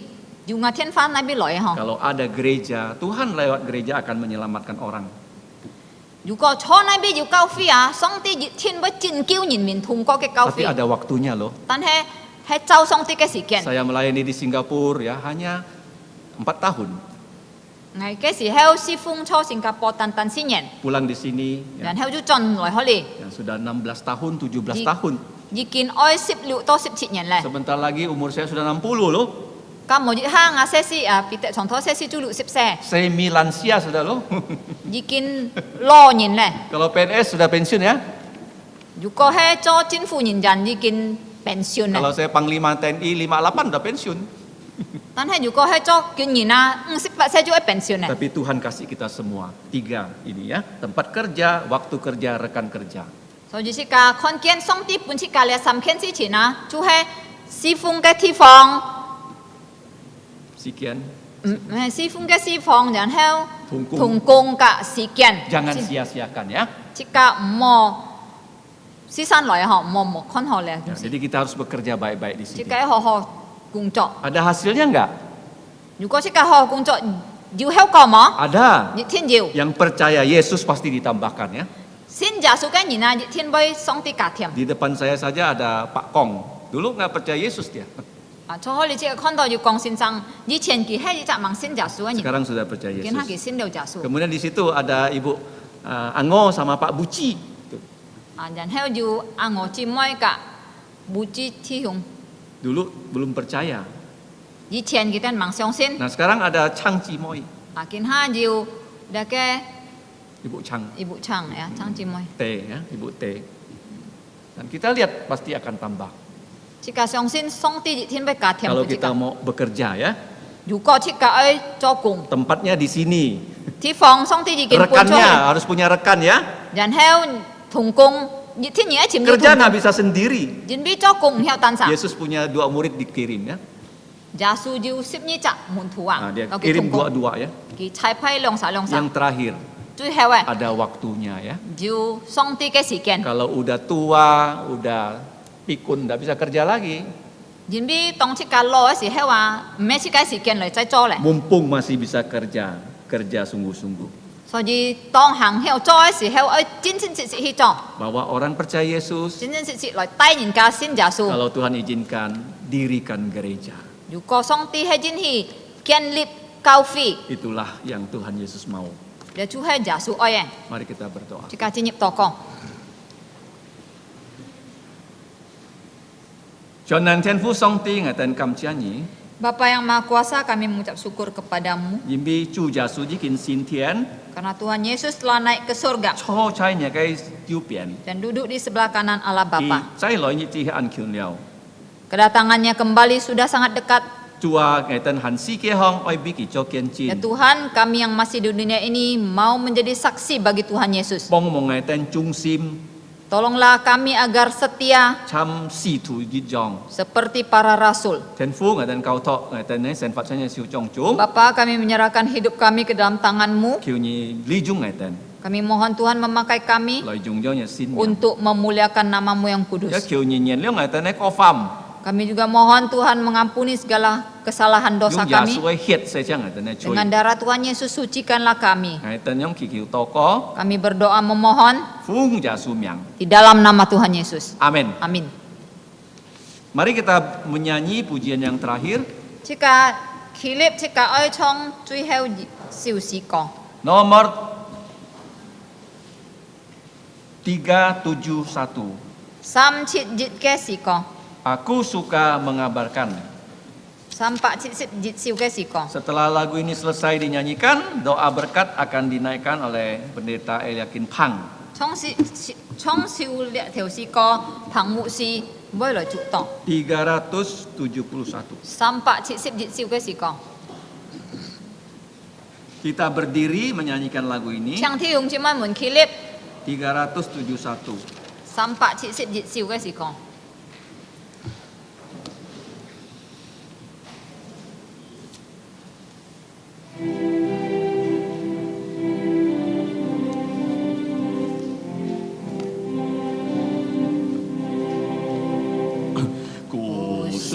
D: junga thiên fan nai bi loi ho
C: Kalau ada gereja, Tuhan lewat gereja akan menyelamatkan orang.
D: yu ko cho nai bi yu cao phi song ti ji thiên boy jin kiu nhìn min thung ko ke cao
C: Tapi
D: phi
C: ada waktunya loh.
D: tan he chao song ti ke si kian
C: Saya melayani di Singapura ya hanya 4 tahun.
D: ngai ke si heo si fung cho Singapore tan si nyen
C: Pulang di sini ya,
D: dan heo ju chon loi ho li
C: yang sudah 16 tahun, 17
D: Di-
C: tahun.
D: ji kin oi 10 liu to 10 nyen le
C: Sebentar lagi umur saya sudah 60 loh.
D: ka mo ji ha nga se si pi te chong tho se si ju lu 10 se
C: Saya lansia sudah loh.
D: ji kin lo nyen le
C: Kalau PNS sudah pensiun ya.
D: yu ko he cho jin fu nyen jan ji kin pensiun le
C: Kalau saya Panglima TNI 58 udah pensiun.
D: tan he yu ko he cho kin nyen 10 se ju ai pensiun le
C: Tapi Tuhan kasih kita semua 3 ini ya. Tempat kerja, waktu kerja, rekan kerja.
D: so ji si ka kon kien song ti pun si ka le sam kien si chi na chu he si fung ke ti fong
C: Sekian.
D: si fung ke si fong dan heo
C: Thung kung.
D: thung kung ka si kian
C: Jangan sia-siakan ya.
D: Jika mo si san loi ho mo kon ho le
C: Ya, jadi kita harus bekerja baik-baik di sini.
D: jika ho kung cho
C: Ada hasilnya enggak?
D: 如果jika ho kung cho yu heo ko mo
C: Ada.
D: ni thiên diệu
C: Yang percaya Yesus pasti ditambahkan ya.
D: xin giả su cái nhìn ni thiên bơi song ti cả thiam
C: Di depan saya saja ada Pak Kong. Dulu nggak percaya Yesus dia.
D: cho ho li jika kon do yu kong xin sang yi qian ki he yi za mang xin giả su ni
C: Sekarang sudah percaya
D: kin ha ki
C: Yesus.
D: xin liu giả su
C: Kemudian di situ ada Ibu Ango sama Pak Buci. Tuh.
D: dan heo yu ang o chi moi ka bu chi thi hung
C: Dulu belum percaya.
D: yi qian ki tan mang xiong xin
C: Nah sekarang ada Chang Chi Moi.
D: kin ha yu da ke
C: Ibu Chang
D: ibu chang ya chang chi moi
C: T ya, Ibu T. Dan kita lihat pasti akan tambah.
D: jika xiong xin song ti yi thiên bơi cả thiam
C: Kalau
D: bu
C: kita
D: jika
C: mau bekerja ya,
D: yu ko jika ai cho kung
C: tempatnya di sini.
D: thi phong song ti yi kin pun cho
C: Rekannya harus punya rekan ya.
D: dan heo thung kung yi thiên yi ai chim
C: Kerja nggak bisa sendiri.
D: jin bi cho kung heo tan sa
C: Yesus punya 2 murid dikirim ya.
D: giả su yu sip ni cha mun thu
C: Nah,
D: ang
C: dia
D: Lo ki
C: kirim
D: thung kung
C: dua-dua ya.
D: ki chai pai long sa
C: Yang terakhir
D: chui heo ai
C: ada waktunya ya.
D: yu song ti cái si kian
C: Kalau udah tua, udah pikun, nggak bisa kerja lagi.
D: jin bi tong chi ka lo si heo me chi cái si kian lai chai cho le
C: Mumpung masih bisa kerja, kerja sungguh-sungguh.
D: so ji tong hang heo cho si heo ai jin sin si hi cho
C: Bahwa orang percaya Yesus,
D: jin si lai tai nhìn ka xin giả su
C: kalau Tuhan izinkan, dirikan gereja.
D: yu ko song ti he jin hi kian lip cao phi
C: Itulah yang Tuhan Yesus mau.
D: để chú hay giả su oi
C: Mari kita berdoa.
D: chỉ cả chi nhịp to con
C: Cho nên Thiên父song ti ngài tên cầm chia nhỉ.
D: Bapa yang Maha Kuasa, kami mengucap syukur kepadamu
C: Yimbi chu gia su ji kin sin thian,
D: karena Tuhan Yesus telah naik ke surga
C: cho chai nhà cái tiêu biển.
D: dan duduk di sebelah kanan Allah
C: Thì
D: Bapa.
C: chai loi nhị chi an khiun liao.
D: Kedatangannya kembali sudah sangat dekat.
C: Chua ngài tên hắn si kia hong oi bi ki cho kian
D: Ya
C: chin.
D: Tuhan, kami yang masih di dunia ini mau menjadi saksi bagi Tuhan Yesus.
C: Bong mo ngài tên trung sim
D: Tolonglah kami agar setia
C: cham si tu yi jong.
D: seperti para rasul.
C: Thiên父ngài tên cao thọ ngài tên này sen phát sinh siêu trong chúng.
D: Bapa, kami menyerahkan hidup kami ke dalam tangan-Mu.
C: Khiu nhi li jung ngài tên.
D: Kami mohon Tuhan memakai kami
C: Loi jung jo nhà xin.
D: untuk memuliakan nama-Mu yang
C: Ya
D: kudus.
C: khiu nhi nyen liao ngài tên này có phàm.
D: Kami juga mohon Tuhan mengampuni segala kesalahan dosa
C: Yung ya
D: kami.
C: suai hiet saya chang ngài tên này chui.
D: Dengan darah Tuhan Yesus, sucikanlah kami.
C: Ngài tên yang ki kiu to ko.
D: Kami berdoa memohon
C: Phung ya su miang.
D: di dalam nama Tuhan Yesus.
C: Amin.
D: Amin.
C: Mari kita menyanyi pujian yang terakhir.
D: Jika khilip jika oi chong chui heo siu si ko.
C: Nomor 371.
D: Sam chit jit ke si ko.
C: Aku suka mengabarkan.
D: Sam pak chit sit jit siu ke si ko.
C: Setelah lagu ini selesai dinyanyikan, doa berkat akan dinaikkan oleh Pendeta Eliakin Pang.
D: Chong siu liat theo si ko. Pang mu si boy lo juk tong.
C: 371.
D: Sam pak chit sit jit siu ke si ko.
C: Kita berdiri menyanyikan lagu ini.
D: Chang thi yung chiman mun khilip.
C: 371.
D: Sam pak chit sit jit siu ke si ko.
C: Thank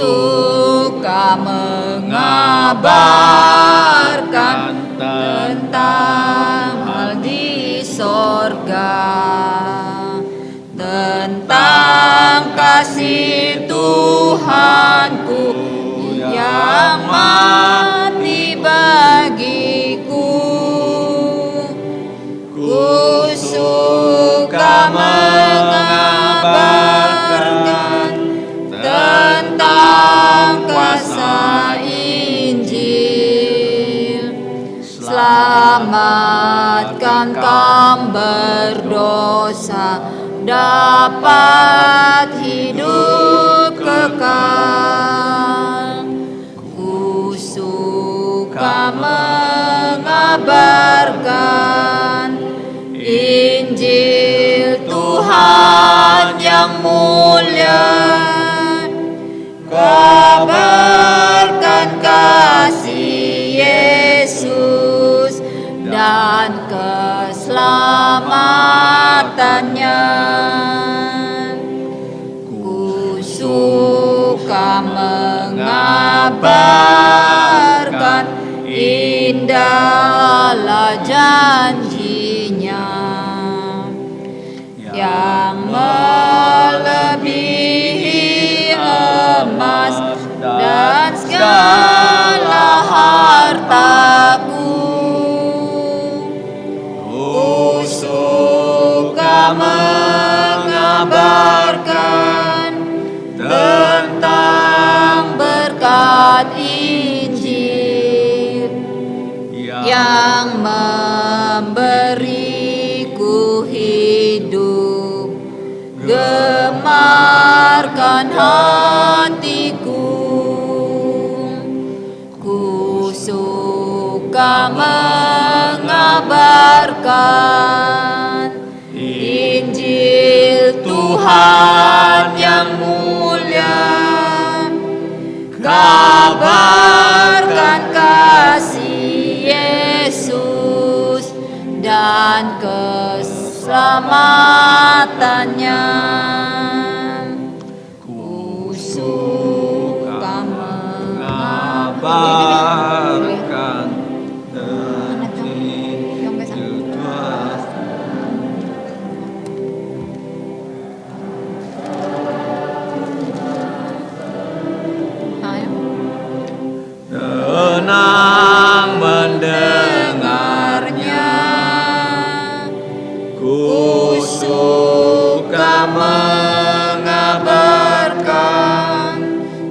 D: suka mengabarkan tentang hal di sorga, tentang kasih Tuhanku yang mati bagiku. Ku suka mengabarkan tentang kuasa Injil. Selamatkan kaum berdosa dapat hidup kekal. Ku suka mengabarkan Injil Tuhan yang mulia. Kabarkan kasih Yesus dan keselamatannya. Ku suka mengabarkan indahlah janjinya yang melebihi emas dan segala hartaku. Ku suka mengabarkan tentang berkat Injil yang memberiku hidup, gemarkan hatiku. Ku suka mengabarkan Injil Tuhan yang mulia. Kabarkan kasih Yesus dan keselamatannya. Ku suka
C: mengabarkan Injil Tuhan. Tenang mendengarnya. Ku suka mengabarkan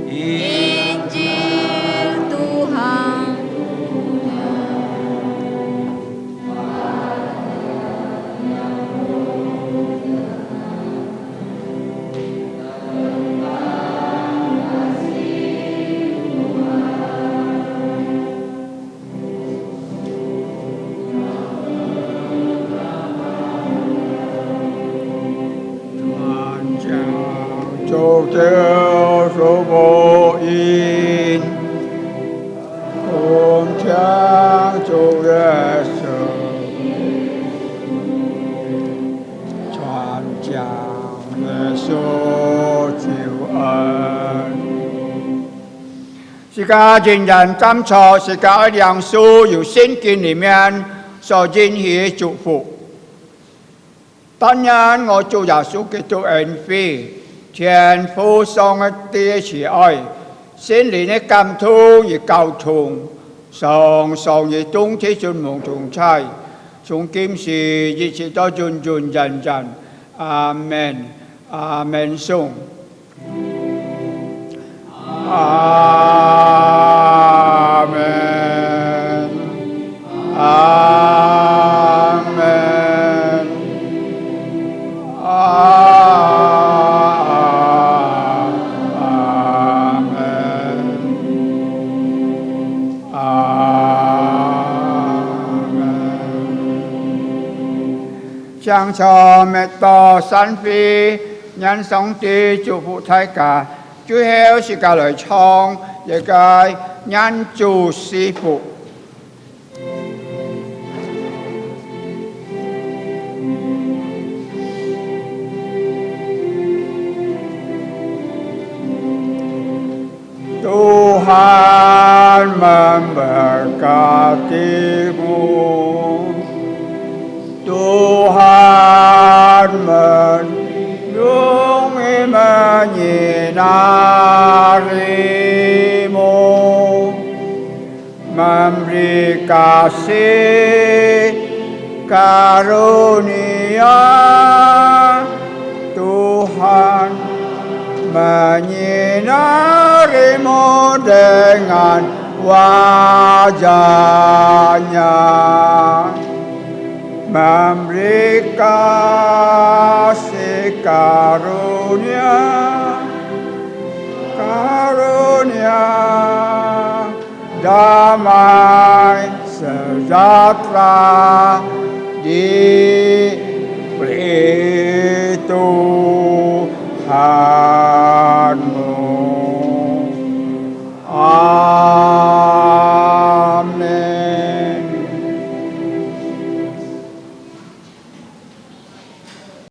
D: Injil Tuhan.
E: Chúc Chúa số vô in cùng cha Chúa Giêsu传讲耶稣救恩。是个仍然感错，是个良书有圣经里面所应许祝福。当然，我主耶稣基督恩惠。天父上帝慈愛，聖靈的感動與交通，常常與冬天進夢同在，從今時一直到盡盡人人。阿門，阿門頌。阿門，阿門，向朝滅多山飛，人上帝祝福大家。最後是個來唱一個人主師傅。Tuhan memberkatimu. Tuhan melindungi menyinarimu, memberi kasih karunia. Tuhan menyinarimu dengan wajahnya, memberi kasih karunia, damai sejahtera diberi Tuhan.